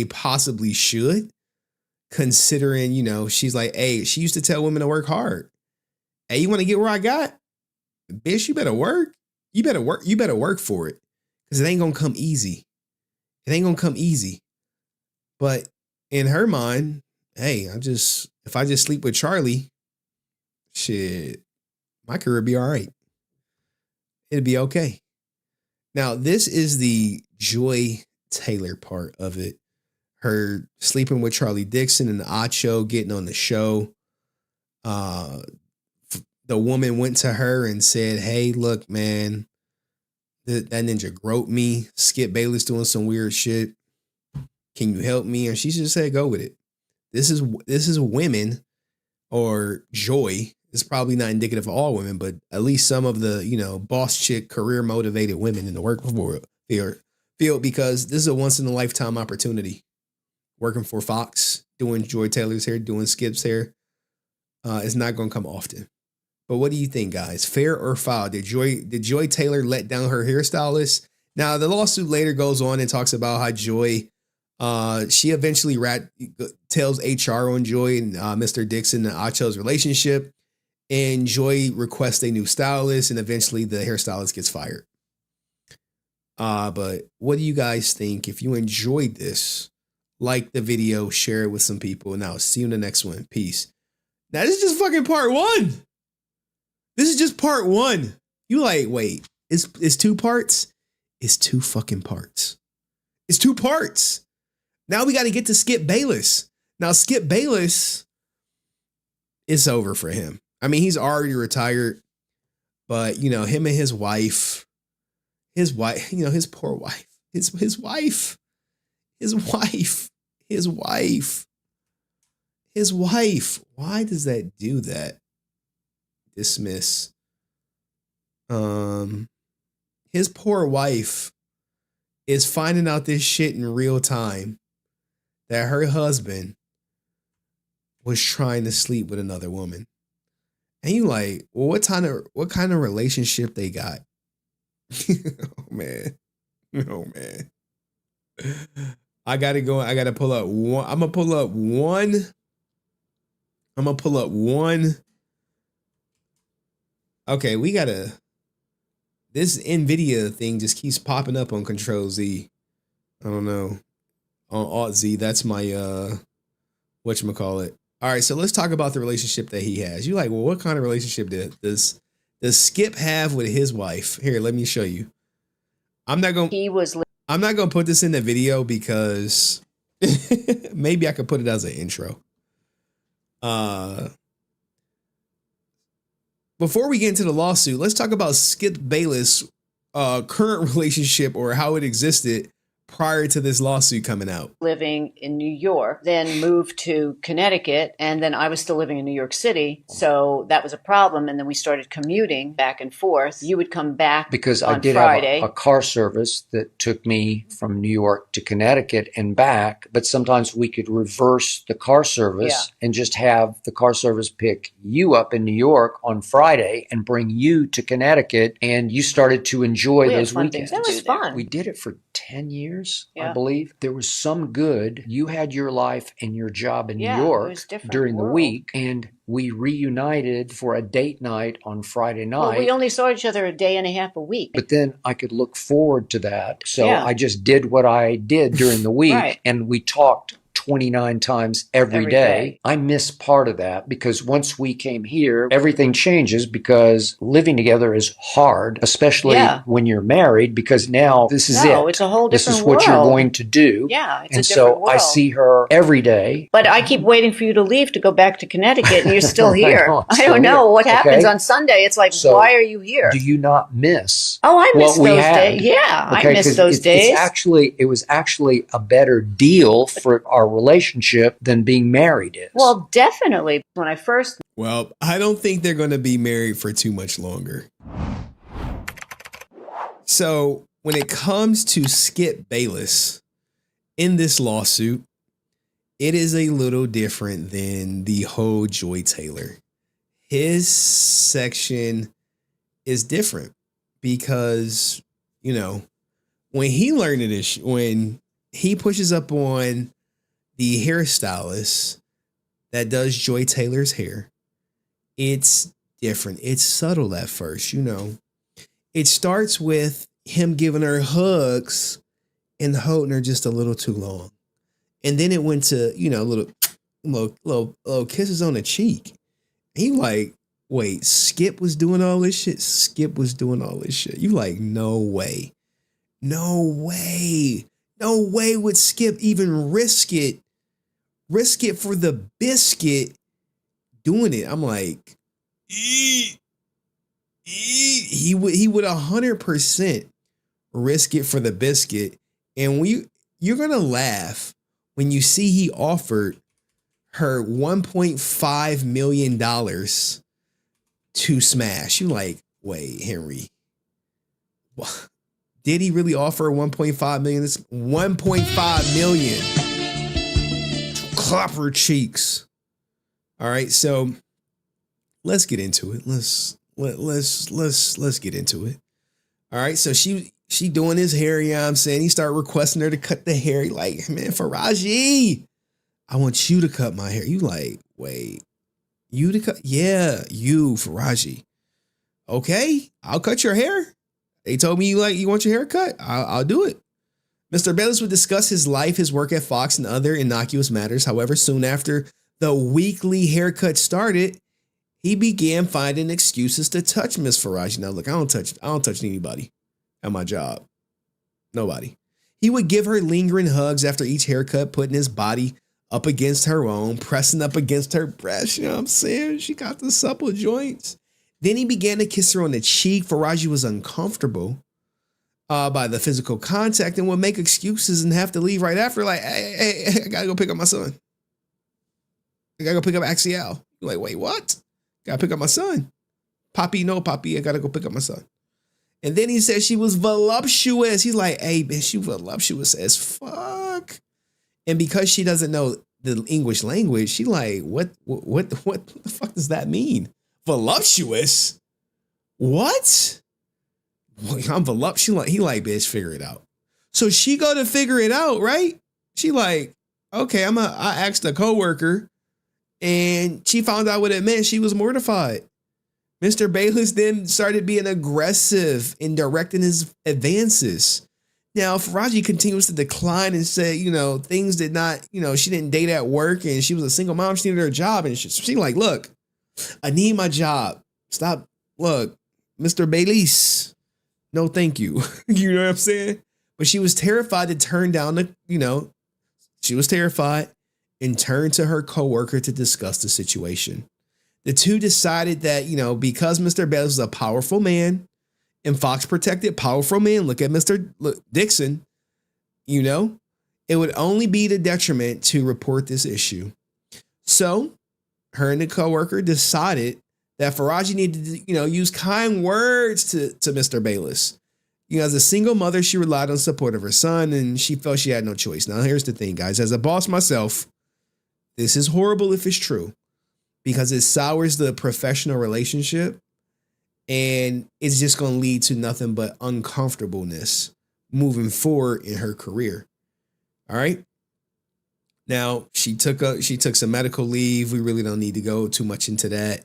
possibly should, considering she's like, hey, she used to tell women to work hard. Hey, you want to get where I got? Bitch, you better work. You better work for it, because it ain't gonna come easy. It ain't gonna come easy. But in her mind, hey, if I just sleep with Charlie, shit, my career would be all right. It'd be okay. Now, this is the Joy Taylor part of it. Her sleeping with Charlie Dixon and the Acho getting on the show. The woman went to her and said, hey, look, man, that ninja groped me. Skip Bayless doing some weird shit. Can you help me? And she just said, go with it. This is women, or Joy. It's probably not indicative of all women, but at least some of the, boss chick, career motivated women in the workforce field, because this is a once in a lifetime opportunity. Working for Fox, doing Joy Taylor's hair, doing Skip's hair. It's not going to come often. But what do you think, guys? Fair or foul? Did Joy Taylor let down her hairstylist? Now, the lawsuit later goes on and talks about how Joy, she eventually tells HR on Joy and Mr. Dixon and Acho's relationship, and Joy requests a new stylist, and eventually the hairstylist gets fired. But what do you guys think? If you enjoyed this, like the video, share it with some people, and I'll see you in the next one. Peace. Now, this is just fucking part 1. This is just part 1. You like, wait, it's 2 parts? It's 2 fucking parts. It's 2 parts. Now we got to get to Skip Bayless. Now, Skip Bayless, it's over for him. I mean, he's already retired, but him and his wife, his poor wife, his wife, why does that do that? Dismiss. His poor wife is finding out this shit in real time, that her husband was trying to sleep with another woman. And you like, well, what kind of relationship they got? Oh man. I gotta pull up one. I'm gonna pull up one. Okay, this NVIDIA thing just keeps popping up on Control Z. I don't know. On Alt Z, that's my whatchamacallit. All right, so let's talk about the relationship that he has. You're like, well, what kind of relationship does Skip have with his wife? Here, let me show you. I'm not gonna put this in the video because maybe I could put it as an intro. Before we get into the lawsuit, let's talk about Skip Bayless' current relationship, or how it existed prior to this lawsuit coming out. Living in New York, then moved to Connecticut, and then I was still living in New York City, so that was a problem. And then we started commuting back and forth. You would come back because on I did Friday. have a car service that took me from New York to Connecticut and back, but sometimes we could reverse the car service and just have the car service pick you up in New York on Friday and bring you to Connecticut, and you started to enjoy those weekends. That was fun. We did it for 10 years, Yeah. I believe. There was some good. You had your life and your job in Yeah, New it York was different during the world. week, and we reunited for a date night on Friday night. Well, we only saw each other a day and a half a week. But then I could look forward to that. So Yeah. I just did what I did during the week, Right. and we talked 29 times every day. I miss part of that because once we came here, everything changes because living together is hard, especially when you're married, because now this is it. It's a whole This different is what you're world. going to do. Yeah, it's And a different so world. I see her every day. But I keep waiting for you to leave to go back to Connecticut, and you're still I here. know, I'm I still don't know here. what happens Okay. on Sunday. It's like, So, why are you here? Do you not miss? Oh, I miss what we those had? days. Yeah, I Okay, miss 'cause those days. it was actually a better deal for our relationship than being married is. Well, definitely. When I first Well, I don't think they're going to be married for too much longer. So when it comes to Skip Bayless in this lawsuit, it is a little different than the whole Joy Taylor. His section is different because, you know, when he learned this, when he pushes up on the hairstylist that does Joy Taylor's hair, it's different. It's subtle at first, you know. It starts with him giving her hugs and holding her just a little too long. And then it went to, you know, little kisses on the cheek. He like, wait, Skip was doing all this shit? Skip was doing all this shit. You like, no way. No way. No way would Skip even risk it for the biscuit doing it. I'm like, he would 100% risk it for the biscuit. And you're gonna laugh when you see he offered her $1.5 million to smash. You like, wait, Henry, did he really offer 1.5 million? 1.5 million to clap her cheeks. All right, so let's get into it. Let's get into it. All right, so she doing his hair, you know what I'm saying? He started requesting her to cut the hair. He like, man, Faraji, I want you to cut my hair. You like, wait, you to cut? Yeah, you, Faraji. Okay, I'll cut your hair. They told me you want your hair cut. I'll do it. Mr. Bayless would discuss his life, his work at Fox, and other innocuous matters. However, soon after the weekly haircut started, he began finding excuses to touch Miss Faraji. Now, look, I don't touch anybody at my job. Nobody. He would give her lingering hugs after each haircut, putting his body up against her own, pressing up against her breast. You know what I'm saying? She got the supple joints. Then he began to kiss her on the cheek. Faraji was uncomfortable by the physical contact and would make excuses and have to leave right after. Like, hey, I gotta go pick up my son. I gotta go pick up Axial. You're like, wait, what? Gotta pick up my son. Poppy, no, Poppy, I gotta go pick up my son. And then he said she was voluptuous. He's like, hey, bitch, she voluptuous as fuck. And because she doesn't know the English language, she like, what the fuck does that mean? Voluptuous? What? I'm voluptuous. He like, bitch, figure it out. So she go to figure it out, right? She like, okay, I asked a coworker, and she found out what it meant. She was mortified. Mr. Bayless then started being aggressive in directing his advances. Now, Faraji continues to decline and say, you know, things did not, you know, she didn't date at work and she was a single mom. She needed her job. And she like, look, I need my job. Stop. Look, Mr. Bayless, no, thank you. You know what I'm saying? But she was terrified to turn down the, you know, she was terrified and turned to her coworker to discuss the situation. The two decided that, you know, because Mr. Bayless is a powerful man and Fox protected powerful man, look at Mr. Dixon, you know, it would only be the detriment to report this issue. So her and the coworker decided that Faraji needed to, you know, use kind words to Mr. Bayless. You know, as a single mother, she relied on support of her son and she felt she had no choice. Now, here's the thing, guys. As a boss myself, this is horrible if it's true because it sours the professional relationship and it's just going to lead to nothing but uncomfortableness moving forward in her career. All right. Now, she took some medical leave. We really don't need to go too much into that.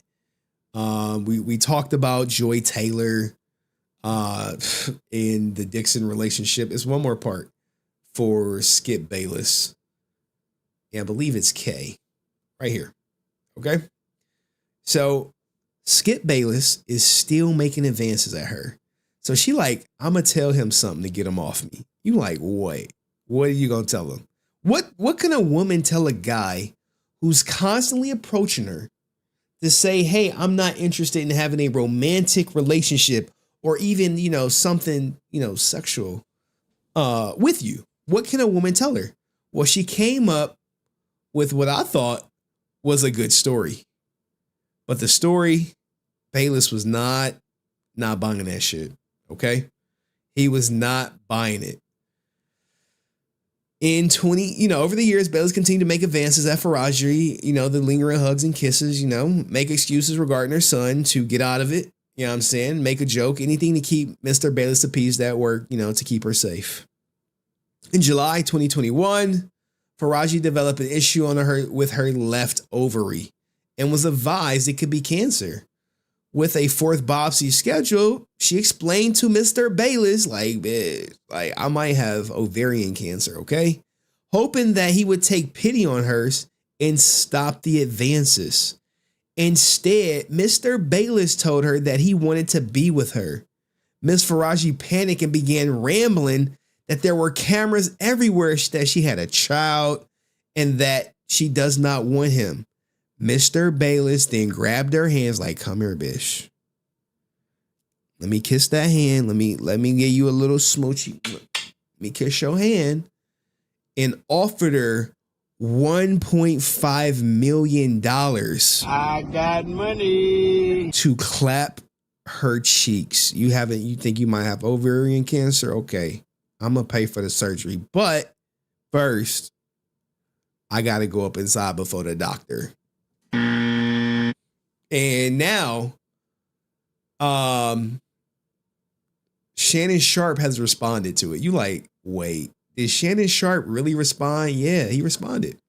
We talked about Joy Taylor in the Dixon relationship. It's one more part for Skip Bayless. Yeah, I believe it's K. Right here. Okay. So Skip Bayless is still making advances at her. So she like, I'm gonna tell him something to get him off me. You like, wait, what are you gonna tell him? What can a woman tell a guy who's constantly approaching her to say, hey, I'm not interested in having a romantic relationship or even, something, sexual with you? What can a woman tell her? Well, she came up with what I thought was a good story. But the story, Bayless was not buying that shit. Okay? He was not buying it. In over the years, Bayless continued to make advances at Faraji, the lingering hugs and kisses, make excuses regarding her son to get out of it. You know what I'm saying? Make a joke, anything to keep Mr. Bayless appeased at work, to keep her safe. In July 2021, Faraji developed an issue with her left ovary and was advised it could be cancer. With a fourth biopsy scheduled, she explained to Mr. Bayless, like I might have ovarian cancer, okay? Hoping that he would take pity on hers and stop the advances. Instead, Mr. Bayless told her that he wanted to be with her. Miss Faraji panicked and began rambling that there were cameras everywhere, that she had a child and that she does not want him. Mr. Bayless then grabbed her hands like, come here, bitch. Let me kiss that hand. Let me give you a little smoochy. Let me kiss your hand. And offered her $1.5 million. I got money. To clap her cheeks. You think you might have ovarian cancer? Okay. I'm going to pay for the surgery. But first, I got to go up inside before the doctor. And now, Shannon Sharp has responded to it. You like, wait, did Shannon Sharp really respond? Yeah, he responded.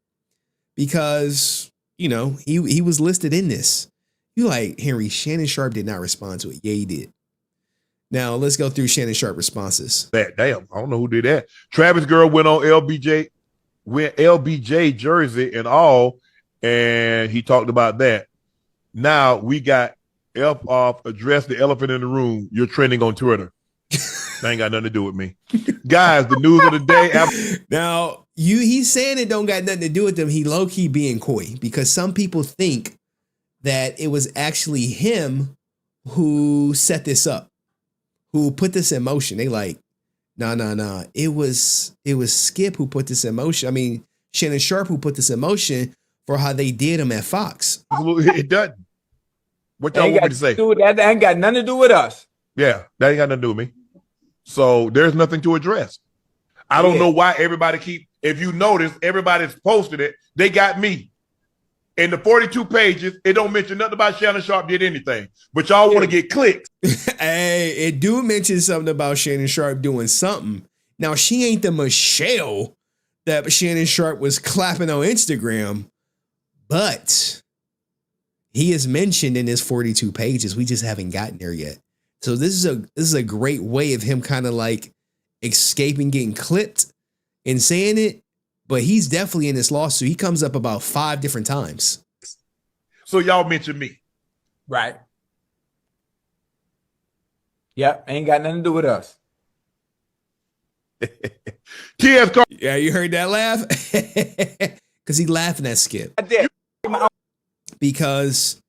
Because, he was listed in this. You like, Henry, Shannon Sharp did not respond to it. Yeah, he did. Now, let's go through Shannon Sharp responses. Damn, I don't know who did that. Travis Girl went on LBJ jersey and all, and he talked about that. Now we got F off, address the elephant in the room. You're trending on Twitter. That ain't got nothing to do with me. Guys, the news of the day. Now, he's saying it don't got nothing to do with them. He low-key being coy because some people think that it was actually him who set this up, who put this in motion. They like, nah. It was Skip who put this in motion. I mean, Shannon Sharp who put this in motion for how they did him at Fox. It doesn't. What y'all want me to say? That ain't got nothing to do with us. Yeah, that ain't got nothing to do with me. So there's nothing to address. I don't know why everybody if you notice, everybody's posted it. They got me. In the 42 pages, it don't mention nothing about Shannon Sharp did anything. But y'all want to get clicks. Hey, it do mention something about Shannon Sharp doing something. Now, she ain't the Michelle that Shannon Sharp was clapping on Instagram. But he is mentioned in his 42 pages. We just haven't gotten there yet. So this is a great way of him kind of like escaping getting clipped and saying it. But he's definitely in this lawsuit. He comes up about 5 different times. So y'all mentioned me. Right. Yep. Ain't got nothing to do with us. Yeah, you heard that laugh? Because he's laughing at Skip. I did. Because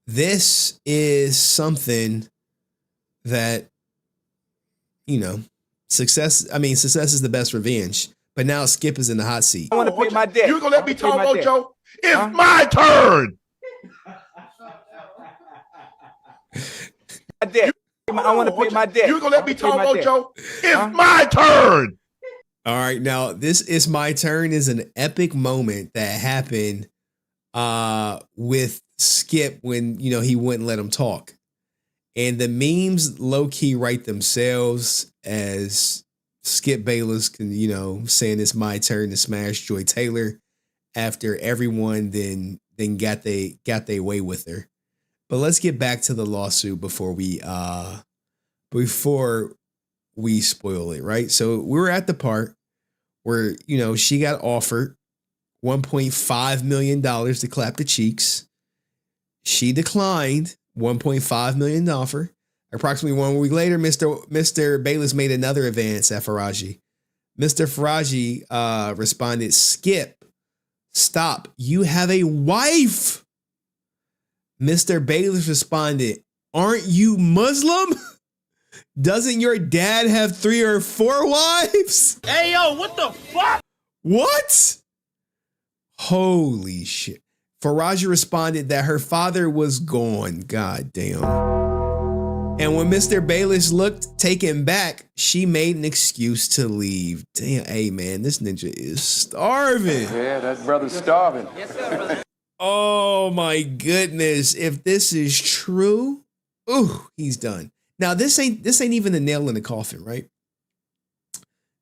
this is something that, success is the best revenge. But now Skip is in the hot seat. I want to pay my debt. You gonna let me talk, Ocho? It's my turn. I want to pay my debt. You gonna let me talk, Ocho? It's my turn. All right, now this is my turn is an epic moment that happened with Skip when he wouldn't let him talk. And the memes low-key write themselves as Skip Bayless saying it's my turn to smash Joy Taylor after everyone then got they way with her. But let's get back to the lawsuit before we spoil it, right? So we were at the part where she got offered $1.5 million to clap the cheeks. She declined $1.5 million offer. Approximately 1 week later, Mr. Bayless made another advance at Faraji. Mr. Faraji responded, "Skip, stop. You have a wife." Mr. Bayless responded, "Aren't you Muslim? Doesn't your dad have 3 or 4 wives?" Hey, yo, what the fuck? What? Holy shit. Faraji responded that her father was gone. God damn. And when Mr. Bayless looked taken back, she made an excuse to leave. Damn, hey man, this ninja is starving. Yeah, that brother's starving. Yes, sir. Oh my goodness. If this is true, ooh, he's done. Now this ain't even the nail in the coffin, right?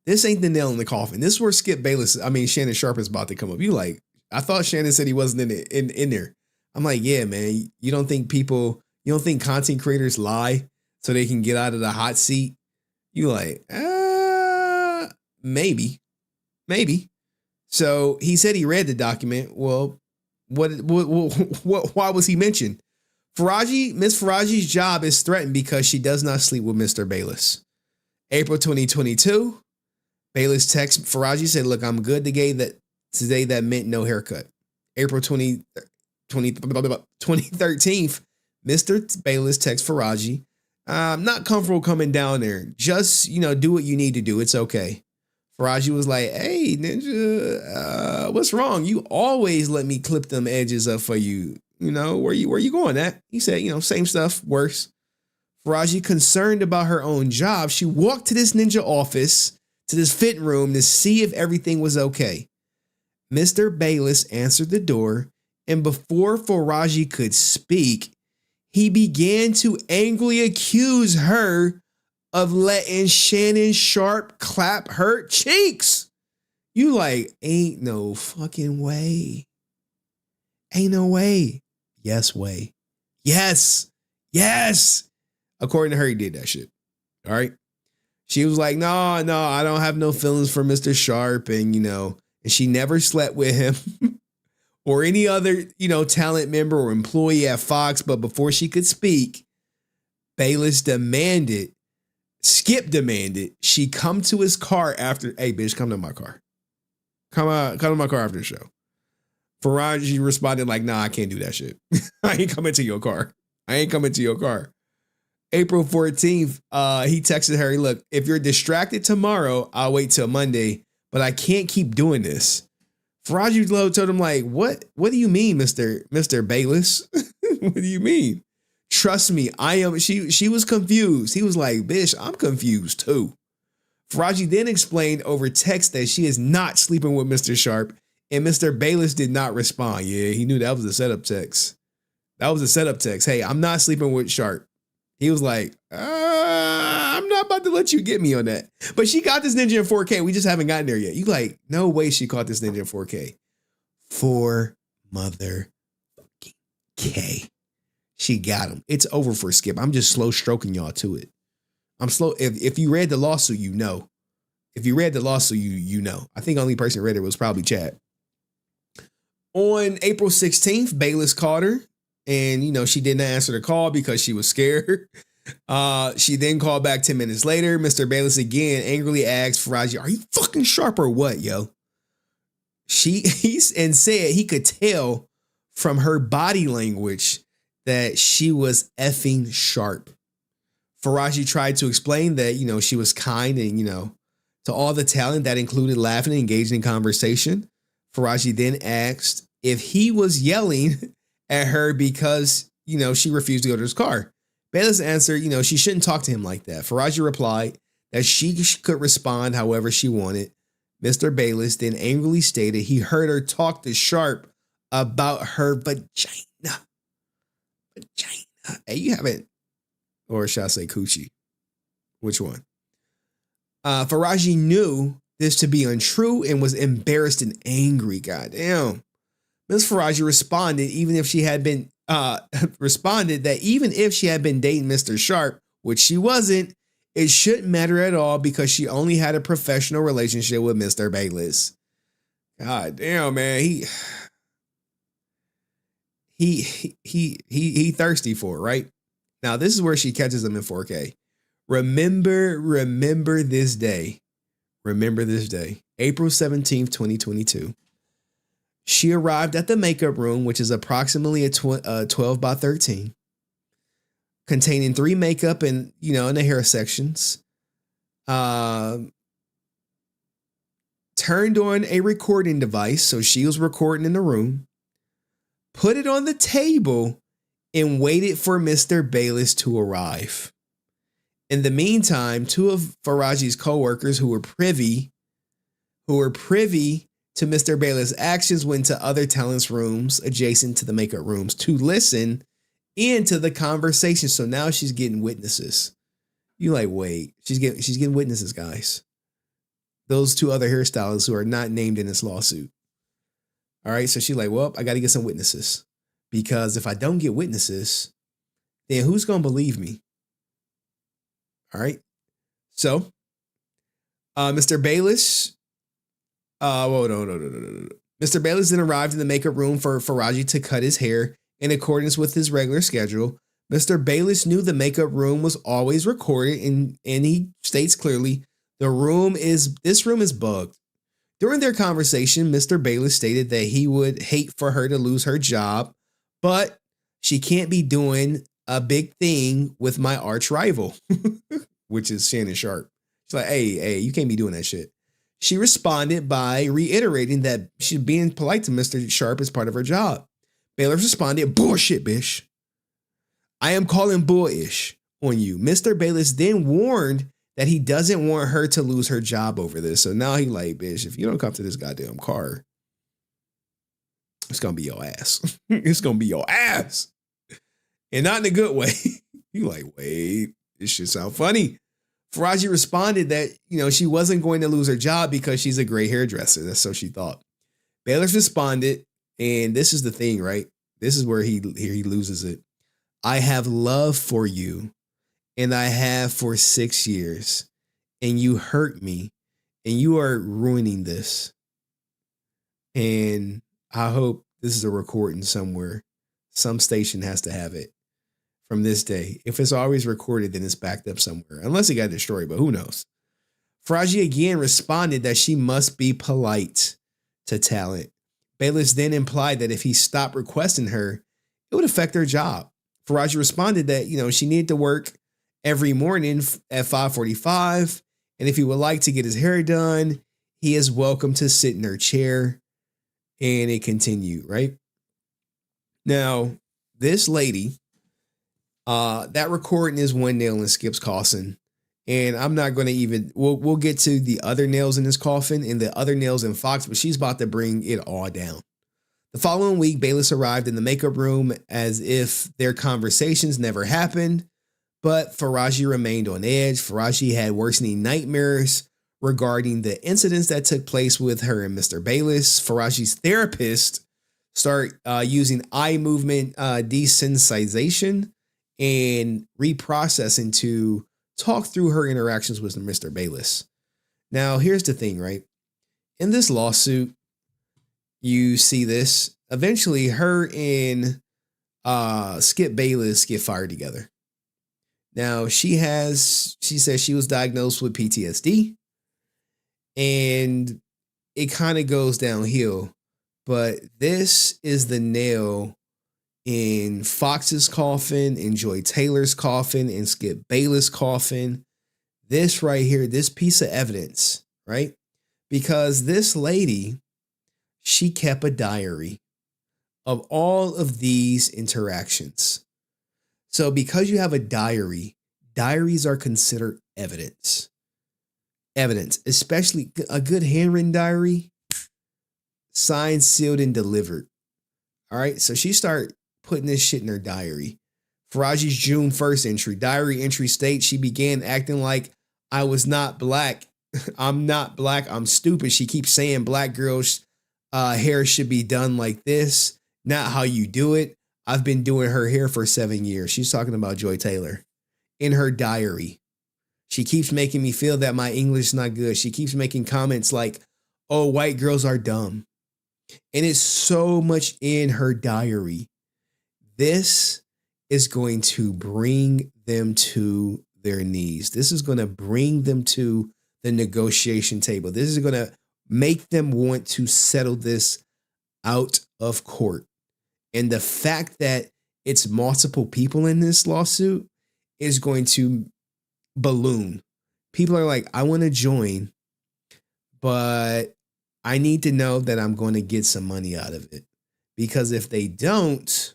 This ain't the nail in the coffin. This is where Shannon Sharpe is about to come up. I thought Shannon said he wasn't in there. I'm like, yeah, man. You don't think content creators lie so they can get out of the hot seat? You like, maybe. So he said he read the document. Well, what why was he mentioned? Miss Faraji's job is threatened because she does not sleep with Mr. Bayless. April 2022, Bayless texts Faraji, said, "Look, I'm good today. That meant no haircut." April 2013, Mr. Bayless texts Faraji, "I'm not comfortable coming down there. Just, do what you need to do. It's okay." Faraji was like, "Hey, ninja, what's wrong? You always let me clip them edges up for you. Where you going at?" He said, "Same stuff, worse." Faraji, concerned about her own job, she walked to this ninja office, to this fit room to see if everything was okay. Mr. Bayless answered the door, and before Faraji could speak, he began to angrily accuse her of letting Shannon Sharpe clap her cheeks. You like, ain't no fucking way. Ain't no way. Yes way. Yes. According to her, he did that shit. All right. She was like, no, I don't have no feelings for Mr. Sharpe. And, and she never slept with him or any other, talent member or employee at Fox. But before she could speak, Skip demanded she come to his car after, "Hey, bitch, come to my car. Come to my car after the show." Faraji responded like, "Nah, I can't do that shit. I ain't coming to your car. April 14th, he texted her, "Look, if you're distracted tomorrow, I'll wait till Monday, but I can't keep doing this." Faraji told him like, What do you mean, Mr. Bayless? What do you mean? "Trust me, I am." She was confused. He was like, "Bitch, I'm confused too." Faraji then explained over text that she is not sleeping with Mr. Sharpe, and Mr. Bayless did not respond. Yeah, he knew that was a setup text. Hey, I'm not sleeping with Sharpe. He was like, I'm not about to let you get me on that. But she got this ninja in 4K. We just haven't gotten there yet. You like, no way she caught this ninja in 4K. 4 mother K. She got him. It's over for Skip. I'm just slow stroking y'all to it. I'm slow. If you read the lawsuit, you know. You know. I think the only person who read it was probably Chad. On April 16th, Bayless called her. And, she didn't answer the call because she was scared. She then called back 10 minutes later. Mr. Bayless again angrily asked Faraji, "Are you fucking sharp or what, yo?" He said he could tell from her body language that she was effing sharp. Faraji tried to explain that, she was kind and, to all the talent that included laughing and engaging in conversation. Faraji then asked if he was yelling at her because, she refused to go to his car. Bayless answered, she shouldn't talk to him like that. Faraji replied that she could respond however she wanted. Mr. Bayless then angrily stated he heard her talk to Sharpe about her vagina. Hey, you haven't, or should I say coochie? Which one? Faraji knew this to be untrue and was embarrassed and angry. Goddamn. Ms. Faraji responded that even if she had been dating Mr. Sharpe, which she wasn't, it shouldn't matter at all because she only had a professional relationship with Mr. Bayless. God damn, man. He thirsty for it, right? Now, this is where she catches him in 4K. Remember this day. Remember this day. April 17th, 2022. She arrived at the makeup room, which is approximately a 12 by 13, containing 3 makeup and, in the hair sections. Turned on a recording device, so she was recording in the room, put it on the table, and waited for Mr. Bayless to arrive. In the meantime, 2 of Faraji's co-workers who were privy to Mr. Bayless' actions went to other talents' rooms adjacent to the makeup rooms to listen into the conversation. So now she's getting witnesses. You like, wait, she's getting witnesses, guys. Those 2 other hairstylists who are not named in this lawsuit. All right, so she's like, well, I got to get some witnesses, because if I don't get witnesses, then who's going to believe me? All right. So, Mr. Bayless, Mr. Bayless then arrived in the makeup room for Faraji to cut his hair in accordance with his regular schedule. Mr. Bayless knew the makeup room was always recorded, and he states clearly, this room is bugged. During their conversation, Mr. Bayless stated that he would hate for her to lose her job, but she can't be doing a big thing with my arch rival, which is Shannon Sharp. She's like, hey, you can't be doing that shit. She responded by reiterating that she's being polite to Mr. Sharp as part of her job. Bayless responded, bullshit, bitch. I am calling bullish on you. Mr. Bayless then warned that he doesn't want her to lose her job over this. So now he like, bitch, if you don't come to this goddamn car, it's going to be your ass. It's going to be your ass. And not in a good way. You like, wait, this should sound funny. Faraji responded that, she wasn't going to lose her job because she's a great hairdresser. That's so she thought. Bayless responded, and this is the thing, right? This is where he loses it. I have love for you, and I have for 6 years, and you hurt me, and you are ruining this. And I hope this is a recording somewhere. Some station has to have it from this day. If it's always recorded, then it's backed up somewhere, unless it got destroyed, but who knows? Faraji again responded that she must be polite to talent. Bayless then implied that if he stopped requesting her, it would affect her job. Faraji responded that, she needed to work every morning at 5:45, and if he would like to get his hair done, he is welcome to sit in her chair. And it continued, right? Now, this lady, that recording is one nail in Skip's coffin. And I'm not going to even, we'll get to the other nails in this coffin and the other nails in Fox, but she's about to bring it all down. The following week, Bayless arrived in the makeup room as if their conversations never happened, but Faraji remained on edge. Faraji had worsening nightmares regarding the incidents that took place with her and Mr. Bayless. Faraji's therapist started using eye movement desensitization and reprocessing to talk through her interactions with Mr. Bayless. Now, here's the thing, right? In this lawsuit, you see this. Eventually, her and Skip Bayless get fired together. Now, she says she was diagnosed with PTSD, and it kind of goes downhill. But this is the nail in Fox's coffin, in Joy Taylor's coffin, in Skip Bayless' coffin. This right here, this piece of evidence, right? Because this lady, she kept a diary of all of these interactions. So because you have a diary, diaries are considered evidence. Evidence, especially a good handwritten diary, signed, sealed, and delivered. All right, so she started putting this shit in her diary. Faraji's June 1st entry. Diary entry states she began acting like I was not black. I'm not black. I'm stupid. She keeps saying black girls' hair should be done like this, not how you do it. I've been doing her hair for 7 years. She's talking about Joy Taylor in her diary. She keeps making me feel that my English is not good. She keeps making comments like, oh, white girls are dumb. And it's so much in her diary. This is going to bring them to their knees. This is going to bring them to the negotiation table. This is going to make them want to settle this out of court. And the fact that it's multiple people in this lawsuit is going to balloon. People are like, I want to join, but I need to know that I'm going to get some money out of it. Because if they don't,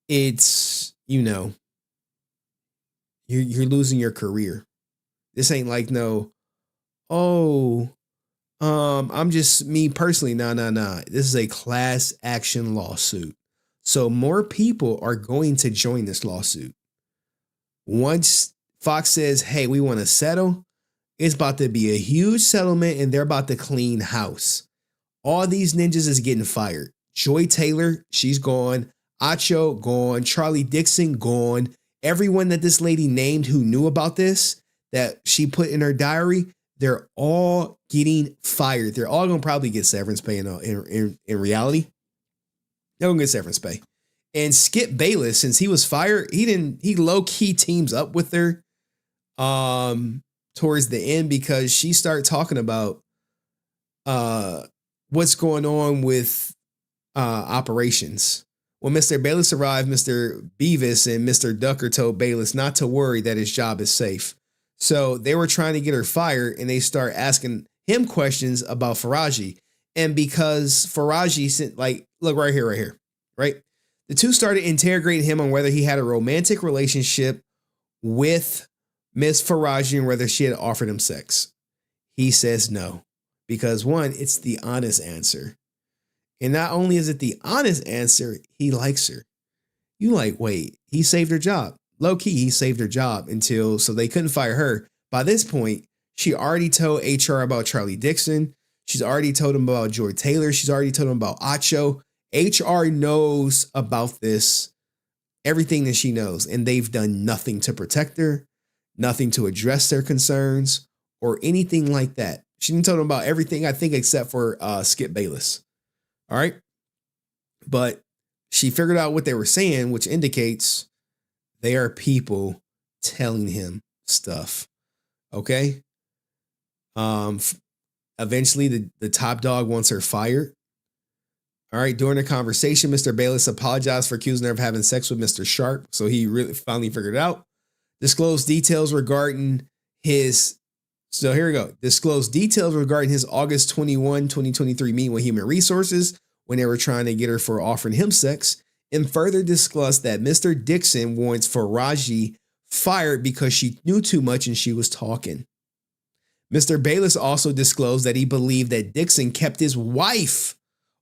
it's, you know, you're losing your career. This ain't like I'm just me personally. No. This is a class action lawsuit. So more people are going to join this lawsuit. Once Fox says, hey, we want to settle, it's about to be a huge settlement and they're about to clean house. All these ninjas is getting fired. Joy Taylor, she's gone. Acho, gone. Charlie Dixon, gone. Everyone that this lady named who knew about this, that she put in her diary, they're all getting fired. They're all going to probably get severance pay in reality. They're going to get severance pay. And Skip Bayless, since he was fired, he low-key teams up with her towards the end because she started talking about what's going on with operations. When Mr. Bayless arrived, Mr. Beavis and Mr. Ducker told Bayless not to worry that his job is safe. So they were trying to get her fired and they start asking him questions about Faraji. And because Faraji sent, like, look right here, right? The two started interrogating him on whether he had a romantic relationship with Miss Faraji and whether she had offered him sex. He says no, because one, it's the honest answer. And not only is it the honest answer, he likes her. You like, wait, he saved her job. Low key, he saved her job so they couldn't fire her. By this point, she already told HR about Charlie Dixon. She's already told him about Joy Taylor. She's already told him about Acho. HR knows about this, everything that she knows, and they've done nothing to protect her, nothing to address their concerns or anything like that. She didn't tell them about everything, I think, except for Skip Bayless. All right. But she figured out what they were saying, which indicates they are people telling him stuff. Okay. Eventually the top dog wants her fired. All right. During the conversation, Mr. Bayless apologized for accusing her of having sex with Mr. Sharp. So he really finally figured it out. Disclosed details regarding his August 21, 2023 meeting with Human Resources when they were trying to get her for offering him sex, and further discussed that Mr. Dixon wants Faraji fired because she knew too much and she was talking. Mr. Bayless also disclosed that he believed that Dixon kept his wife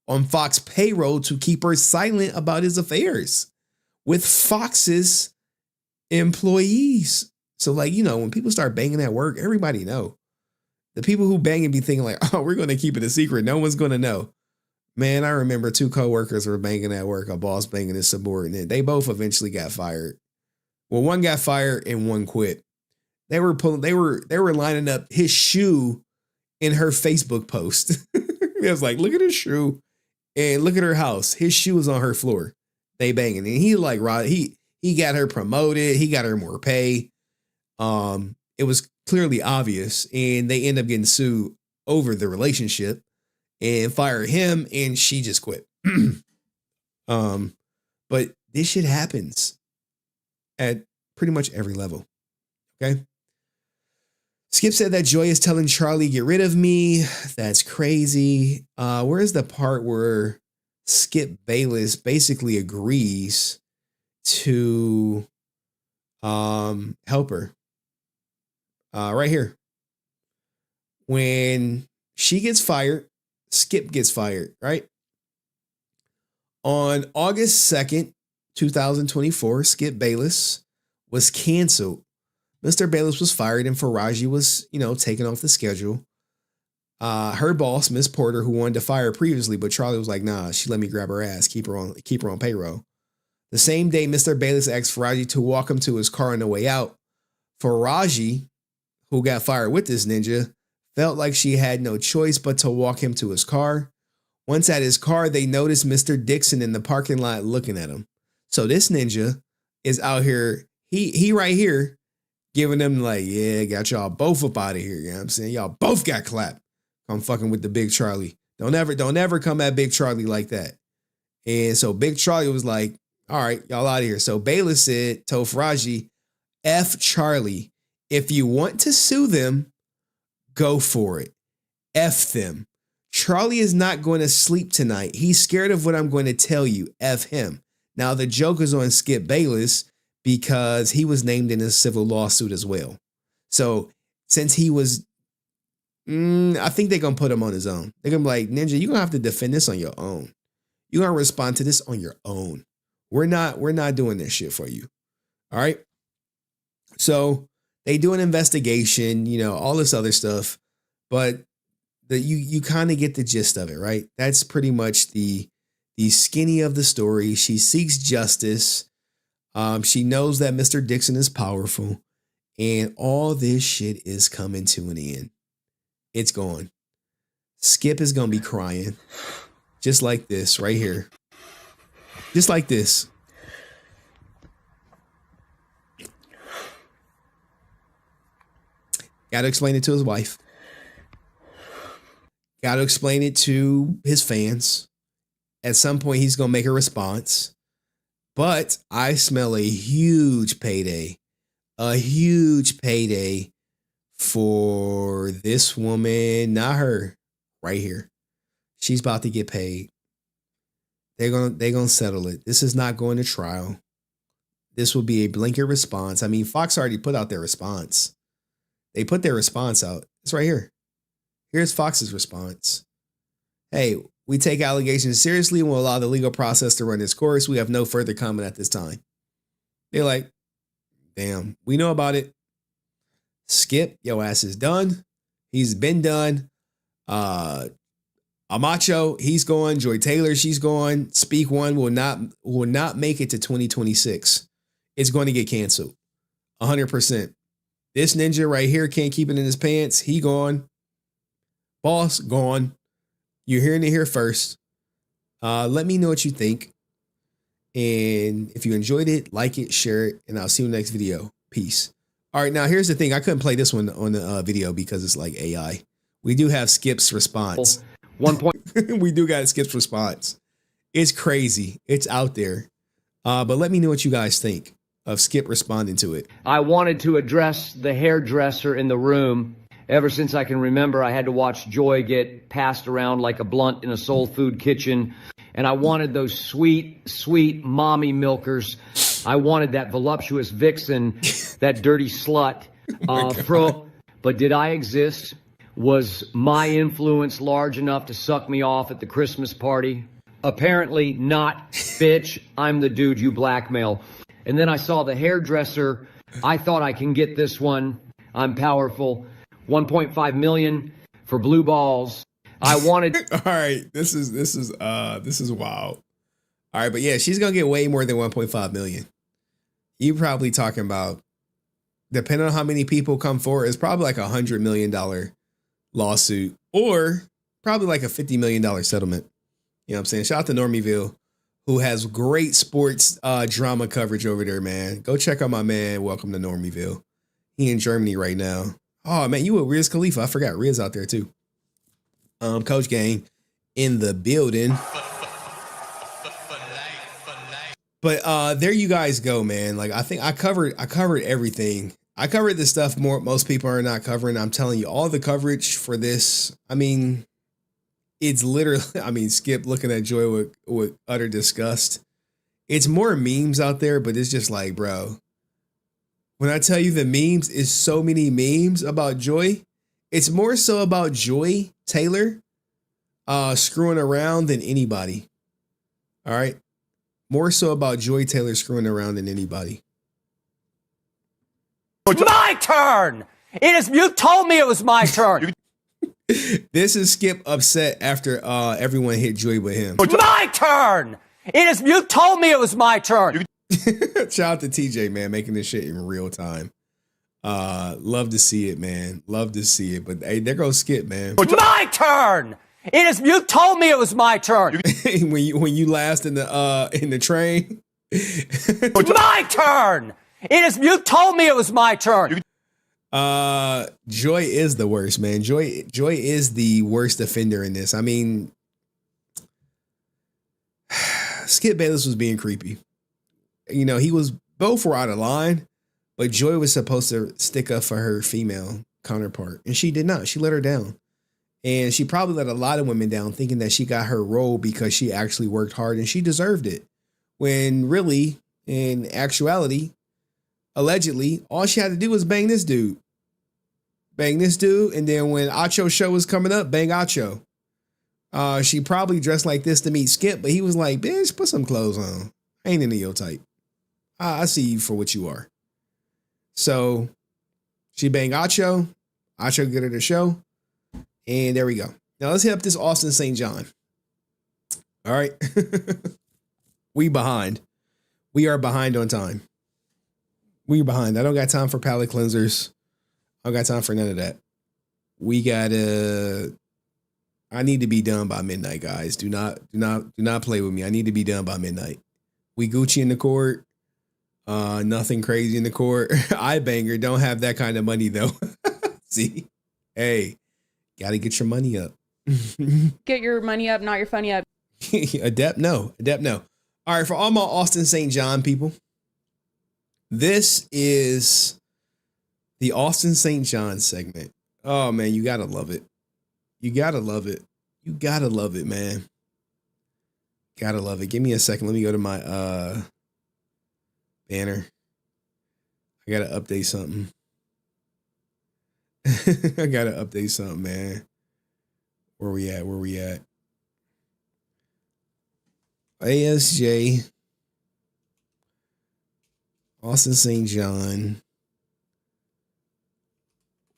on Fox payroll to keep her silent about his affairs with Fox's employees. So, like, you know, when people start banging at work, everybody know. The people who bang and be thinking like, oh, we're going to keep it a secret. No one's going to know. Man, I remember two coworkers were banging at work, a boss banging his subordinate. They both eventually got fired. Well, one got fired and one quit. They were lining up his shoe in her Facebook post. It was like, look at his shoe and look at her house. His shoe was on her floor. They banging. And he like, he got her promoted. He got her more pay. It was clearly obvious, and they end up getting sued over the relationship and fire him, and she just quit. But this shit happens at pretty much every level. Okay. Skip said that Joy is telling Charlie, get rid of me. That's crazy. Where's the part where Skip Bayless basically agrees to help her? Right here. When she gets fired, Skip gets fired, right? On August 2nd, 2024, Skip Bayless was canceled. Mr. Bayless was fired and Faraji was, taken off the schedule. Her boss, Miss Porter, who wanted to fire her previously, but Charlie was like, nah, she let me grab her ass, keep her on payroll. The same day, Mr. Bayless asked Faraji to walk him to his car on the way out. Faraji, who got fired with this ninja, felt like she had no choice but to walk him to his car. Once at his car, they noticed Mr. Dixon in the parking lot looking at him. So this ninja is out here, he right here, giving them like, yeah, got y'all both up out of here. You know what I'm saying? Y'all both got clapped. I'm fucking with the Big Charlie. Don't ever come at Big Charlie like that. And so Big Charlie was like, all right, y'all out of here. So Bayless told Faraji, F Charlie. If you want to sue them, go for it. F them. Charlie is not going to sleep tonight. He's scared of what I'm going to tell you. F him. Now the joke is on Skip Bayless because he was named in a civil lawsuit as well. So since he was, I think they're going to put him on his own. They're going to be like, Ninja, you're going to have to defend this on your own. You're going to respond to this on your own. We're not doing this shit for you. All right. So they do an investigation, you know, all this other stuff, but you kind of get the gist of it, right? That's pretty much the skinny of the story. She seeks justice. She knows that Mr. Dixon is powerful, and all this shit is coming to an end. It's gone. Skip is gonna be crying, just like this right here, just like this. Got to explain it to his wife. Got to explain it to his fans. At some point, he's going to make a response. But I smell a huge payday. A huge payday for this woman, not her, right here. She's about to get paid. They're gonna settle it. This is not going to trial. This will be a blanket response. I mean, Fox already put out their response. They put their response out. It's right here. Here's Fox's response. Hey, we take allegations seriously and will allow the legal process to run its course. We have no further comment at this time. They're like, damn, we know about it. Skip, your ass is done. He's been done. Amacho, he's gone. Joy Taylor, she's gone. Speak One will not make it to 2026. It's going to get canceled. 100%. This ninja right here can't keep it in his pants. He gone. Boss gone. You're hearing it here first. Let me know what you think. And if you enjoyed it, like it, share it, and I'll see you in the next video. Peace. All right, now here's the thing. I couldn't play this one on the video because it's like AI. We do have Skip's response. 1 point. We do got Skip's response. It's crazy. It's out there. But let me know what you guys think of Skip responding to it. I wanted to address the hairdresser in the room. Ever since I can remember, I had to watch Joy get passed around like a blunt in a soul food kitchen. And I wanted those sweet, sweet mommy milkers. I wanted that voluptuous vixen, that dirty slut. But did I exist? Was my influence large enough to suck me off at the Christmas party? Apparently not, bitch. I'm the dude you blackmail. And then I saw the hairdresser. I thought I can get this one. I'm powerful. 1.5 million for blue balls. I wanted. All right, this is wild. All right, but yeah, she's gonna get way more than 1.5 million. You probably talking about, depending on how many people come forward, it's probably like $100 million lawsuit, or probably like a $50 million settlement. You know what I'm saying? Shout out to Normieville, who has great sports drama coverage over there, man. Go check out my man. Welcome to Normieville. He in Germany right now. Oh man, you with Riz Khalifa. I forgot Riz out there too. Coach Gang in the building. But there you guys go, man. Like I think I covered everything. I covered the stuff most people are not covering. I'm telling you, all the coverage for this. I mean, it's literally, I mean, Skip looking at Joy with utter disgust. It's more memes out there, but it's just like, bro, when I tell you the memes is so many memes about Joy, it's more so about Joy Taylor screwing around than anybody. All right. More so about Joy Taylor screwing around than anybody. It's my turn. You told me it was my turn. This is Skip upset after everyone hit Joy with him. It's my turn. You told me it was my turn. Shout out to TJ, man, making this shit in real time. Love to see it, man. Love to see it. But hey, there goes Skip, man. It's my turn. You told me it was my turn. when you last in the train. It's my turn. You told me it was my turn. Joy is the worst, man. Joy is the worst offender in this. I mean, Skip Bayless was being creepy. You know, both were out of line, but Joy was supposed to stick up for her female counterpart, and she did not. She let her down. And she probably let a lot of women down thinking that she got her role because she actually worked hard and she deserved it. When really, in actuality, allegedly, all she had to do was bang this dude. Bang this dude. And then when Acho's show was coming up, bang Acho. She probably dressed like this to meet Skip, but he was like, bitch, put some clothes on. I ain't into your type. I see you for what you are. So she banged Acho. Acho get her the show. And there we go. Now let's hit up this Austin St. John. All right. We behind. We are behind on time. We behind. I don't got time for palate cleansers. I don't got time for none of that. I need to be done by midnight, guys. Do not play with me. I need to be done by midnight. We Gucci in the court. Nothing crazy in the court. iBanger don't have that kind of money though. See? Hey, gotta get your money up. Get your money up, not your funny up. Adept, no. All right, for all my Austin St. John people, this is the Austin St. John segment. Oh man, you gotta love it. You gotta love it. You gotta love it, man. Gotta love it. Give me a second. Let me go to my banner. I gotta update something. I gotta update something, man. Where we at? ASJ, Austin St. John,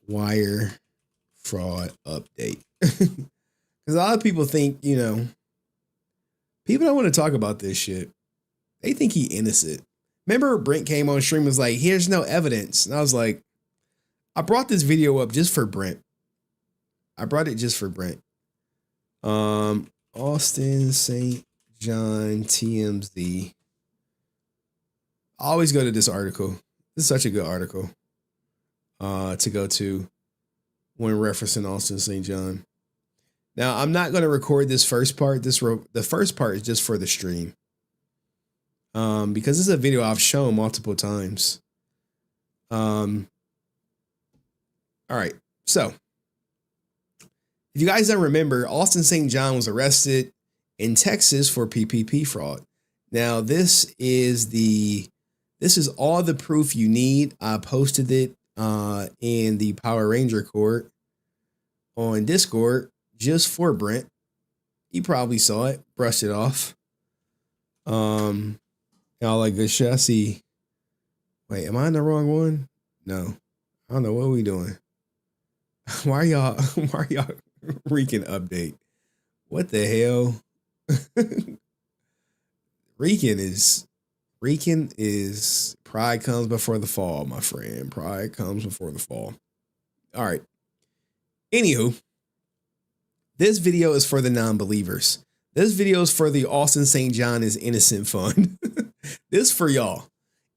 wire fraud update. Because a lot of people think, people don't want to talk about this shit. They think he innocent. Remember Brent came on stream and was like, here's no evidence. And I was like, I brought this video up just for Brent. Austin St. John TMZ. I always go to this article. This is such a good article to go to when referencing Austin St. John. Now, I'm not going to record this first part. The first part is just for the stream. Because this is a video I've shown multiple times. All right. So, if you guys don't remember, Austin St. John was arrested in Texas for PPP fraud. Now, this is all the proof you need. I posted it in the Power Ranger court on Discord just for Brent. You probably saw it, brushed it off. All like good shit. I see. Wait, am I in the wrong one? No. I don't know. What are we doing? Why are y'all Rican update? What the hell? Rican is pride comes before the fall, my friend. Pride comes before the fall. All right. Anywho, this video is for the non-believers. This video is for the Austin St. John is innocent fund. This for y'all.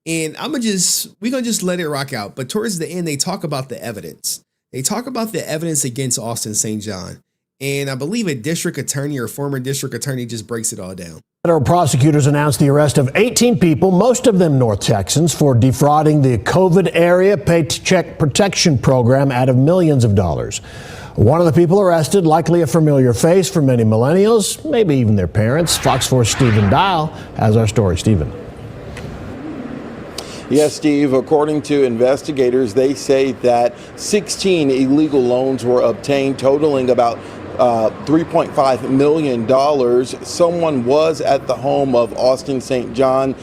And we're gonna just let it rock out. But towards the end, they talk about the evidence. They talk about the evidence against Austin St. John. And I believe a district attorney or former district attorney just breaks it all down. Federal prosecutors announced the arrest of 18 people, most of them North Texans, for defrauding the COVID area Paycheck protection program out of millions of dollars. One of the people arrested, likely a familiar face for many millennials, maybe even their parents. Fox 4's Stephen Dial has our story. Stephen. Yes, Steve, according to investigators, they say that 16 illegal loans were obtained, totaling about $3.5 million. Someone was at the home of Austin St. John,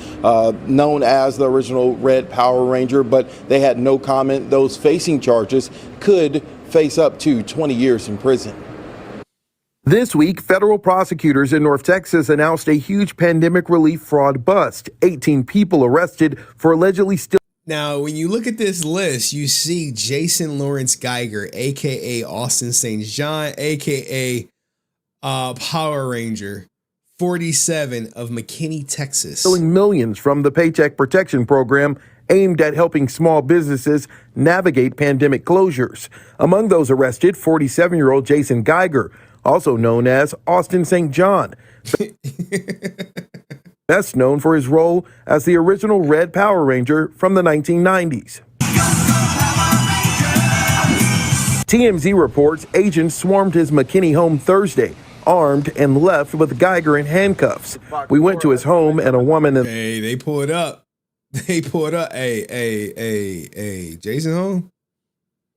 known as the original Red Power Ranger, but they had no comment. Those facing charges could face up to 20 years in prison. This week, federal prosecutors in North Texas announced a huge pandemic relief fraud bust. 18 people arrested for allegedly stealing. Now, when you look at this list, you see Jason Lawrence Geiger, aka Austin St. John, aka Power Ranger 47 of McKinney, Texas. Stealing millions from the Paycheck protection program aimed at helping small businesses navigate pandemic closures. Among those arrested, 47-year-old Jason Geiger, also known as Austin St. John. Best known for his role as the original Red Power Ranger from the 1990s. TMZ reports agents swarmed his McKinney home Thursday, armed, and left with Geiger in handcuffs. We went to his home and a woman... Hey, they pulled up. They pulled up. Hey, Jason home?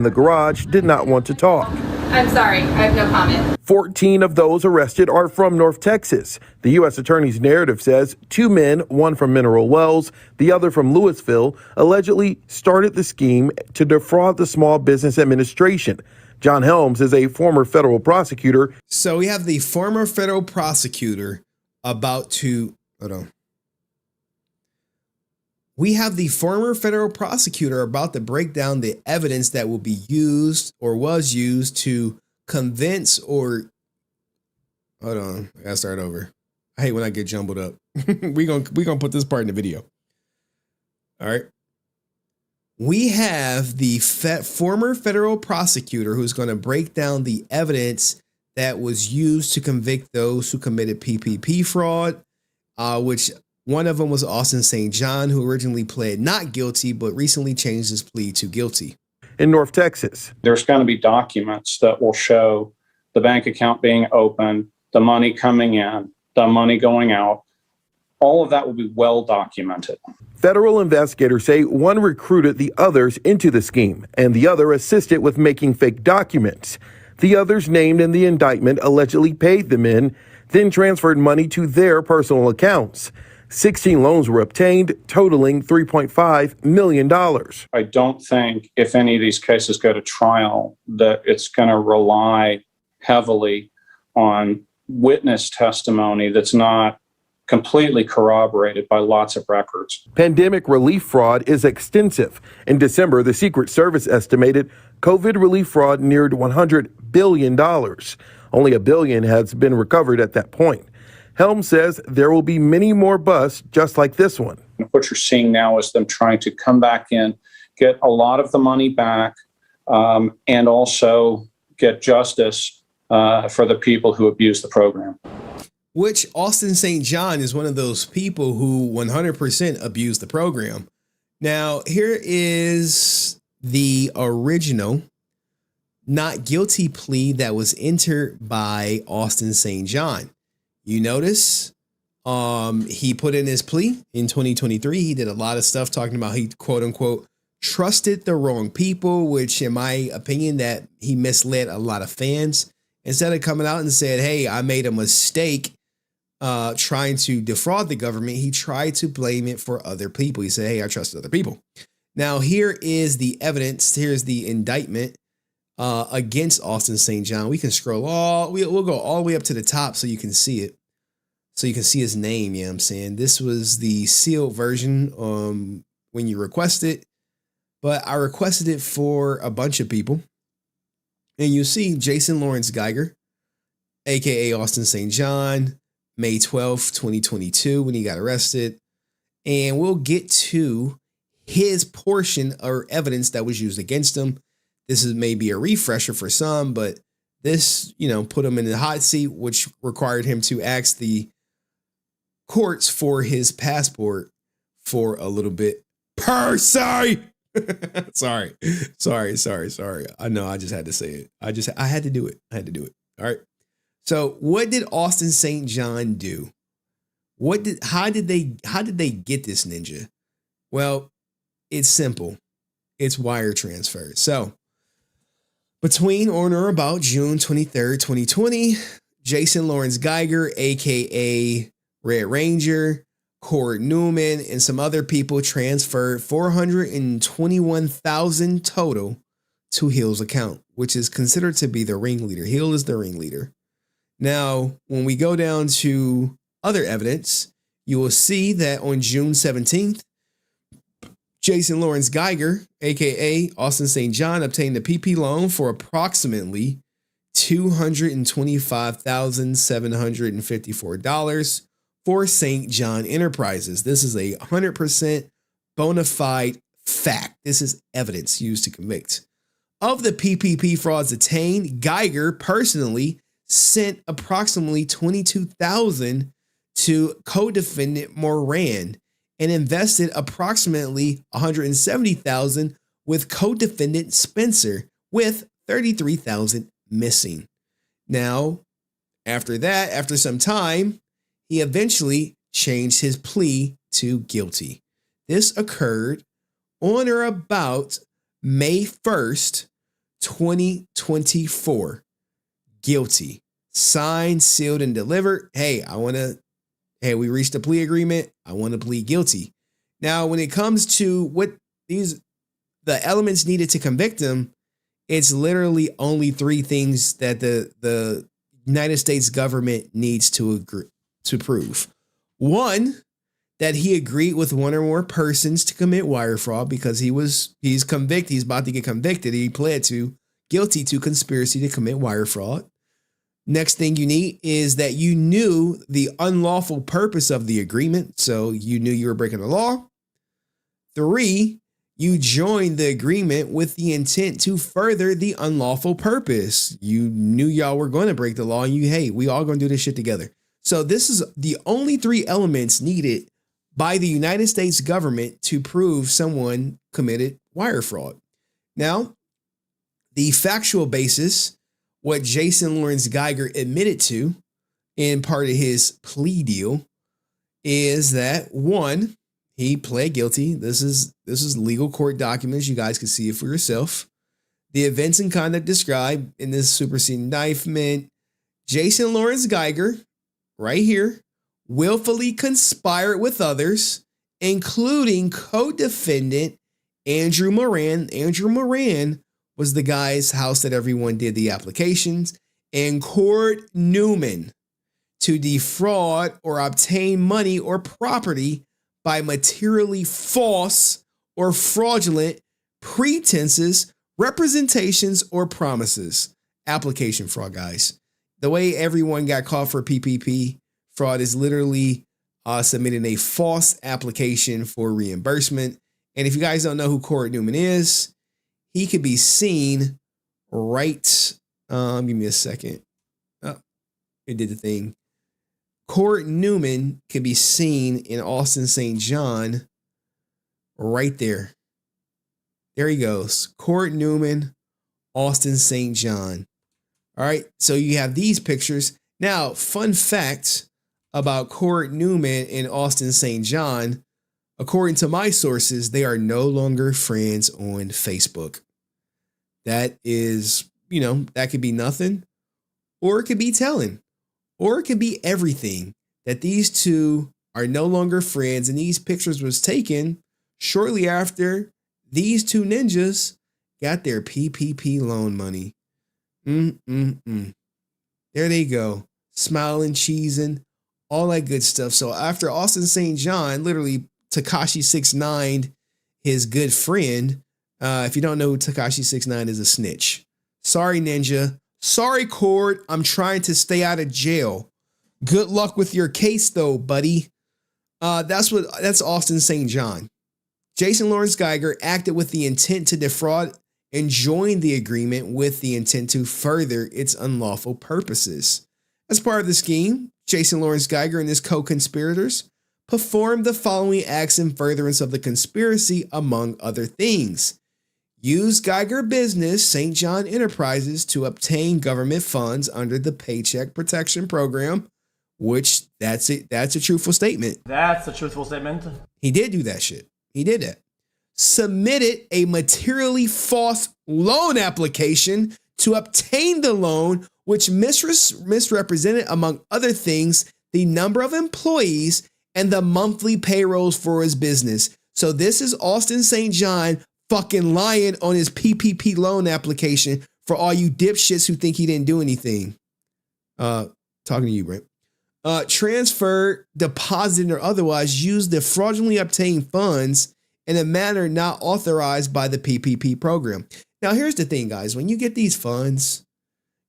In the garage did not want to talk. I'm sorry, I have no comment. 14 of those arrested are from North Texas. The U.S. Attorney's narrative says 2 men, one from Mineral Wells, the other from Louisville, allegedly started the scheme to defraud the Small Business Administration. John Helms is a former federal prosecutor. So we have the former federal prosecutor about to... Hold on. We have the former federal prosecutor about to break down the evidence that will be used or was used to convince or... Hold on, I gotta start over. I hate when I get jumbled up. we gonna put this part in the video. All right. We have the former federal prosecutor who's going to break down the evidence that was used to convict those who committed PPP fraud, which... One of them was Austin St. John, who originally pled not guilty, but recently changed his plea to guilty. In North Texas. There's going to be documents that will show the bank account being open, the money coming in, the money going out. All of that will be well documented. Federal investigators say one recruited the others into the scheme, and the other assisted with making fake documents. The others named in the indictment allegedly paid the men, then transferred money to their personal accounts. 16 loans were obtained, totaling $3.5 million. I don't think if any of these cases go to trial that it's going to rely heavily on witness testimony that's not completely corroborated by lots of records. Pandemic relief fraud is extensive. In December, the Secret Service estimated COVID relief fraud neared $100 billion. Only $1 billion has been recovered at that point. Helm says there will be many more busts just like this one. What you're seeing now is them trying to come back in, get a lot of the money back, and also get justice for the people who abuse the program. Which Austin St. John is one of those people who 100% abused the program. Now, here is the original not guilty plea that was entered by Austin St. John. You notice he put in his plea in 2023. He did a lot of stuff talking about he, quote unquote, trusted the wrong people, which in my opinion that he misled a lot of fans. Instead of coming out and said, hey, I made a mistake trying to defraud the government, he tried to blame it for other people. He said, hey, I trusted other people. Now, here is the evidence. Here's the indictment against Austin St. John. We can scroll we'll go all the way up to the top so you can see it. So you can see his name, you know what I'm saying? This was the sealed version when you request it, but I requested it for a bunch of people. And you see Jason Lawrence Geiger, aka Austin St. John, May 12th, 2022, when he got arrested. And we'll get to his portion or evidence that was used against him. This is maybe a refresher for some, but this, put him in the hot seat, which required him to ask the courts for his passport for a little bit per se. Sorry. I know I just had to say it. I had to do it. All right. So what did Austin St. John do? How did they get this ninja? Well, it's simple. It's wire transfer. So between or about June 23rd, 2020, Jason Lawrence Geiger, aka Red Ranger, Cord Newman, and some other people transferred $421,000 total to Hill's account, which is considered to be the ringleader. Hill is the ringleader. Now, when we go down to other evidence, you will see that on June 17th, Jason Lawrence Geiger, aka Austin St. John, obtained a PP loan for approximately $225,754 for St. John Enterprises. This is a 100% bona fide fact. This is evidence used to convict. Of the PPP frauds attained, Geiger personally sent approximately $22,000 to co-defendant Moran and invested approximately $170,000 with co-defendant Spencer, with $33,000 missing. Now, after some time, he eventually changed his plea to guilty. This occurred on or about May 1st, 2024. Guilty. Signed, sealed, and delivered. Hey, we reached a plea agreement. I want to plead guilty. Now, when it comes to what the elements needed to convict him, it's literally only three things that the United States government needs to prove. One, that he agreed with one or more persons to commit wire fraud, because he's convicted. He's about to get convicted. He pled guilty to conspiracy to commit wire fraud. Next thing you need is that you knew the unlawful purpose of the agreement, so you knew you were breaking the law. 3, you joined the agreement with the intent to further the unlawful purpose. You knew y'all were going to break the law, and we all going to do this shit together. So this is the only 3 elements needed by the United States government to prove someone committed wire fraud. Now, the factual basis, what Jason Lawrence Geiger admitted to in part of his plea deal, is that 1, he pled guilty. This is legal court documents. You guys can see it for yourself. The events and conduct described in this superseding indictment, Jason Lawrence Geiger, right here, willfully conspired with others, including co-defendant Andrew Moran. Andrew Moran was the guy's house that everyone did the applications, and Cord Newman, to defraud or obtain money or property by materially false or fraudulent pretenses, representations, or promises. Application fraud, guys. The way everyone got caught for PPP fraud is literally submitting a false application for reimbursement. And if you guys don't know who Cord Newman is, he could be seen right. Give me a second. Oh, it did the thing. Cord Newman can be seen in Austin St. John right there. There he goes. Cord Newman, Austin St. John. All right. So you have these pictures. Now, fun fact about Cord Newman and Austin St. John. According to my sources, they are no longer friends on Facebook. That is, that could be nothing, or it could be telling, or it could be everything, that these two are no longer friends. And these pictures was taken shortly after these two ninjas got their PPP loan money. There they go. Smiling, cheesing, all that good stuff. So after Austin St. John, literally Tekashi 6ix9ine, his good friend. If you don't know who Tekashi 6ix9ine is, a snitch. Sorry, Ninja. Sorry, Cord. I'm trying to stay out of jail. Good luck with your case, though, buddy. That's Austin St. John. Jason Lawrence Geiger acted with the intent to defraud and joined the agreement with the intent to further its unlawful purposes. As part of the scheme, Jason Lawrence Geiger and his co-conspirators performed the following acts in furtherance of the conspiracy, among other things. Use Geiger business, St. John Enterprises, to obtain government funds under the Paycheck Protection Program, which that's it. That's a truthful statement. That's a truthful statement. He did do that shit. He did that. Submitted a materially false loan application to obtain the loan, which misrepresented, among other things, the number of employees and the monthly payrolls for his business. So this is Austin St. John fucking lying on his PPP loan application for all you dipshits who think he didn't do anything. Talking to you, Brent. Transfer, deposit, or otherwise use the fraudulently obtained funds in a manner not authorized by the PPP program. Now, here's the thing, guys. When you get these funds,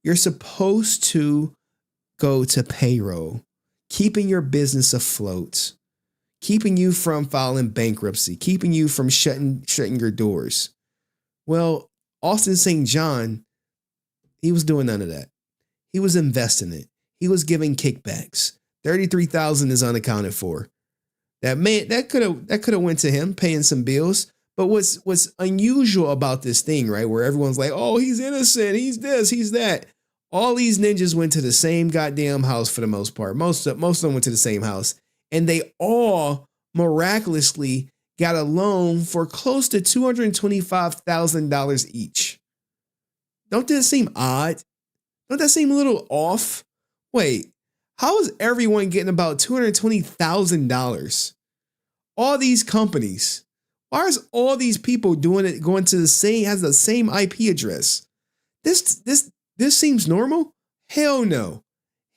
you're supposed to go to payroll, keeping your business afloat, keeping you from filing bankruptcy, keeping you from shutting your doors. Well, Austin St. John, he was doing none of that. He was investing it. He was giving kickbacks. $33,000 is unaccounted for. That could have went to him paying some bills. But what's unusual about this thing, right, where everyone's like, oh, he's innocent, he's this, he's that. All these ninjas went to the same goddamn house for the most part. Most of them went to the same house, and they all miraculously got a loan for close to $225,000 each. Don't that seem odd? Don't that seem a little off? Wait, how is everyone getting about $220,000? All these companies. Why is all these people doing it, going to the same, has the same IP address? This seems normal? Hell no.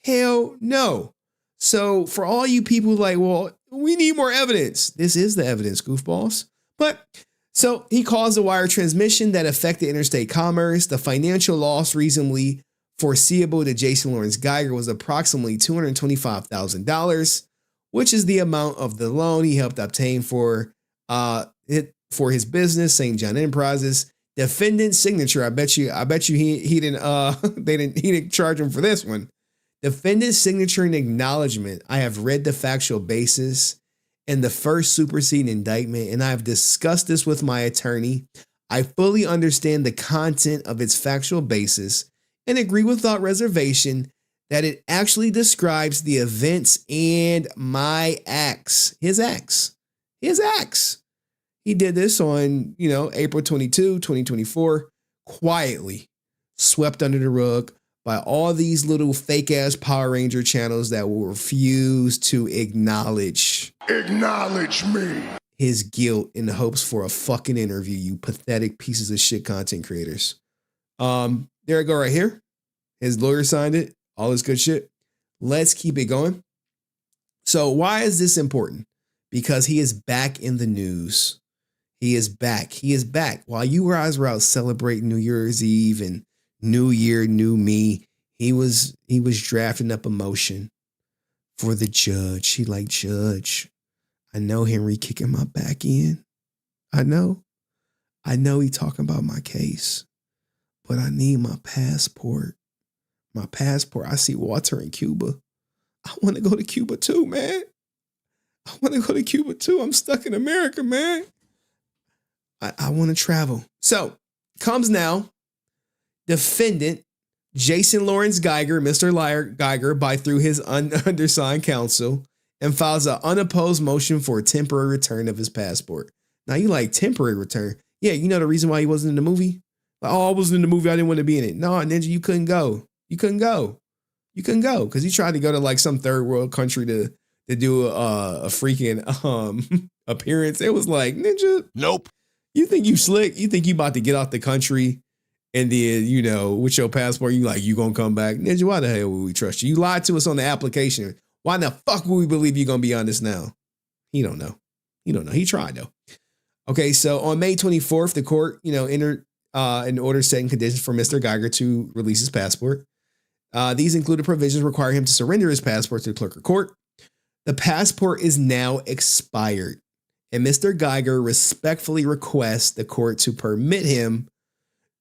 Hell no. So for all you people like, well, we need more evidence. This is the evidence, goofballs. But so he caused a wire transmission that affected interstate commerce. The financial loss reasonably foreseeable to Jason Lawrence Geiger was approximately $225,000, which is the amount of the loan he helped obtain for his business, St. John Enterprises. Defendant's signature. I bet you he didn't charge him for this one. Defendant's signature and acknowledgement. I have read the factual basis in the first superseding indictment, and I have discussed this with my attorney. I fully understand the content of its factual basis and agree without reservation that it actually describes the events and my acts. His acts. He did this on, April 22, 2024, quietly swept under the rug by all these little fake ass Power Ranger channels that will refuse to acknowledge me, his guilt in the hopes for a fucking interview, you pathetic pieces of shit content creators. There I go right here. His lawyer signed it, all this good shit. Let's keep it going. So why is this important? Because he is back in the news. He is back. He is back. While you guys were out celebrating New Year's Eve and New Year, New Me, he was drafting up a motion for the judge. He like, Judge, I know Henry kicking my back in. I know he talking about my case, but I need my passport. My passport. I see water in Cuba. I want to go to Cuba too, man. I'm stuck in America, man. I want to travel. So comes now, defendant Jason Lawrence Geiger, Mr. Liar Geiger, through his undersigned counsel, and files an unopposed motion for a temporary return of his passport. Now you like temporary return? Yeah, you know the reason why he wasn't in the movie? Like, I wasn't in the movie. I didn't want to be in it. No, Ninja, you couldn't go. You couldn't go because he tried to go to like some third world country to do a freaking appearance. It was like, Ninja, nope. You think you slick? You think you about to get out the country and then, with your passport, you gonna come back? Ninja, why the hell would we trust you? You lied to us on the application. Why the fuck would we believe you're gonna be honest now? He don't know. He tried though. Okay, so on May 24th, the court, entered an order setting conditions for Mr. Geiger to release his passport. These included provisions requiring him to surrender his passport to the clerk of court. The passport is now expired, and Mr. Geiger respectfully requests the court to permit him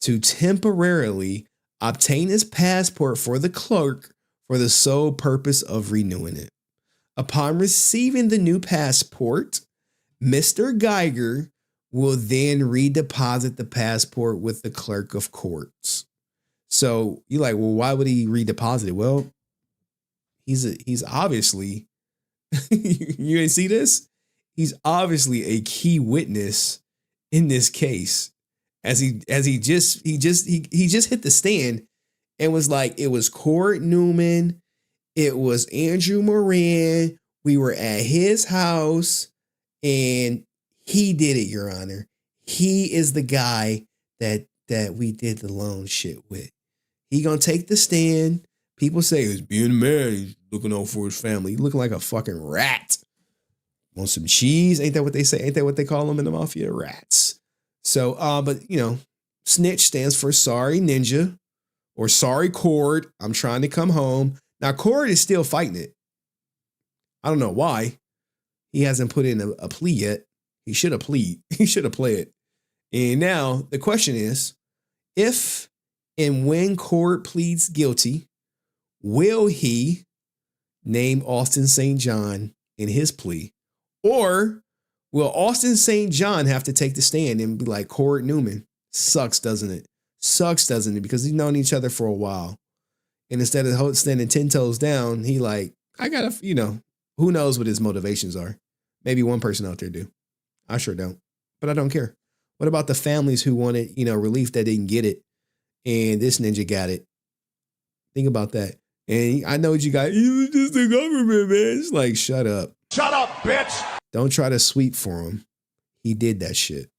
to temporarily obtain his passport for the clerk for the sole purpose of renewing it. Upon receiving the new passport, Mr. Geiger will then redeposit the passport with the clerk of courts. So you're like, well, why would he redeposit it? Well, he's obviously, you didn't see this? He's obviously a key witness in this case, as he just hit the stand and was like, it was Court Newman, it was Andrew Moran, we were at his house, and he did it, Your Honor. He is the guy that we did the loan shit with. He gonna take the stand. People say he's being a man. He's looking out for his family. He's looking like a fucking rat. Want some cheese? Ain't that what they say? Ain't that what they call them in the mafia? Rats. So, but snitch stands for sorry ninja or sorry Cord. I'm trying to come home. Now, Cord is still fighting it. I don't know why. He hasn't put in a plea yet. He should have plead. He should have played. And now the question is, if and when Cord pleads guilty, will he name Austin St. John in his plea? Or will Austin St. John have to take the stand and be like, Cord Newman? Sucks, doesn't it? Sucks, doesn't it? Because he's known each other for a while. And instead of standing 10 toes down, he like, I gotta, who knows what his motivations are? Maybe one person out there do. I sure don't. But I don't care. What about the families who wanted, relief that didn't get it? And this ninja got it. Think about that. And I know what you got. You was just the government, man. It's like, shut up. Shut up, bitch. Don't try to sweep for him. He did that shit.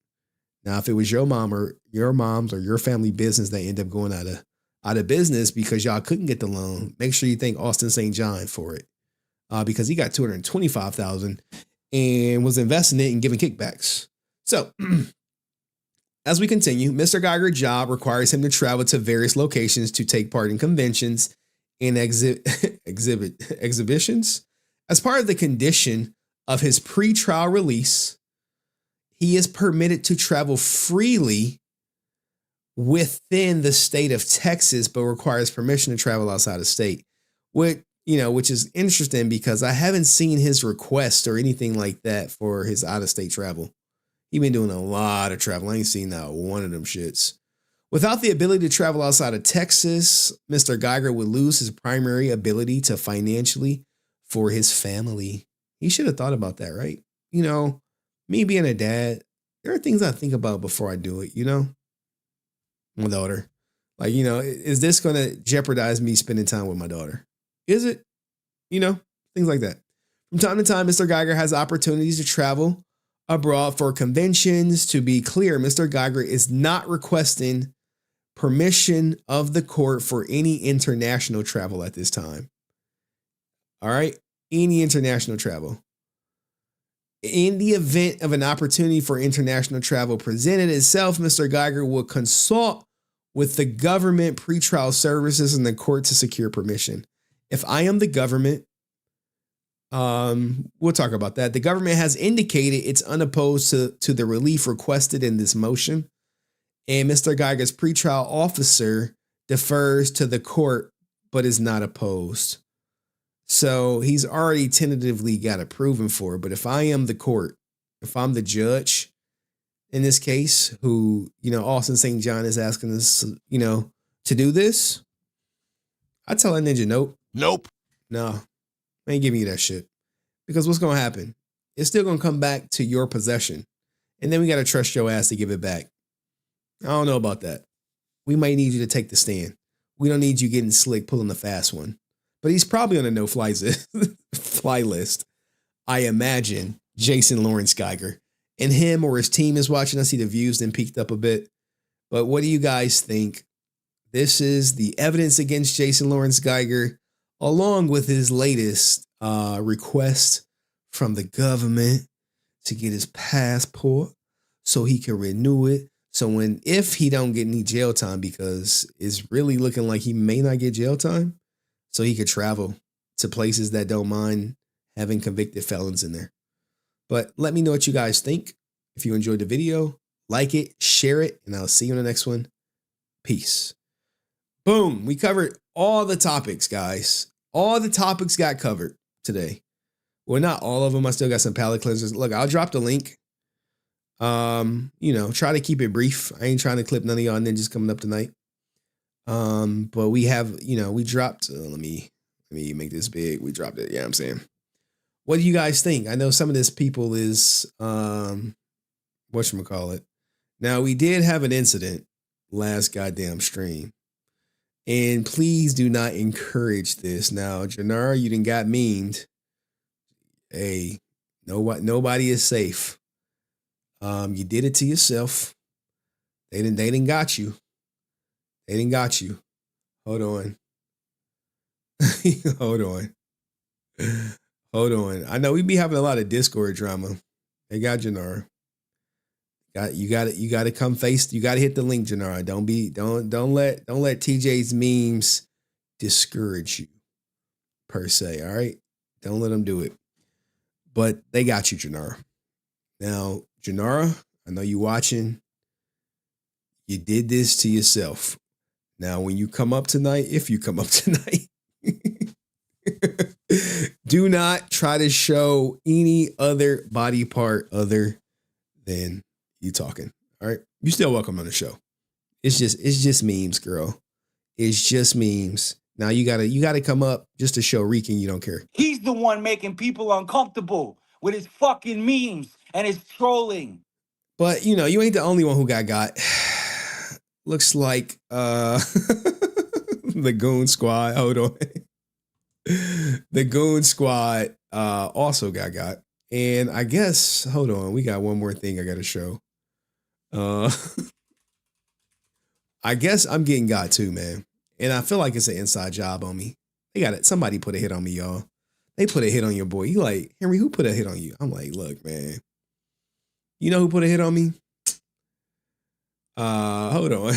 Now, if it was your mom or your mom's or your family business that ended up going out of business because y'all couldn't get the loan, make sure you thank Austin St. John for it. Because he got $225,000 and was investing it and giving kickbacks. So, as we continue, Mr. Geiger's job requires him to travel to various locations to take part in conventions and exhibitions. As part of the condition of his pre-trial release, he is permitted to travel freely within the state of Texas, but requires permission to travel outside of state. Which is interesting because I haven't seen his request or anything like that for his out-of-state travel. He's been doing a lot of travel. I ain't seen not one of them shits. Without the ability to travel outside of Texas, Mr. Geiger would lose his primary ability to financially for his family. He should have thought about that, right? Me being a dad, there are things I think about before I do it, My daughter. Like, is this going to jeopardize me spending time with my daughter? Is it? Things like that. From time to time, Mr. Geiger has opportunities to travel abroad for conventions. To be clear, Mr. Geiger is not requesting permission of the court for any international travel at this time. All right? Any international travel. In the event of an opportunity for international travel presented itself, Mr. Geiger will consult with the government pretrial services and the court to secure permission. If I am the government, we'll talk about that. The government has indicated it's unopposed to the relief requested in this motion. And Mr. Geiger's pretrial officer defers to the court, but is not opposed. So he's already tentatively got it proven for it. But if I am the court, if I'm the judge in this case, who, Austin St. John is asking us, to do this, I tell that ninja, nope. No, I ain't giving you that shit. Because what's going to happen? It's still going to come back to your possession. And then we got to trust your ass to give it back. I don't know about that. We might need you to take the stand. We don't need you getting slick, pulling the fast one. But he's probably on a no-fly list. I imagine Jason Lawrence Geiger. And him or his team is watching. I see the views then peaked up a bit. But what do you guys think? This is the evidence against Jason Lawrence Geiger, along with his latest request from the government to get his passport so he can renew it. So if he don't get any jail time, because it's really looking like he may not get jail time, so he could travel to places that don't mind having convicted felons in there. But let me know what you guys think. If you enjoyed the video, like it, share it, and I'll see you in the next one. Peace. Boom. We covered all the topics, guys. All the topics got covered today. Well, not all of them. I still got some palate cleansers. Look, I'll drop the link. Try to keep it brief. I ain't trying to clip none of y'all ninjas coming up tonight. But we have, we dropped, let me make this big. We dropped it. Yeah, I'm saying. What do you guys think? I know some of this people is, whatchamacallit. Now, we did have an incident last goddamn stream. And please do not encourage this. Now, Janara, you done got memed. Hey, nobody is safe. You did it to yourself. They didn't got you. They didn't got you. Hold on. Hold on. Hold on. I know we be having a lot of Discord drama. They got Janara. You got to come face. You got to hit the link, Janara. Don't let TJ's memes discourage you per se. All right, don't let them do it. But they got you, Janara. Now, Janara, I know you watching. You did this to yourself. Now, when you come up tonight, if you come up tonight, do not try to show any other body part other than you talking. All right. You're still welcome on the show. It's just memes, girl. It's just memes. Now you gotta come up just to show Reeking you don't care. He's the one making people uncomfortable with his fucking memes and his trolling. But you ain't the only one who got. Looks like the Goon Squad. Hold on. The Goon Squad also got. And I guess, hold on, we got one more thing I gotta show. I guess I'm getting got too, man. And I feel like it's an inside job on me. They got it. Somebody put a hit on me, y'all. They put a hit on your boy. You like, Henry, who put a hit on you? I'm like, look, man. You know who put a hit on me? Hold on.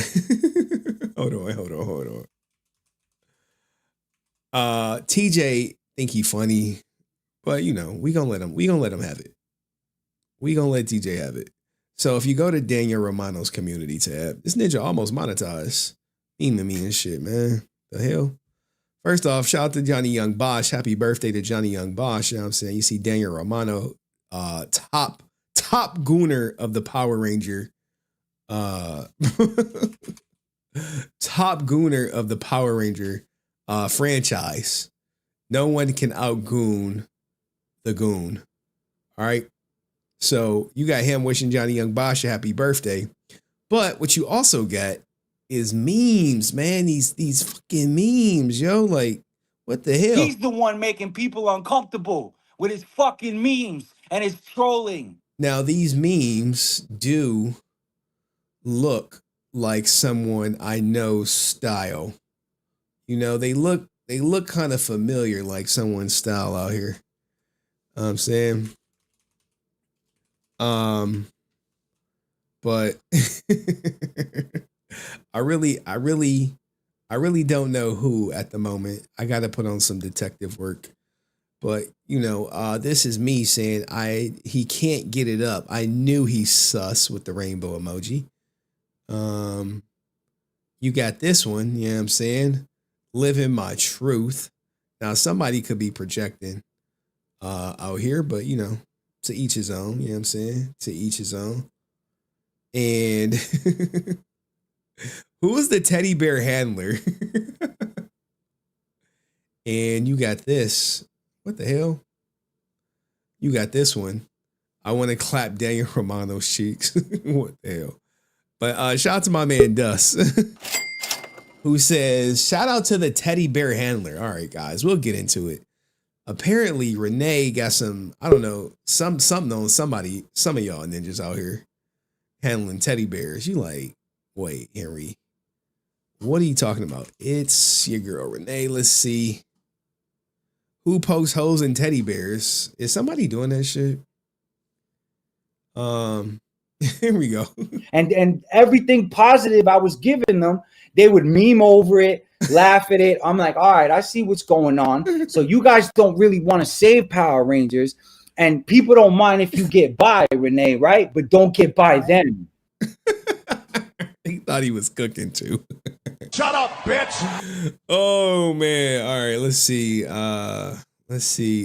hold on. TJ think he funny, but we gonna let him have it. We gonna let TJ have it. So if you go to Daniel Romano's community tab, this ninja almost monetized. Meme me and shit, man. The hell? First off, shout out to Johnny Young Bosch. Happy birthday to Johnny Young Bosch. You know what I'm saying? You see Daniel Romano, top gooner of the Power Ranger. Top gooner of the Power Ranger franchise. No one can outgoon the goon. All right. So you got him wishing Johnny Young Bosch a happy birthday. But what you also get is memes, man. These fucking memes, yo. Like, what the hell? He's the one making people uncomfortable with his fucking memes and his trolling. Now, these memes do look like someone I know style. They look kind of familiar, like someone's style out here. I'm saying. But I really don't know who at the moment. I got to put on some detective work. But this is me saying he can't get it up. I knew he's sus with the rainbow emoji. You got this one, you know what I'm saying? Living my truth. Now somebody could be projecting out here, but to each his own, you know what I'm saying? To each his own. And who was the teddy bear handler? And you got this. What the hell? You got this one. I want to clap Daniel Romano's cheeks. What the hell? But shout out to my man Dust, who says, shout out to the teddy bear handler. All right, guys, we'll get into it. Apparently, Renee got some, I don't know, something on somebody, some of y'all ninjas out here handling teddy bears. You like, wait, Henry, what are you talking about? It's your girl, Renee. Let's see. Who pokes holes in teddy bears? Is somebody doing that shit? Here we go. And everything positive I was giving them, they would meme over it, laugh at it. I'm like, all right, I see what's going on. So you guys don't really want to save Power Rangers, and people don't mind if you get by, Renee, right? But don't get by them. He thought he was cooking too. Shut up, bitch. Oh man. All right, let's see.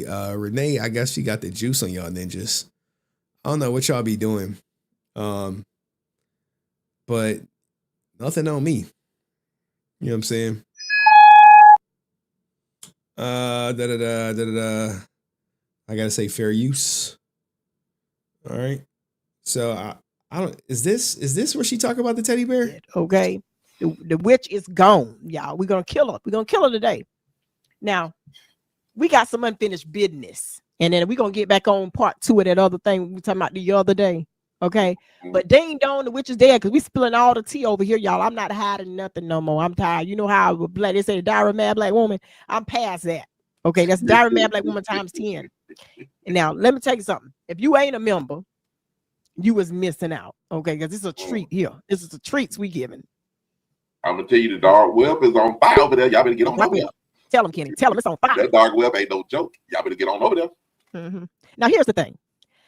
Renee, I guess she got the juice on y'all ninjas. I don't know what y'all be doing. But nothing on me. You know what I'm saying? I gotta say fair use. All right. So I don't. Is this where she talk about the teddy bear? Okay. The witch is gone, y'all. We're gonna kill her. We're gonna kill her today. Now, we got some unfinished business, and then we're gonna get back on part 2 of that other thing we were talking about the other day. Okay, but ding dong, the witch is dead because we spilling all the tea over here, y'all. I'm not hiding nothing no more. I'm tired. You know how they say the diary of a mad black woman. I'm past that. Okay, that's diary of a mad black woman times 10. Now, let me tell you something. If you ain't a member, you was missing out. Okay, because this is a treat here. This is the treats we giving. I'm gonna tell you the dark web is on fire over there. Y'all better get on over there. Tell him, Kenny. Tell him it's on fire. That dark web ain't no joke. Y'all better get on over there. Mm-hmm. Now, here's the thing.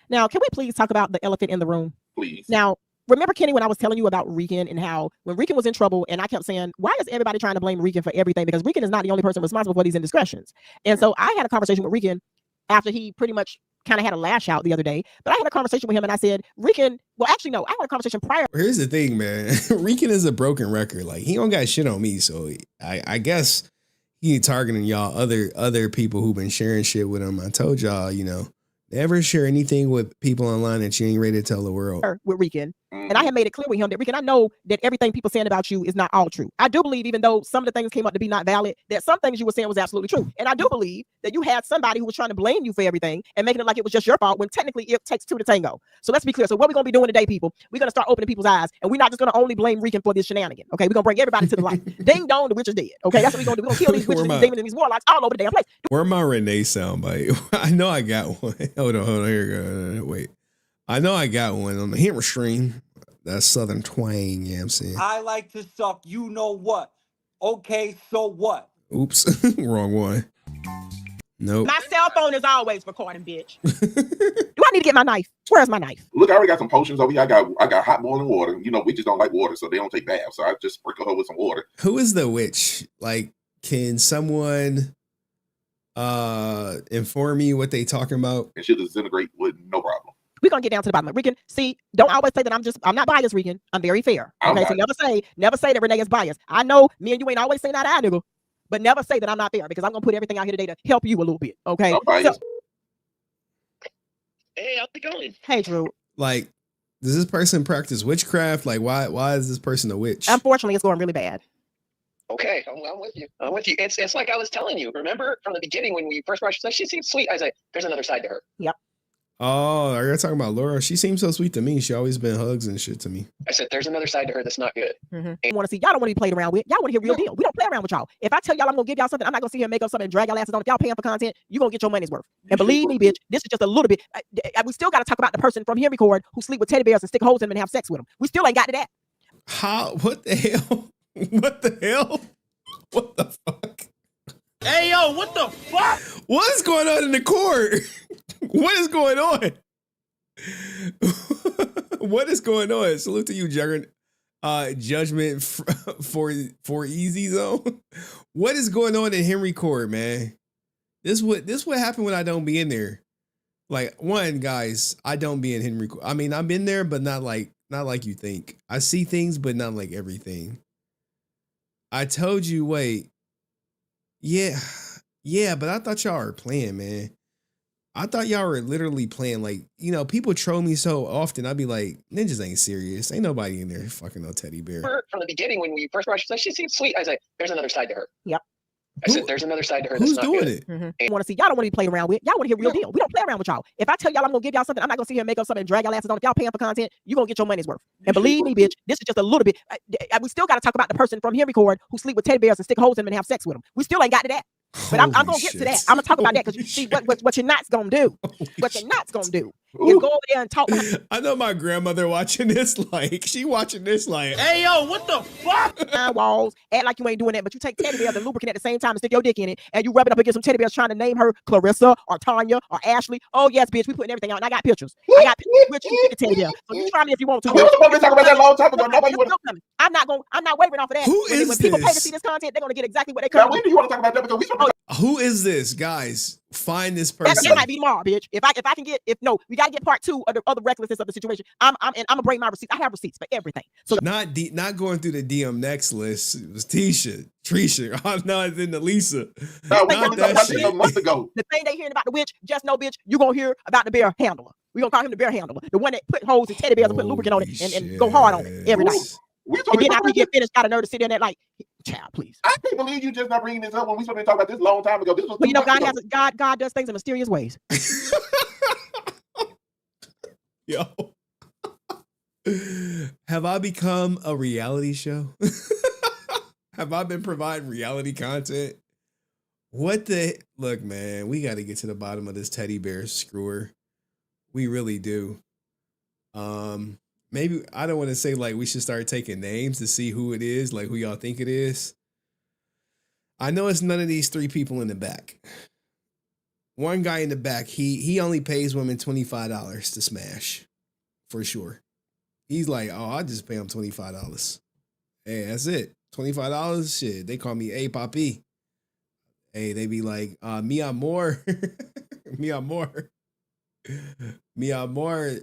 Now, can we please talk about the elephant in the room? Please. Now, remember, Kenny, when I was telling you about Rican and how when Rican was in trouble, and I kept saying, why is everybody trying to blame Rican for everything? Because Rican is not the only person responsible for these indiscretions. And so I had a conversation with Rican after he pretty much kind of had a lash out the other day. But I had a conversation with him and I said, Rican, well, actually, no, I had a conversation prior. Here's the thing, man. Rican is a broken record. Like, he don't got shit on me. So I guess he targeting y'all other people who've been sharing shit with him. I told y'all, never share anything with people online that you ain't ready to tell the world. With Rican. And I had made it clear with him that Rican, I know that everything people saying about you is not all true. I do believe, even though some of the things came up to be not valid, that some things you were saying was absolutely true. And I do believe that you had somebody who was trying to blame you for everything and making it like it was just your fault when technically it takes two to tango. So let's be clear. So what we're going to be doing today, people, we're going to start opening people's eyes, and we're not just going to only blame Rican for this shenanigan. Okay, we're going to bring everybody to the light. Ding dong, the witch is dead. Okay, that's what we're going to do. We're going to kill these witches and these demons and these warlocks all over the damn place. Where my Renee soundbite? I know I got one. Hold on. Here we go. Wait. I know I got one on the hammer string. That Southern twang, you know what I'm saying? I like to suck you know what. Okay, so what? Oops. Wrong one. Nope. My cell phone is always recording, bitch. Do I need to get my knife? Where's my knife? Look, I already got some potions over here. I got hot boiling water. We just don't like water, so they don't take baths. So I just sprinkle her with some water. Who is the witch? Like, can someone inform me what they talking about? And she'll disintegrate with no problem. We're gonna get down to the bottom. Rican, see, don't always say that I'm not biased, Rican. I'm very fair. Okay, so never say that Renee is biased. I know me and you ain't always saying eye to eye, nigga, but never say that I'm not fair, because I'm gonna put everything out here today to help you a little bit. Okay. So, hey, how's it going? Hey, Drew. Like, does this person practice witchcraft? Like, why is this person a witch? Unfortunately, it's going really bad. Okay, I'm with you. I'm with you. It's like I was telling you. Remember from the beginning when we first watched, she seemed sweet. I was like, there's another side to her. Yep. Oh, are you talking about Laura? She seems so sweet to me. She always been hugs and shit to me. I said, there's another side to her that's not good. Mm-hmm. Y'all don't want to be played around with. Y'all want to hear real deal. We don't play around with y'all. If I tell y'all I'm going to give y'all something, I'm not going to sit here and make up something and drag y'all asses on. If y'all paying for content, you're going to get your money's worth. And believe me, bitch, this is just a little bit. We still got to talk about the person from Here Record who sleep with teddy bears and stick holes in them and have sex with them. We still ain't got to that. How? What the hell? What the hell? What the fuck? Hey, yo, what the fuck? What is going on in the court? What is going on? What is going on? Salute to you, Judgment for Easy Zone. What is going on in Henry Court, man? This what happened when I don't be in there. Like, one, guys, I don't be in Henry Court. I mean, I'm in there, but not like you think. I see things, but not like everything. I told you, wait. Yeah, but I thought y'all were playing, man. I thought y'all were literally playing. Like, people troll me so often. I'd be like, ninjas ain't serious. Ain't nobody in there fucking no teddy bear. From the beginning when we first watched, she seemed sweet. I was like, there's another side to her. Yep. I said, there's another side to her that's not doing good. it? Mm-hmm. Y'all don't want to be played around with. Y'all want to hear real deal. We don't play around with y'all. If I tell y'all I'm going to give y'all something, I'm not going to sit here and make up something and drag y'all asses on. If y'all paying for content, you're going to get your money's worth. And believe me, bitch, this is just a little bit. We still got to talk about the person from Here Record who sleep with teddy bears and stick holes in them and have sex with them. We still ain't got to that. But I'm going to get to that. I'm going to talk about that, because see what you're not going to do. What you're not going to do is go over there and talk. I know my grandmother watching this, she watching this like, hey, yo, what the fuck? Walls, act like you ain't doing that, but you take teddy bears and lubricant at the same time and stick your dick in it, and you rub it up against some teddy bears trying to name her Clarissa or Tanya or Ashley. Oh, yes, bitch, we putting everything out, and I got pictures. I got pictures with you with the teddy bear. So you try me if you want to. We were supposed to talk about that a long time ago. Nobody would. I'm not wavering off of that. Who is when people pay to this? see this content, they're going to get exactly what they come. Now, when do you want to talk about that? Because we who is this, guys? Find this person. That might be tomorrow, bitch. If I can get, we got to get part 2 of the recklessness of the situation. I'm gonna bring my receipts. I have receipts for everything. So not going through the DM next list. It was Trisha. I'm not in the Lisa. Not that shit. A month ago. The thing they hearing about the witch, just know, bitch, you gonna hear about the bear handler. We gonna call him the bear handler, the one that put holes in teddy bears and put lubricant on it and go hard on it every night. And then after you get finished, got a nerve to sit there and like, child, please. I can't believe you just not bringing this up when we supposed to talk about this a long time ago. This was God does things in mysterious ways. Yo, have I become a reality show? Have I been providing reality content What the look, man? We got to get to the bottom of this teddy bear screwer. We really do. Maybe I don't want to say like we should start taking names to see who it is, like who y'all think it is. I know it's none of these three people in the back. One guy in the back, he only pays women $25 to smash, for sure. He's like, oh, I'll just pay him $25. Hey, that's it. $25? Shit, they call me A Papi. Hey, they be like, mi amor. Mi amor. Mi amor.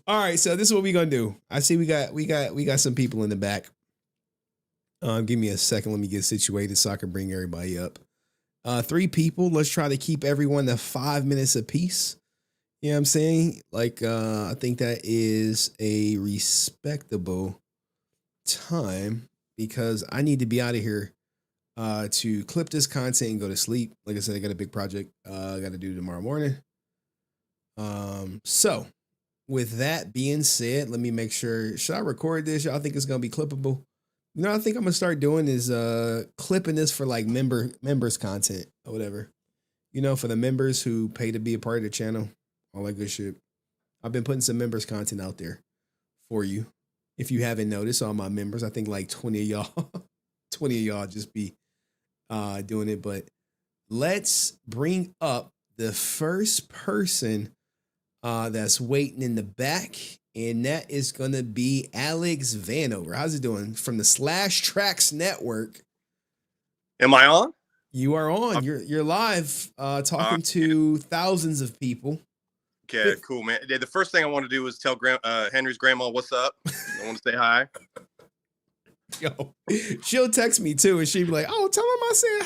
All right, so this is what we're gonna do. I see we got some people in the back. Give me a second. Let me get situated so I can bring everybody up. 3 people. Let's try to keep everyone to 5 minutes apiece. You know what I'm saying? Like, I think that is a respectable time because I need to be out of here to clip this content and go to sleep. Like I said, I got a big project I got to do tomorrow morning. So with that being said, let me make sure, should I record this? Y'all think it's going to be clippable? You know, I think I'm going to start doing is clipping this for like members content or whatever. You know, for the members who pay to be a part of the channel, all that good shit. I've been putting some members content out there for you. If you haven't noticed, all my members, I think like 20 of y'all just be doing it. But let's bring up the first person that's waiting in the back. And that is going to be Alex Vanover. How's it doing? From the Slash Tracks Network. Am I on? You are on. You're live talking to thousands of people. Okay, cool, man. The first thing I want to do is tell Henry's grandma what's up. I want to say hi. Yo, she'll text me too, and she'll be like, "Oh, tell him I said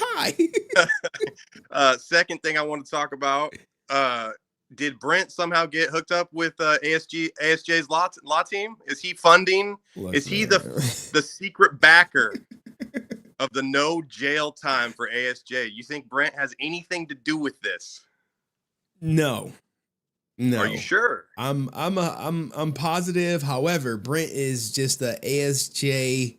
hi." Second thing I want to talk about: did Brent somehow get hooked up with ASJ's law team? Is he funding? Is he the secret backer of the no jail time for ASJ? You think Brent has anything to do with this? No. Are you sure? I'm positive. However, Brent is just a ASJ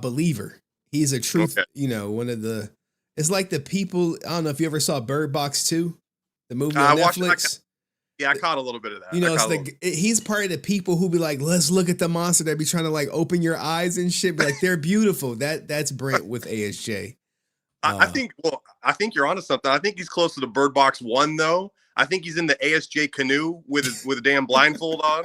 believer. He's a truth, you know, one of the, it's like the people, I don't know if you ever saw Bird Box 2, the movie on Netflix. I caught a little bit of that. You know, he's part of the people who be like, let's look at the monster that be trying to like open your eyes and shit. Be like, they're beautiful. That's Brent with ASJ. I think you're onto something. I think he's close to the Bird Box 1 though. I think he's in the ASJ canoe with a damn blindfold on.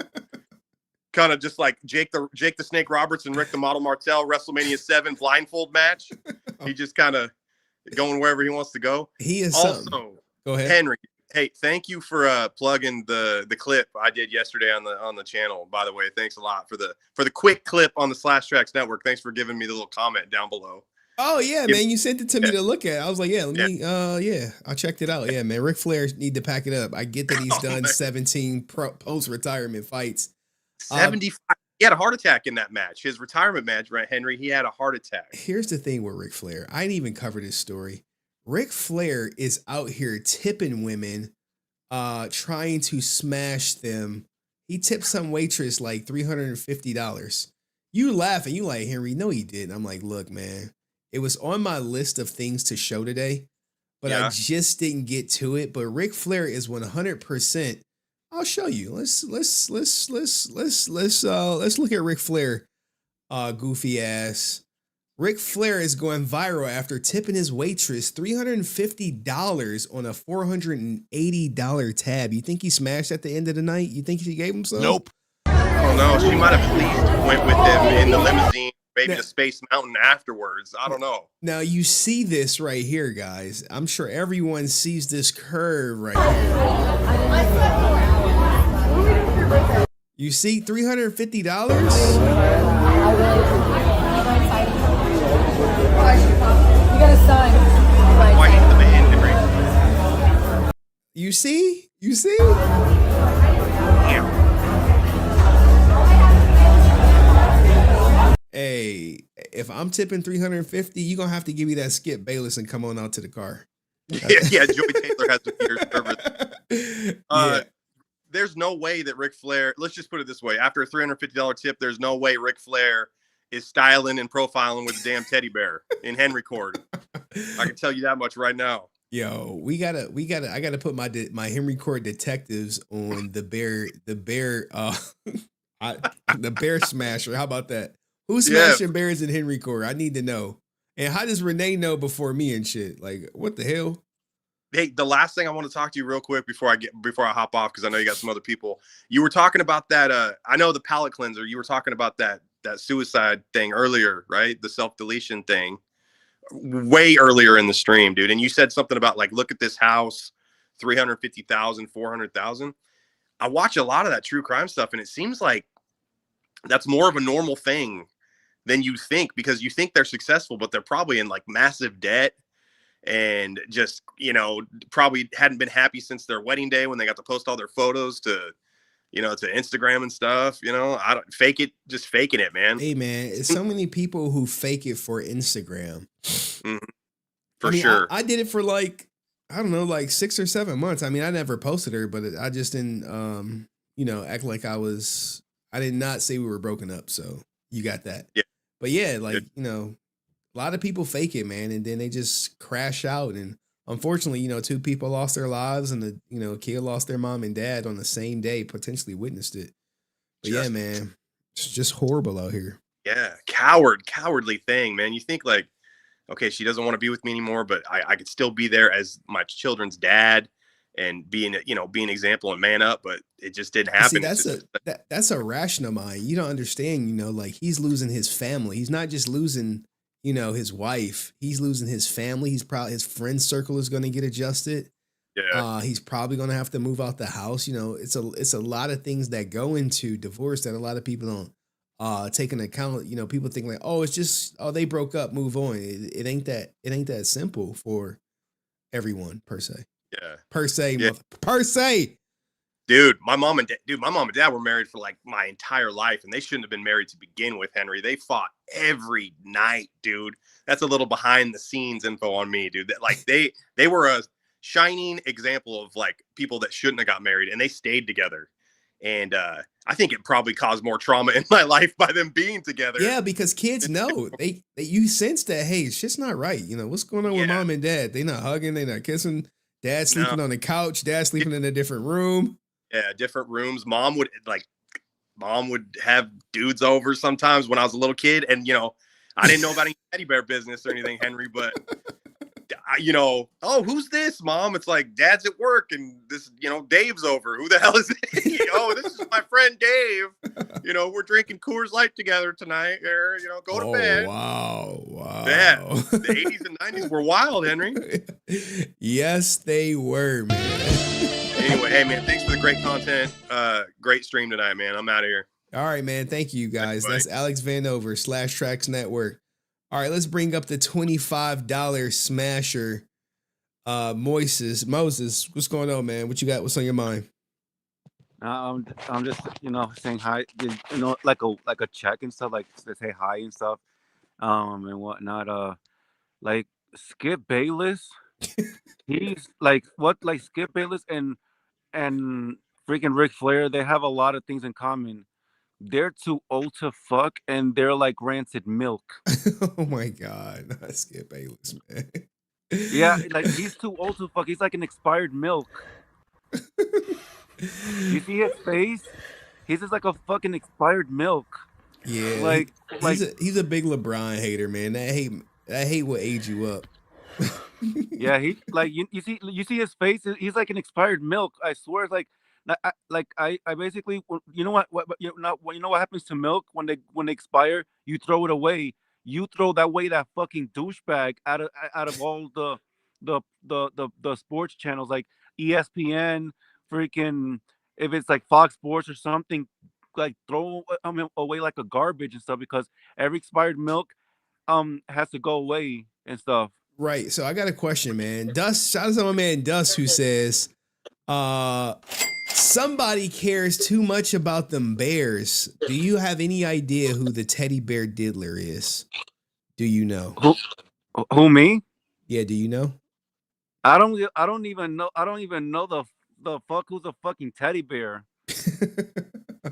Kind of just like Jake the Snake Roberts and Rick the Model Martel WrestleMania 7 blindfold match. He just kind of going wherever he wants to go. He is also go ahead, Henry. Hey, thank you for plugging the clip I did yesterday on the channel. By the way, thanks a lot for the quick clip on the Slash Tracks Network. Thanks for giving me the little comment down below. Oh yeah, man, you sent it to me to look at. I was like, yeah, let me I checked it out. Yeah, man, Ric Flair need to pack it up. I get that he's done 17 post-retirement fights. 75. He had a heart attack in that match. His retirement match, right, Henry? He had a heart attack. Here's the thing with Ric Flair. I didn't even cover this story. Ric Flair is out here tipping women, trying to smash them. He tipped some waitress like $350. You laughing, you like, Henry, no he didn't. I'm like, look, man. It was on my list of things to show today, but I just didn't get to it. But Ric Flair is 100%. I'll show you. Let's look at Ric Flair, goofy ass. Ric Flair is going viral after tipping his waitress $350 on a $480 tab. You think he smashed at the end of the night? You think she gave him some? Nope. Oh no, she might have at least went with him in the limousine. Maybe to Space Mountain afterwards. I don't know. Now you see this right here, guys. I'm sure everyone sees this curve right here. You see $350? You got a sign. You see? You see? Hey, if I'm tipping $350, you're going to have to give me that Skip Bayless and come on out to the car. Yeah, Joey Taylor has to be your service. There's no way that Ric Flair, let's just put it this way. After a $350 tip, there's no way Ric Flair is styling and profiling with a damn teddy bear in Henry Court. I can tell you that much right now. Yo, I gotta put my Henry Court detectives on the bear, the bear smasher. How about that? Who's smashing bears in Henry Court? I need to know. And how does Renee know before me and shit? Like, what the hell? Hey, the last thing I want to talk to you real quick before I hop off, because I know you got some other people. You were talking about that. I know the palate cleanser. You were talking about that suicide thing earlier, right? The self-deletion thing. Way earlier in the stream, dude. And you said something about like, look at this house, 350,000, 400,000. I watch a lot of that true crime stuff, and it seems like that's more of a normal thing than you think, because you think they're successful, but they're probably in like massive debt and just, probably hadn't been happy since their wedding day when they got to post all their photos to Instagram and stuff. I don't fake it, just faking it, man. Hey, man, it's so many people who fake it for Instagram. For sure. I did it for like, I don't know, like 6 or 7 months. I mean, I never posted her, but I just didn't, act like I did not say we were broken up. So you got that. Yeah. But yeah, like, a lot of people fake it, man. And then they just crash out. And unfortunately, 2 people lost their lives, and a kid lost their mom and dad on the same day, potentially witnessed it. But yeah, man, it's just horrible out here. Yeah. Cowardly thing, man. You think like, okay, she doesn't want to be with me anymore, but I could still be there as my children's dad and be an example and man up, but it just didn't happen. See, that's a rational mind. You don't understand, like he's losing his family. He's not just losing, his wife. He's losing his family. His friend circle is going to get adjusted. Yeah. He's probably going to have to move out the house. It's a lot of things that go into divorce that a lot of people don't take into account. People think like, oh, it's just, they broke up, move on. It ain't that simple for everyone per se. Yeah. Per se. Dude, my mom and dad were married for like my entire life, and they shouldn't have been married to begin with, Henry. They fought every night, dude. That's a little behind the scenes info on me, dude. That like they were a shining example of like people that shouldn't have got married, and they stayed together. And I think it probably caused more trauma in my life by them being together. Yeah, because kids know you sense that, hey, shit's not right. What's going on with mom and dad? They not hugging, they not kissing. Dad sleeping on the couch, dad sleeping in a different room. Yeah, different rooms. Mom would have dudes over sometimes when I was a little kid, and I didn't know about any teddy bear business or anything, Henry, but oh, who's this, Mom? It's like, Dad's at work, and this, Dave's over. Who the hell is it? Oh, this is my friend Dave. We're drinking Coors Light together tonight. Here, go to bed. Wow. Yeah, the 80s and 90s were wild, Henry. Yes, they were, man. Anyway, hey, man, thanks for the great content. Great stream tonight, man. I'm out of here. All right, man. Thank you, guys. That's Alex Vanover, /Tracks Network. All right, let's bring up the $25 smasher. Moses, what's going on, man? What you got? What's on your mind? I'm just saying hi. Like a check and stuff, like to say hi and stuff, and whatnot. Like Skip Bayless, he's like Skip Bayless and freaking Ric Flair. They have a lot of things in common. They're too old to fuck, and they're like rancid milk. Oh my God, not Skip Bayless, man. Yeah, like he's too old to fuck. He's like an expired milk. You see his face? He's just like a fucking expired milk. Yeah, he's a big LeBron hater, man. That hate will age you up. Yeah, he like you see his face. He's like an expired milk. I swear, it's I basically, you know what happens to milk when they expire? You throw it away. You throw that fucking douchebag out of all the sports channels like ESPN, freaking, if it's like Fox Sports or something, like throw away like a garbage and stuff, because every expired milk has to go away and stuff. Right. So I got a question, man. Dust, shout out to my man Dust, who says somebody cares too much about them bears. Do you have any idea who the teddy bear diddler is? Do you know? Who, me? Yeah, do you know? I don't even know the fuck who's a fucking teddy bear.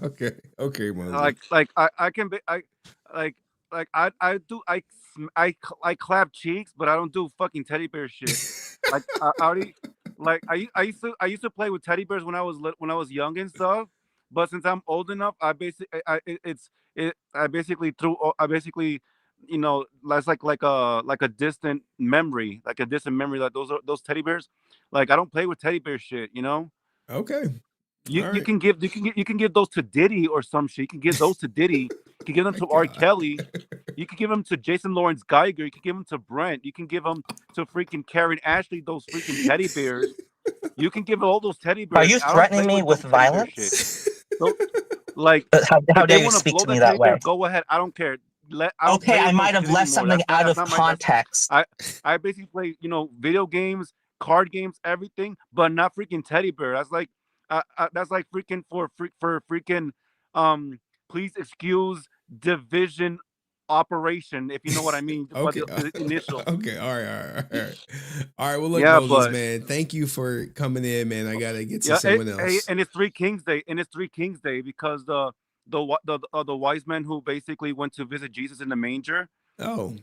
Okay, Moses. I can be I clap cheeks, but I don't do fucking teddy bear shit. Like I already like I used to play with teddy bears when I was when I was young and stuff. But since I'm old enough, I basically I basically that's like a distant memory, like those teddy bears. Like I don't play with teddy bear shit, you know. Okay. You All you right. can give you can give those to Diddy or some shit. You can give those to Diddy. You can give them My to R. God. Kelly. You can give them to Jason Lawrence Geiger. You can give them to Brent. You can give them to freaking Karen Ashley. Those freaking teddy bears. You can give all those teddy Are bears. you I don't threatening play me with with dumb teddy bear shit. violence? So, like, How if they dare you want to speak blow to me that that teddy bear, way? go ahead. I don't care. I don't Okay, play I with no might have shit left anymore. something out That's of not my. context. I basically play video games, card games, everything, but not freaking teddy bear. That's like freaking for freaking please excuse division operation, if you know what I mean, for Okay. the initials. Okay. All right. All right. Well, look, Yeah, Bogus, but man. Thank you for coming in, man. I gotta get to yeah, someone else. and it's Three Kings Day, because the wise men who basically went to visit Jesus in the manger. Oh.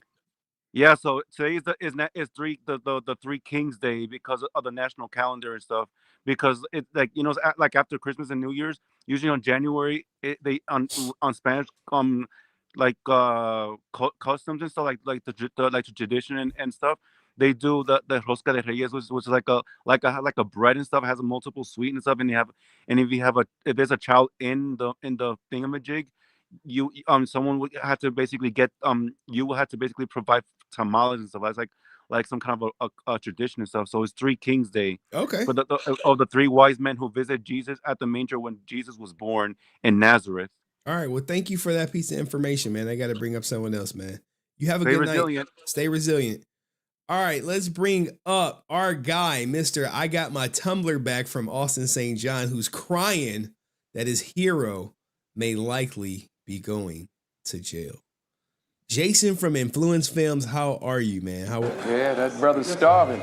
Yeah, so today is the Three Kings Day because of the national calendar and stuff. Because it's like like after Christmas and New Year's, usually on January, they on Spanish like customs and stuff, like the tradition and stuff. They do the rosca de reyes, which is like a bread and stuff. It has a multiple sweet and stuff, and if there's a child in the thingamajig, someone would have to basically you will have to basically provide tamales and stuff. That's like some kind of a tradition and stuff. So it's Three Kings Day. Okay. For the three wise men who visit Jesus at the manger when Jesus was born in Nazareth. All right. Well, thank you for that piece of information, man. I got to bring up someone else, man. You have a Stay good resilient. night. Stay resilient. All right, let's bring up our guy, Mr. I got my Tumblr back from Austin St. John, who's crying that his hero may likely be going to jail. Jason from Influence Films, how are you, man? Yeah, that brother's starving.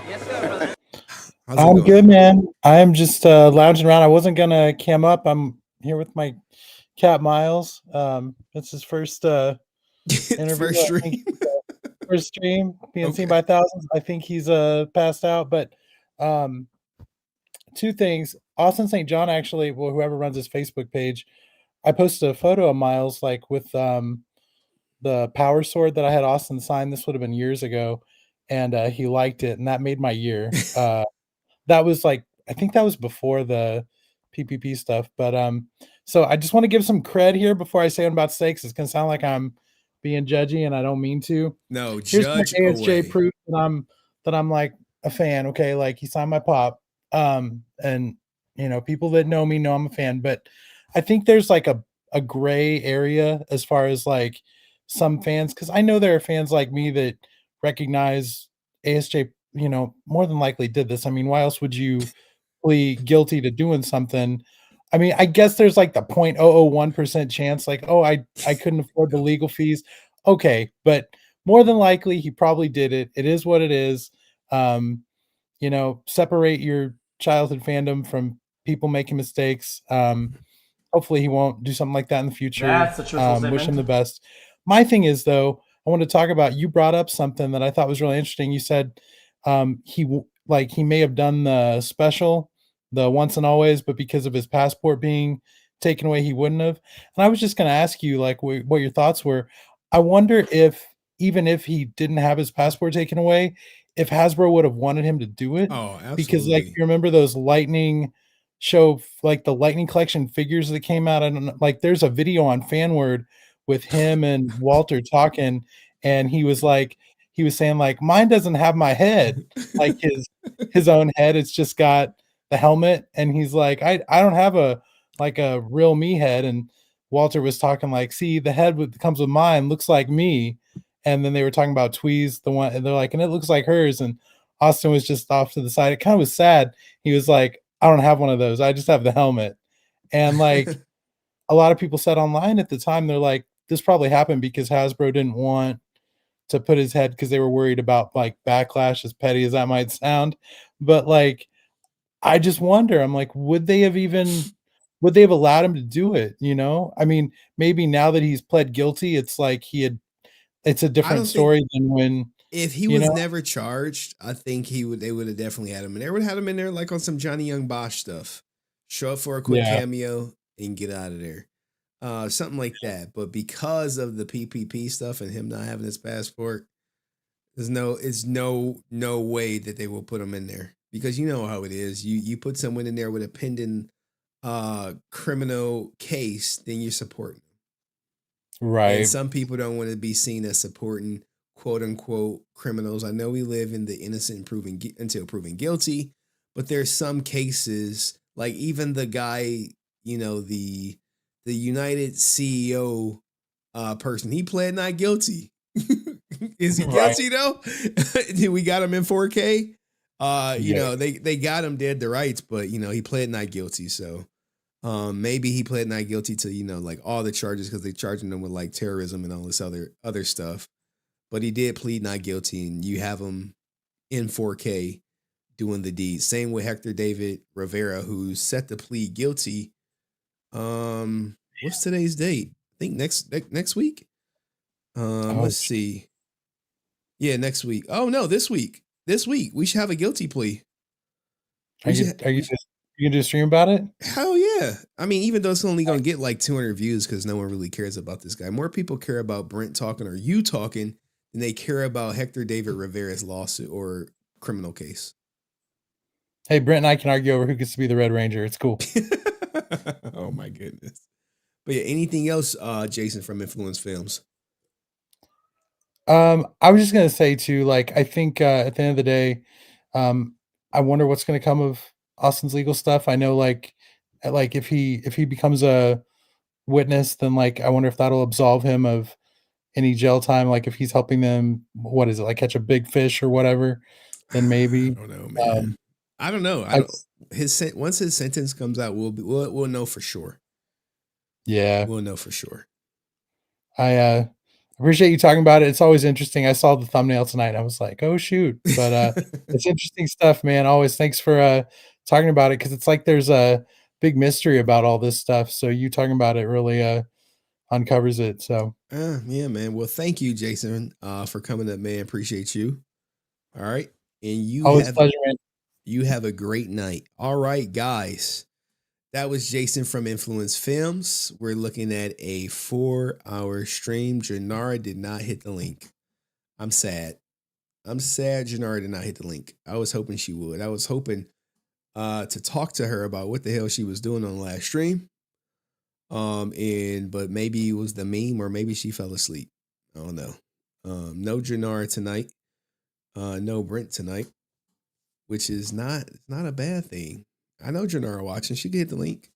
I'm good, man. I'm just lounging around. I wasn't gonna cam up. I'm here with my cat Miles. It's his first interview. First stream. First stream being seen by thousands. I think he's passed out. But two things. Austin St. John actually, well, whoever runs his Facebook page, I posted a photo of Miles like with the power sword that I had Austin sign. This would have been years ago, and he liked it, and that made my year. That was like, I think that was before the PPP stuff. But so I just want to give some cred here before I say what I'm about to say, because it's gonna sound like I'm being judgy, and I don't mean to. No, here's judge my ASJ away. proof that I'm like a fan. Okay, like he signed my pop. And people that know me know I'm a fan, but I think there's like a gray area as far as like some fans, because I know there are fans like me that recognize ASJ, more than likely did this. I mean, why else would you plead guilty to doing something? I mean, I guess there's like the 0.001% chance, like, oh, I couldn't afford the legal fees. Okay, but more than likely he probably did it. It is what it is. Separate your childhood fandom from people making mistakes. Hopefully he won't do something like that in the future. That's a truthful statement. Wish him the best. My thing is, though, I want to talk about, you brought up something that I thought was really interesting. You said he may have done the special, the once and always, but because of his passport being taken away, he wouldn't have. And I was just going to ask you like what your thoughts were. I wonder if, even if he didn't have his passport taken away, if Hasbro would have wanted him to do it. Oh, absolutely. Because like, you remember those lightning show, like the lightning collection figures that came out, and like there's a video on Fanword with him and Walter talking, and he was saying like, mine doesn't have my head, like his own head, it's just got the helmet, and he's like, I don't have a real me head. And Walter was talking like, see, the head that comes with mine looks like me. And then they were talking about Tweez, the one, and they're like, and it looks like hers. And Austin was just off to the side. It kind of was sad. He was like, I don't have one of those. I just have the helmet. And like a lot of people said online at the time, they're like, this probably happened because Hasbro didn't want to put his head, because they were worried about like backlash, as petty as that might sound. But like, I just wonder, I'm like, would they have allowed him to do it? I mean, maybe now that he's pled guilty, it's like he had it's a I different don't think story than when if he you was know. never charged, I think they would have definitely had him in there. Would have had him in there like on some Johnny Young Bosch stuff. Show up for a quick Yeah. cameo and get out of there. Something like that. But because of the PPP stuff and him not having his passport, it's no way that they will put him in there. Because you know how it is. You put someone in there with a pending criminal case, then you're supporting them. And Right. some people don't want to be seen as supporting quote unquote criminals. I know we live in the innocent until proven guilty, but there's some cases like even the guy, the United CEO person, he pled not guilty. Is he Right. guilty though? We got him in 4K. Yeah. They got him dead to rights, but he pled not guilty. So maybe he pled not guilty to like all the charges because they charging him with like terrorism and all this other stuff. But he did plead not guilty, and you have him in 4K doing the deed. Same with Hector David Rivera, who's set to plead guilty. What's today's date? I think next week. Let's see. Yeah, next week. Oh no, this week. This week we should have a guilty plea. Are you gonna do a stream about it? Hell yeah. I mean, even though it's only going to get like 200 views because no one really cares about this guy. More people care about Brent talking or you talking than they care about Hector David Rivera's lawsuit or criminal case. Hey, Brent and I can argue over who gets to be the Red Ranger. It's cool. Oh my goodness. But yeah, anything else, Jason, from Influence Films? I was just gonna say too, like I think at the end of the day, I wonder what's gonna come of Austin's legal stuff. I know like if he becomes a witness, then like I wonder if that'll absolve him of any jail time. Like if he's helping them, what is it, like catch a big fish or whatever, then maybe. I don't know, man. I don't know. Once his sentence comes out, we'll know for sure. Yeah, we'll know for sure. I appreciate you talking about it. It's always interesting. I saw the thumbnail tonight and I was like, oh shoot. But it's interesting stuff, man. Always thanks for talking about it, because it's like there's a big mystery about all this stuff. So you talking about it really uncovers it. So yeah, man. Well, thank you, Jason, for coming up, man. Appreciate you. All right. And you have a great night. All right, guys. That was Jason from Influence Films. We're looking at a 4-hour stream. Janara did not hit the link. I'm sad. Janara did not hit the link. I was hoping she would. I was hoping to talk to her about what the hell she was doing on the last stream. But maybe it was the meme, or maybe she fell asleep. I don't know. No Janara tonight. No Brent tonight, which is not a bad thing. I know Janara watching. She could hit the link.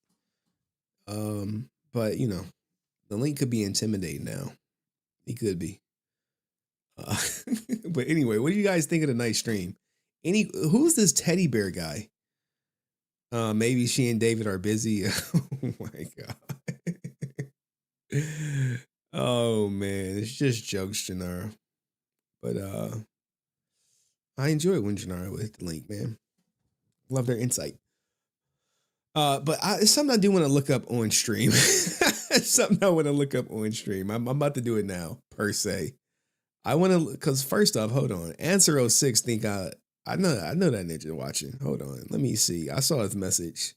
But the link could be intimidating now. It could be. But anyway, what do you guys think of the night stream? Who's this teddy bear guy? Maybe she and David are busy. Oh my god. Oh man, it's just jokes, Janara. But I enjoy when Janara would hit the link, man. Love their insight. But it's something I do want to look up on stream. Something I want to look up on stream. I'm about to do it now, per se. I want to, because first off, hold on. Answer 06 think I know that ninja watching. Hold on. Let me see. I saw his message.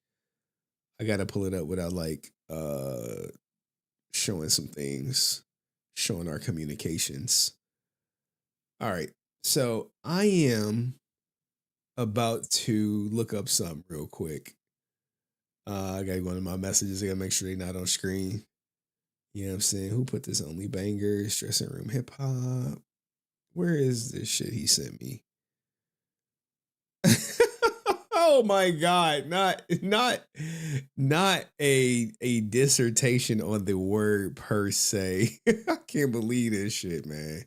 I got to pull it up without like showing some things, showing our communications. All right. So I am about to look up something real quick. I gotta go into my messages. I gotta make sure they're not on screen. You know what I'm saying? Who put this Only Bangers, Dressing Room Hip Hop? Where is this shit he sent me? Oh my god! Not a dissertation on the word per se. I can't believe this shit, man.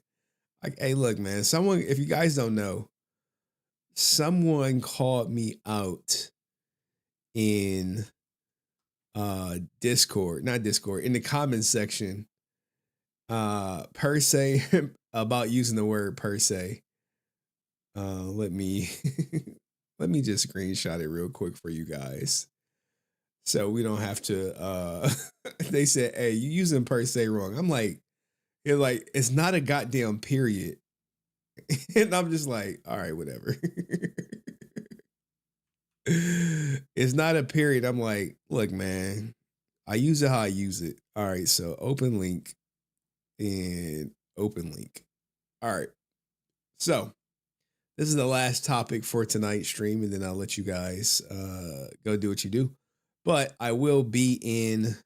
Hey, look, man. Someone, if you guys don't know, someone called me out in Discord, not Discord, in the comment section, per se, about using the word per se. Let me just screenshot it real quick for you guys, so we don't have to. They said, "Hey, you using per se wrong." I'm like, It's like, it's not a goddamn period. And I'm just like, all right, whatever. It's not a period. I'm like, look, man, I use it how I use it. All right, so open link and open link. All right. So this is the last topic for tonight's stream, and then I'll let you guys go do what you do. But I will be in,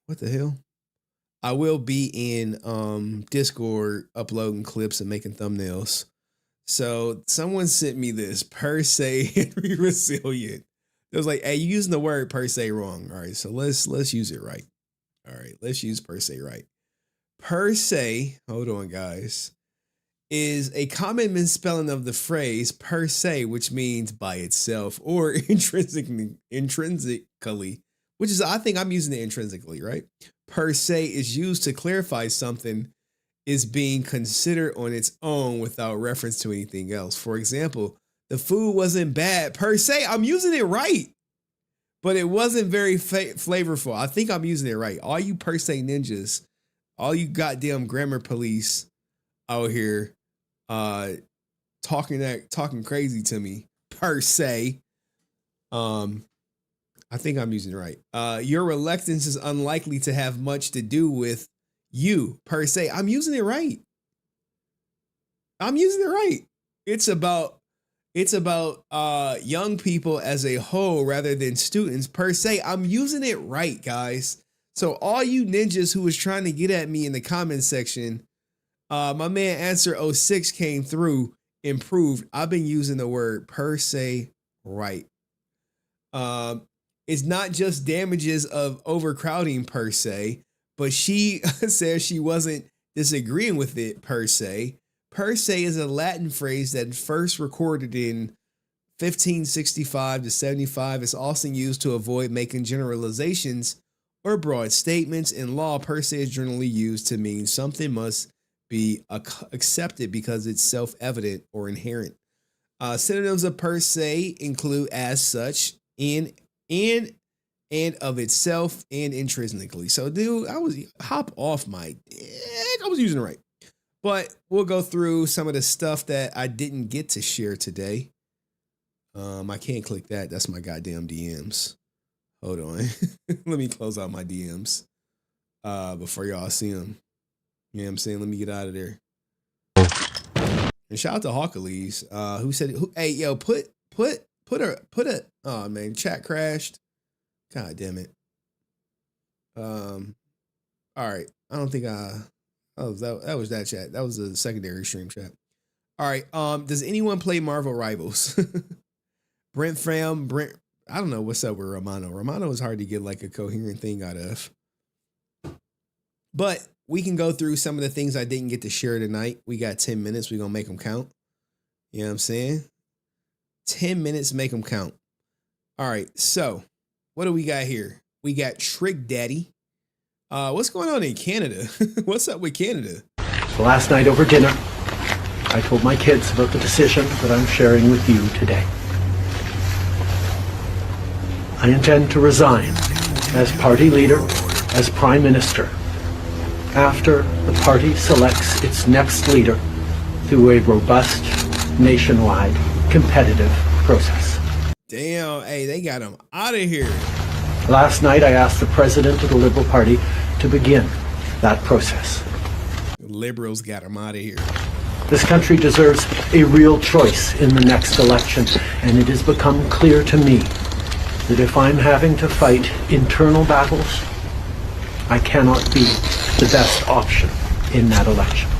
what the hell? I will be in Discord uploading clips and making thumbnails. So someone sent me this per se Henry Resilient. It was like, hey, you using the word per se wrong. All right, so let's use it right. All right, let's use per se right. Per se, hold on, guys, is a common misspelling of the phrase per se, which means by itself or intrinsically, which is, I think I'm using it intrinsically, right? Per se is used to clarify something is being considered on its own without reference to anything else. For example, the food wasn't bad per se. I'm using it right, but it wasn't very flavorful. I think I'm using it right. All you per se ninjas, all you goddamn grammar police out here talking crazy to me per se. I think I'm using it right. Your reluctance is unlikely to have much to do with you per se. I'm using it right. I'm using it right. It's about young people as a whole rather than students per se. I'm using it right, guys. So all you ninjas who was trying to get at me in the comment section, my man Answer 06 came through, improved. I've been using the word per se right. It's not just damages of overcrowding per se, but she says she wasn't disagreeing with it per se. Per se is a Latin phrase that first recorded in 1565 to 75. It's also used to avoid making generalizations or broad statements. In law, per se is generally used to mean something must be accepted because it's self-evident or inherent. Synonyms of per se include as such, in, and of itself, and intrinsically. So, dude, I was hop off my dick. I was using it right. But we'll go through some of the stuff that I didn't get to share today. I can't click that. That's my goddamn DMs. Hold on. Let me close out my DMs before y'all see them. You know what I'm saying? Let me get out of there. And shout out to Hawkalees, who said, hey, yo, put a, oh man, chat crashed. God damn it. All right. I don't think that was that chat. That was a secondary stream chat. All right. Does anyone play Marvel Rivals? Brent, Pham, Brent. I don't know what's up with Romano. Romano is hard to get like a coherent thing out of. But we can go through some of the things I didn't get to share tonight. We got 10 minutes. We're going to make them count. You know what I'm saying? 10 minutes, make them count. All right. So what do we got here? We got Trick Daddy. What's going on in Canada? What's up with Canada? So last night over dinner, I told my kids about the decision that I'm sharing with you today. I intend to resign as party leader, as prime minister, after the party selects its next leader through a robust, nationwide, competitive process. Damn, hey, they got him out of here. Last night, I asked the president of the Liberal Party to begin that process. Liberals got him out of here. This country deserves a real choice in the next election, and it has become clear to me that if I'm having to fight internal battles, I cannot be the best option in that election.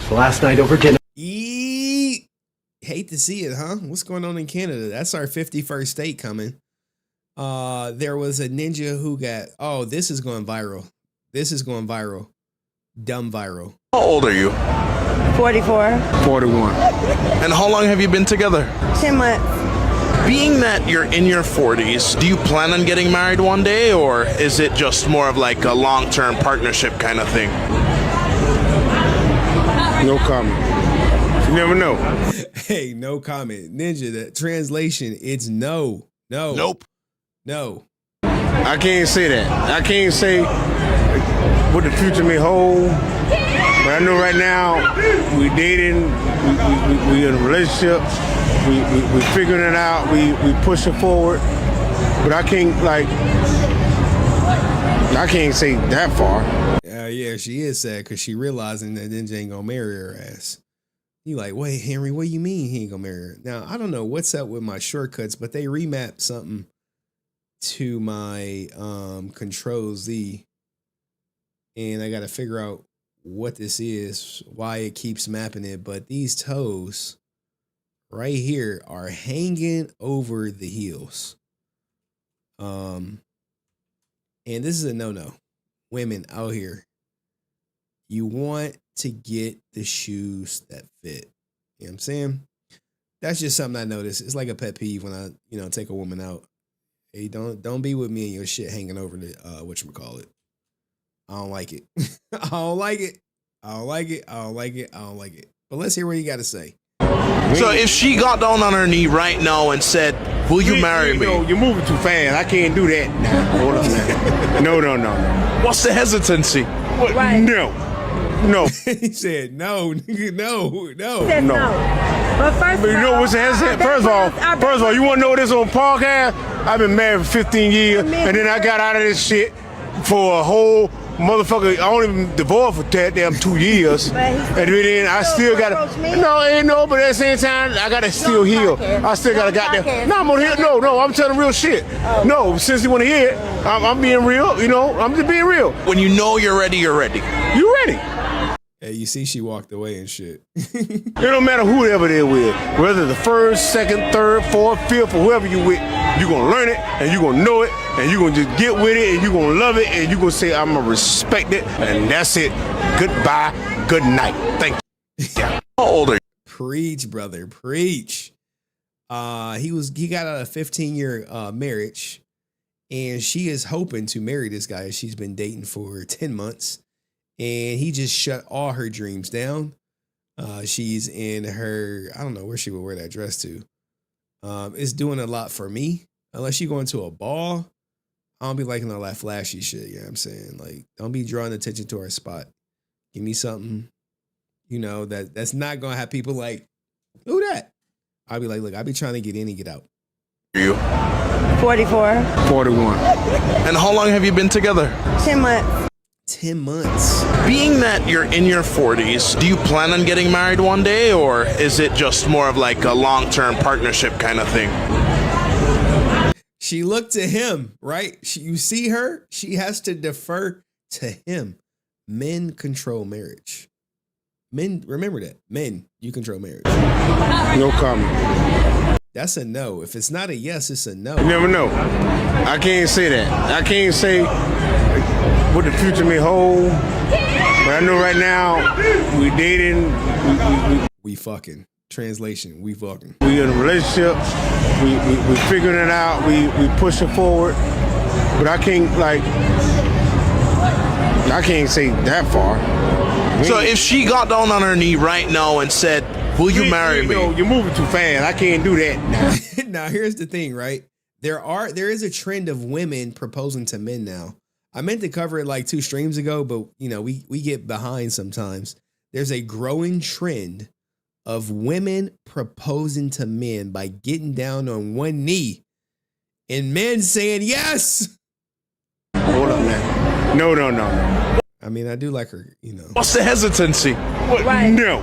So last night over dinner... Hate to see it, huh? What's going on in Canada? That's our 51st state coming. There was a ninja who got... Oh, this is going viral. This is going viral. Dumb viral. How old are you? 44. 41. And how long have you been together? 10 months. Being that you're in your 40s, do you plan on getting married one day, or is it just more of like a long-term partnership kind of thing? No comment. You never know. Hey, no comment. Ninja, the translation, it's no. No. Nope. No. I can't say that. I can't say what the future may hold. But I know right now we dating, we in a relationship, we figuring it out, we pushing forward. But I can't say that far. Yeah, she is sad because she realizing that Ninja ain't gonna marry her ass. You like, wait, Henry, what do you mean he ain't gonna marry her? Now, I don't know what's up with my shortcuts, but they remapped something to my Control Z. And I gotta figure out what this is, why it keeps mapping it. But these toes right here are hanging over the heels. And this is a no-no. Women out here, you want to get the shoes that fit. You know what I'm saying? That's just something I noticed. It's like a pet peeve when I, take a woman out. Hey, don't be with me and your shit hanging over the whatchamacallit. I don't like it. I don't like it. I don't like it. I don't like it. I don't like it. But let's hear what you got to say. So if she got down on her knee right now and said, will you marry me? You're moving too fast. I can't do that now. Hold up now. No. What's the hesitancy? What? Right. No. He said no, nigga, no. He said no. But first But you know what's the hesitancy? First of all, you want to know this on podcast? I've been married for 15 years, and then I got out of this shit for a whole motherfucker. I only been divorced for damn 2 years, and then I still gotta. No, but at the same time, I gotta still heal. I still gotta goddamn. No, I'm gonna hear. No, I'm telling real shit. No, since you want to hear it, I'm being real. I'm just being real. When you know you're ready, you're ready. You ready? Hey, you see, she walked away and shit. It don't matter whoever they're with, whether the first, second, third, fourth, fifth, or whoever you with, you're gonna learn it and you're gonna know it and you're gonna just get with it and you're gonna love it and you're gonna say, I'm gonna respect it, and that's it. Goodbye, good night. Thank you. How old are you? Preach, brother, preach. He got out of a 15-year marriage, and she is hoping to marry this guy she's been dating for 10 months. And he just shut all her dreams down. She's in her, I don't know where she would wear that dress to. It's doing a lot for me. Unless you go into a ball, I don't be liking all that flashy shit. You know what I'm saying? Like, don't be drawing attention to our spot. Give me something, that's not going to have people like, who that? I'll be like, look, I be trying to get in and get out. You? 44. 41. And how long have you been together? 10 months. 10 months. Being that you're in your 40s, do you plan on getting married one day, or is it just more of like a long-term partnership kind of thing? She looked to him, right? You see her? She has to defer to him. Men control marriage. Men, remember that. Men, you control marriage. No comment. That's a no. If it's not a yes, it's a no. You never know. I can't say that. I can't say what the future may hold. But I know right now we dating. We fucking. Translation, we fucking. We in a relationship. We figuring it out. We pushing forward. But I can't say that far. So if she got down on her knee right now and said, will you marry me? You're moving too fast. I can't do that now. Now here's the thing, right? There is a trend of women proposing to men now. I meant to cover it like 2 streams ago, but we get behind sometimes. There's a growing trend of women proposing to men by getting down on one knee and men saying yes. Hold up now. No. I mean, I do like her, What's the hesitancy? What? Right. No.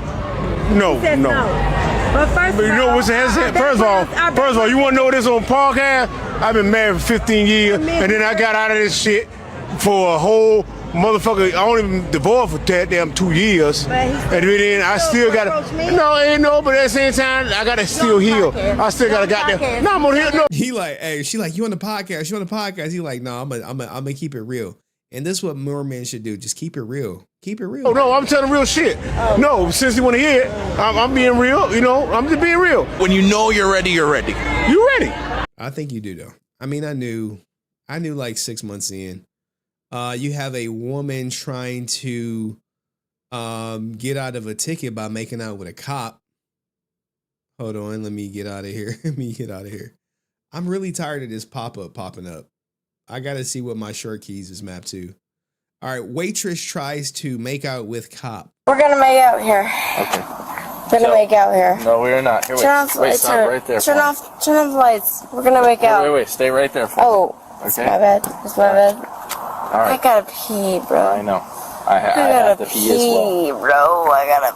But first But you know what's the hesitancy? First of all, you want to know this on podcast? I've been married for 15 years, and then I got out of this shit for a whole motherfucker. I only been divorced for damn 2 years, and then I still gotta. But at the same time, I gotta still heal. I still gotta goddamn. No, I'm gonna heal. No. He like, hey, she like, you on the podcast? You on the podcast? He like, no, I'm gonna keep it real. And this is what more men should do. Just keep it real. Keep it real. Oh, no, I'm telling real shit. No, since you want to hear it, I'm being real. I'm just being real. When you know you're ready, you're ready. You ready? I think you do, though. I mean, I knew like 6 months in. You have a woman trying to get out of a ticket by making out with a cop. Hold on, let me get out of here. I'm really tired of this pop-up popping up. I got to see what my short keys is mapped to. All right, waitress tries to make out with cop. We're gonna make out here. Okay. We're gonna make out here. No, we're not. Here, wait. Turn off the Wait, lights. stop right there. Turn off the lights. We're gonna make out. Wait. Stay right there. Oh, it's Okay. my bed. It's my bed. All right. I gotta pee, bro. I know. I have gotta to pee as well. bro. I gotta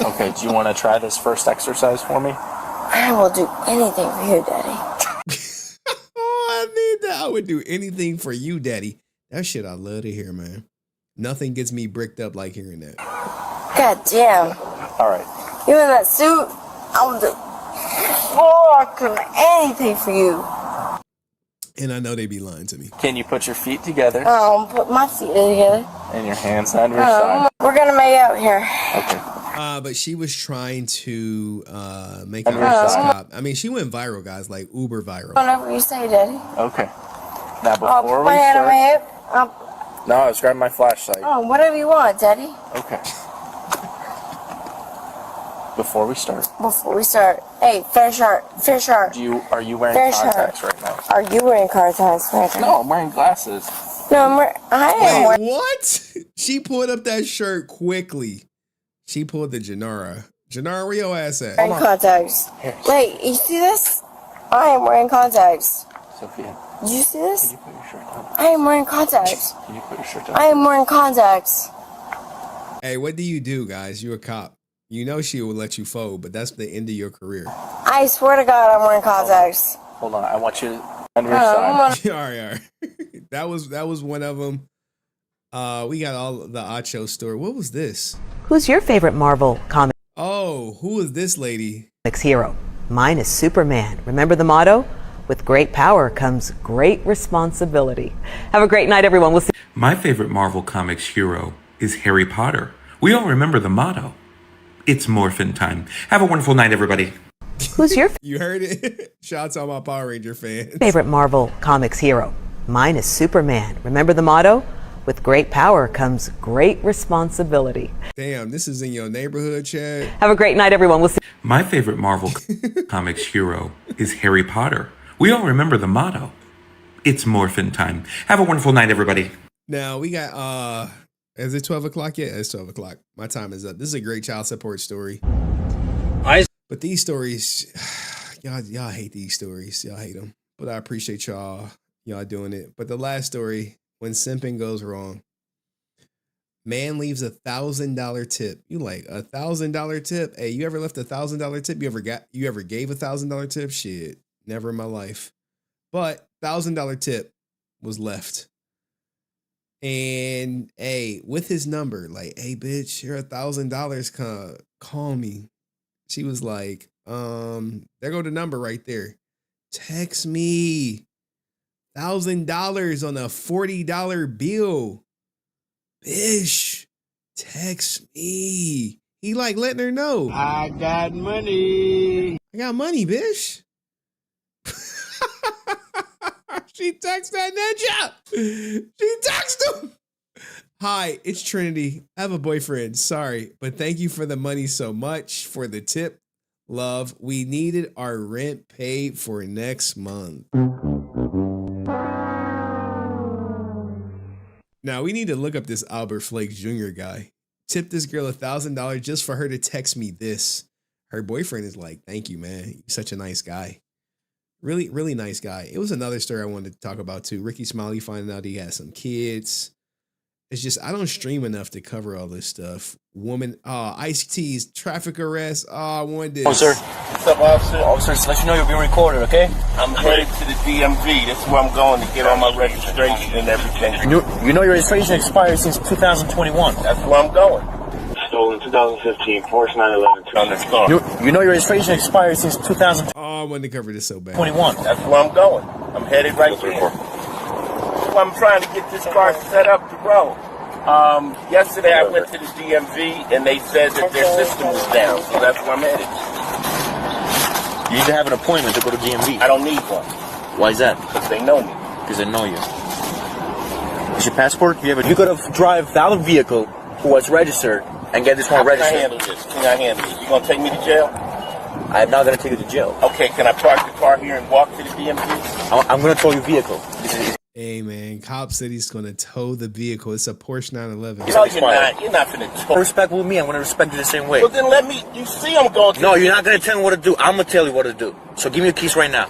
pee. Okay, do you want to try this first exercise for me? I will do anything for you, Daddy. Oh, I need that. I would do anything for you, Daddy. That shit I love to hear, man. Nothing gets me bricked up like hearing that. God damn. All right. You in that suit? I'll do anything for you. And I know they be lying to me. Can you put your feet together Put my feet together. and your hands on your side? We're gonna make out here. Okay. But she was trying to make out On with your this side. cop. I mean, she went viral, guys, like uber viral. Whatever you say, Daddy. Okay. Now I'll before put we my hand on my start, hip. no, I was grabbing my flashlight. Whatever you want, Daddy. Okay. Before we start, Hey, fair shirt. are you wearing Fair contacts right now? Are you wearing contacts right now? No, I'm wearing glasses. No, I am Wait, wearing. what? She pulled up that shirt quickly. She pulled the Janara. Janara, where your ass at? Wearing contacts. Wait, you see this? I am wearing contacts. Sophia, Did you see this? can you put your shirt on? I am wearing contacts. Can you put your shirt on? I am wearing contacts. Hey, what do you do, guys? You a cop. You know she will let you fold, but that's the end of your career. I swear to God, I'm wearing contacts. Hold on, I want you to on your side. all right. That was one of them. We got all the Acho story. What was this? Who's your favorite Marvel comics Oh, who is this lady? hero? Mine is Superman. Remember the motto? With great power comes great responsibility. Have a great night, everyone. We'll see. My favorite Marvel Comics hero is Harry Potter. We all remember the motto. It's morphin' time. Have a wonderful night, everybody. Who's your You heard it. Shouts out my Power Ranger fans. favorite Marvel Comics hero? Mine is Superman. Remember the motto? With great power comes great responsibility. Damn, this is in your neighborhood, Chad. Have a great night, everyone. We'll see. My favorite Marvel Comics hero is Harry Potter. We all remember the motto. It's morphin' time. Have a wonderful night, everybody. Now we got is it 12 o'clock yet? It's 12 o'clock. My time is up. This is a great child support story. But these stories, y'all hate these stories. Y'all hate them. But I appreciate y'all doing it. But the last story, when simping goes wrong, man leaves $1,000 tip. You like $1,000 tip? Hey, you ever left $1,000 tip? You ever gave $1,000 tip? Shit, never in my life. But $1,000 tip was left. And hey, with his number, like, hey, bitch, here $1,000. Call me. She was like, there go the number right there. Text me $1,000 on a $40 bill. Bish, text me. He like letting her know. I got money. I got money, bish. She texts that ninja. She texts him. Hi, it's Trinity. I have a boyfriend. Sorry, but thank you for the money so much for the tip. Love, we needed our rent paid for next month. Now we need to look up this Albert Flakes Jr. guy. Tip this girl $1,000 just for her to text me this. Her boyfriend is like, thank you, man. You're such a nice guy. Really, really nice guy. It was another story I wanted to talk about too. Ricky Smiley finding out he has some kids. It's just, I don't stream enough to cover all this stuff. Woman, Ice-T's traffic arrest. I wanted this. Officer. What's up, officer? Officer, just let you know you're being recorded, okay? I'm headed to the DMV. That's where I'm going to get all my registration and everything. You know your registration expired since 2021. That's where I'm going. Stolen 2015, Porsche 911 on this car. You know your registration expired since 2021. Oh, I wanted to cover this so bad. That's where I'm going. I'm headed right there. I'm trying to get this car set up to roll. Yesterday I went to the DMV and they said that their system was down, so that's where I'm headed. You need to have an appointment to go to DMV. I don't need one. Why is that? Because they know me. Because they know you. Is your passport? You could have drive without a vehicle who was registered and get this one registered. How can I handle this? Can I handle it? You gonna take me to jail? I'm not gonna take you to jail. Okay, can I park the car here and walk to the DMV? I'm gonna tow your vehicle. Hey man, cop said he's gonna tow the vehicle. It's a Porsche 911. No, you're not. You're not finna talk. Respect with me. I'm gonna respect you the same way. Well, then let me. You see, I'm going. No, you're not gonna tell me what to do. I'm gonna tell you what to do. So give me your keys right now.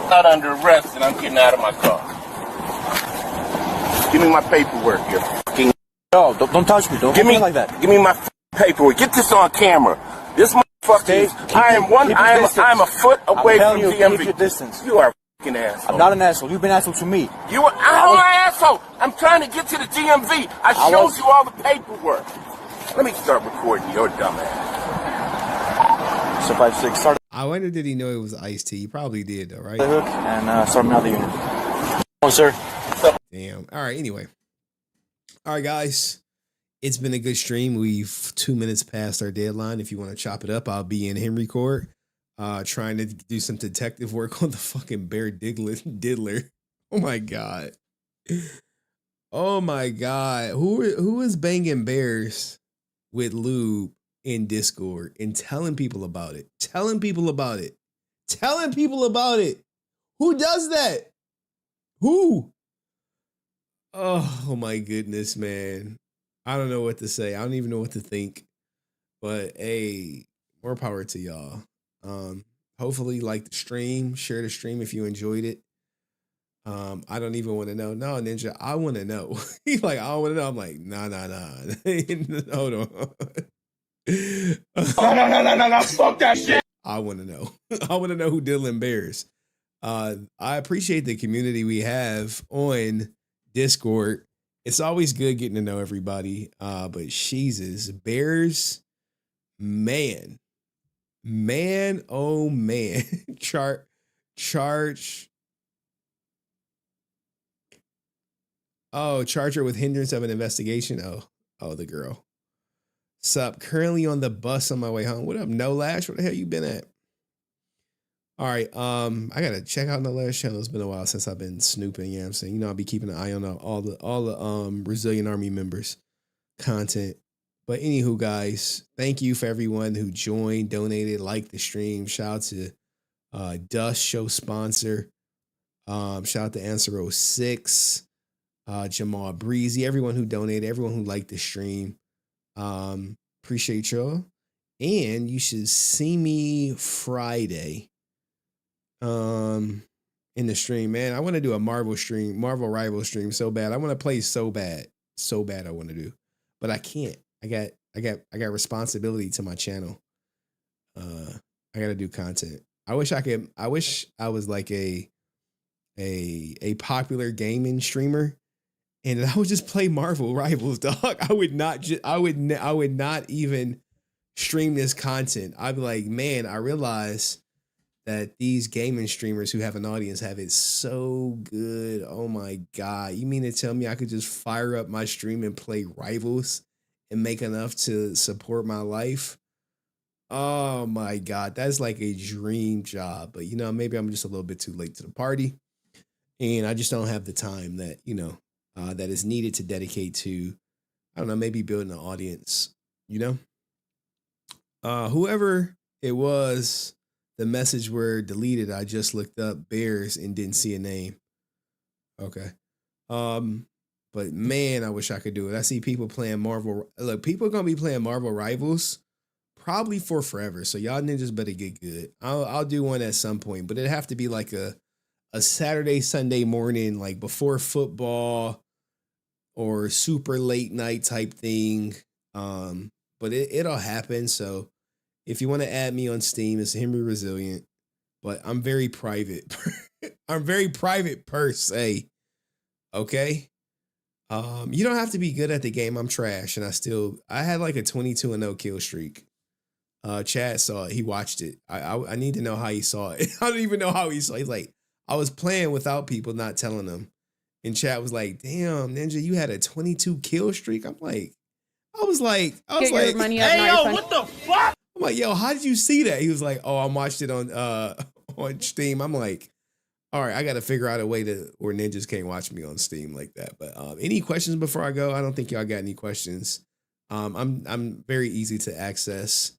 Not under arrest, and I'm getting out of my car. Give me my paperwork, you fucking. No, don't touch me. Don't give me like that. Give me my paperwork. Get this on camera. This motherfucker. I'm a foot away from DMV. Keep your distance. You are. Asshole. I'm not an asshole. You've been an asshole to me. I'm an asshole. I'm trying to get to the DMV. I showed you all the paperwork. Let me start recording your dumb ass. So 5-6. Start. I wonder did he know it was ice tea? He probably did though, right? The hook and start another unit. Oh, sir. Damn. All right. Anyway. All right, guys. It's been a good stream. We've 2 minutes past our deadline. If you want to chop it up, I'll be in Henry Court. Trying to do some detective work on the fucking bear diddler. Oh my god. Oh my god. Who is banging bears with lube in Discord and telling people about it? Telling people about it. Who does that? Who? Oh my goodness, man. I don't know what to say. I don't even know what to think. But hey, more power to y'all. Hopefully like the stream, share the stream if you enjoyed it. I don't even want to know. No, Ninja, I want to know. He's like, I want to know. I'm like, nah. Hold on. No, fuck that shit. I want to know. I want to know who diddling bears. I appreciate the community we have on Discord. It's always good getting to know everybody. But Jesus, bears, man, oh man. Charge. Oh, charge her with hindrance of an investigation. Oh, the girl. Sup, currently on the bus on my way home. What up, No Lash? Where the hell you been at? All right, I gotta check out No Lash channel. It's been a while since I've been snooping. You know what I'm saying? You know, I'll be keeping an eye on all the Brazilian Army members content. But anywho, guys, thank you for everyone who joined, donated, liked the stream. Shout out to Dust Show sponsor. Shout out to Answer 06, Jamal Breezy, everyone who donated, everyone who liked the stream. Appreciate y'all. And you should see me Friday in the stream, man. I want to do a Marvel Rival stream so bad. I want to play so bad I want to do, but I can't. I got responsibility to my channel. I got to do content. I wish I was like a popular gaming streamer and I would just play Marvel Rivals, dog. I would not even stream this content. I'd be like, man, I realize that these gaming streamers who have an audience have it so good. Oh my God. You mean to tell me I could just fire up my stream and play Rivals and make enough to support my life? Oh my God. That's like a dream job. But you know, maybe I'm just a little bit too late to the party. And I just don't have the time that, you know, that is needed to dedicate to, I don't know, maybe building an audience, you know? Whoever it was, the message were deleted. I just looked up Bears and didn't see a name. Okay. But man, I wish I could do it. I see people playing Marvel. Look, people are going to be playing Marvel Rivals probably for forever. So y'all ninjas better get good. I'll do one at some point, but it'd have to be like a Saturday, Sunday morning, like before football or super late night type thing. But it'll happen. So if you want to add me on Steam, it's Henry Resilient, but I'm very private. I'm very private per se. Okay. You don't have to be good at the game. I'm trash. And I had like a 22-0 kill streak. Chad saw it. He watched it. I need to know how he saw it. I don't even know how he saw it. He's like, I was playing without people not telling them. And Chad was like, damn, Ninja, you had a 22 kill streak. I was like, money hey, yo, what the fuck? I'm like, yo, how did you see that? He was like, oh, I watched it on Steam. I'm like, all right, I got to figure out a way where ninjas can't watch me on Steam like that. But any questions before I go? I don't think y'all got any questions. I'm very easy to access.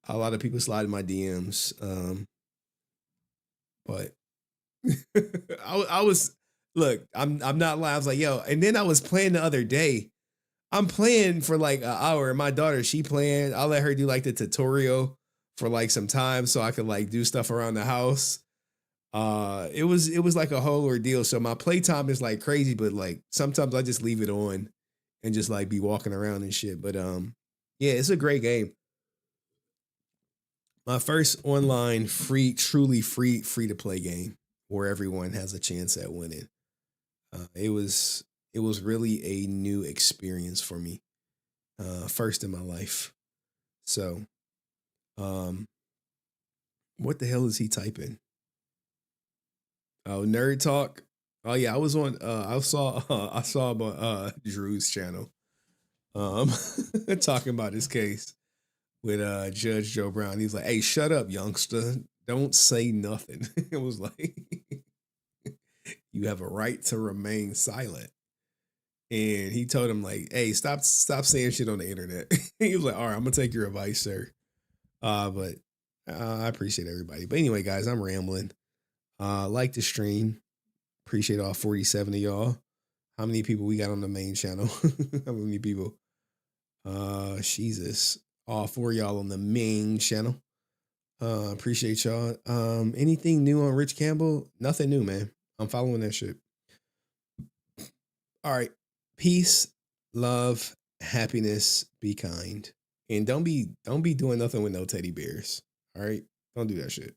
A lot of people slide in my DMs. But I Look, I'm not lying. I was like, yo, and then I was playing the other day. I'm playing for like an hour, and my daughter, she playing. I'll let her do like the tutorial for like some time so I could like do stuff around the house. It was like a whole ordeal. So my playtime is like crazy, but like sometimes I just leave it on and just like be walking around and shit. But yeah, it's a great game. My first online truly free to play game where everyone has a chance at winning. It was really a new experience for me. First in my life. So, what the hell is he typing? Oh, Nerd Talk. Oh yeah, I was on. I saw him on Drew's channel, talking about his case with Judge Joe Brown. He's like, "Hey, shut up, youngster. Don't say nothing." It was like, you have a right to remain silent. And he told him like, "Hey, stop saying shit on the internet." He was like, "All right, I'm gonna take your advice, sir." But I appreciate everybody. But anyway, guys, I'm rambling. Like the stream. Appreciate all 47 of y'all. How many people we got on the main channel? How many people? Jesus. All 4 of y'all on the main channel. Appreciate y'all. Anything new on Rich Campbell? Nothing new, man. I'm following that shit. All right. Peace, love, happiness, be kind. And don't be doing nothing with no teddy bears. All right? Don't do that shit.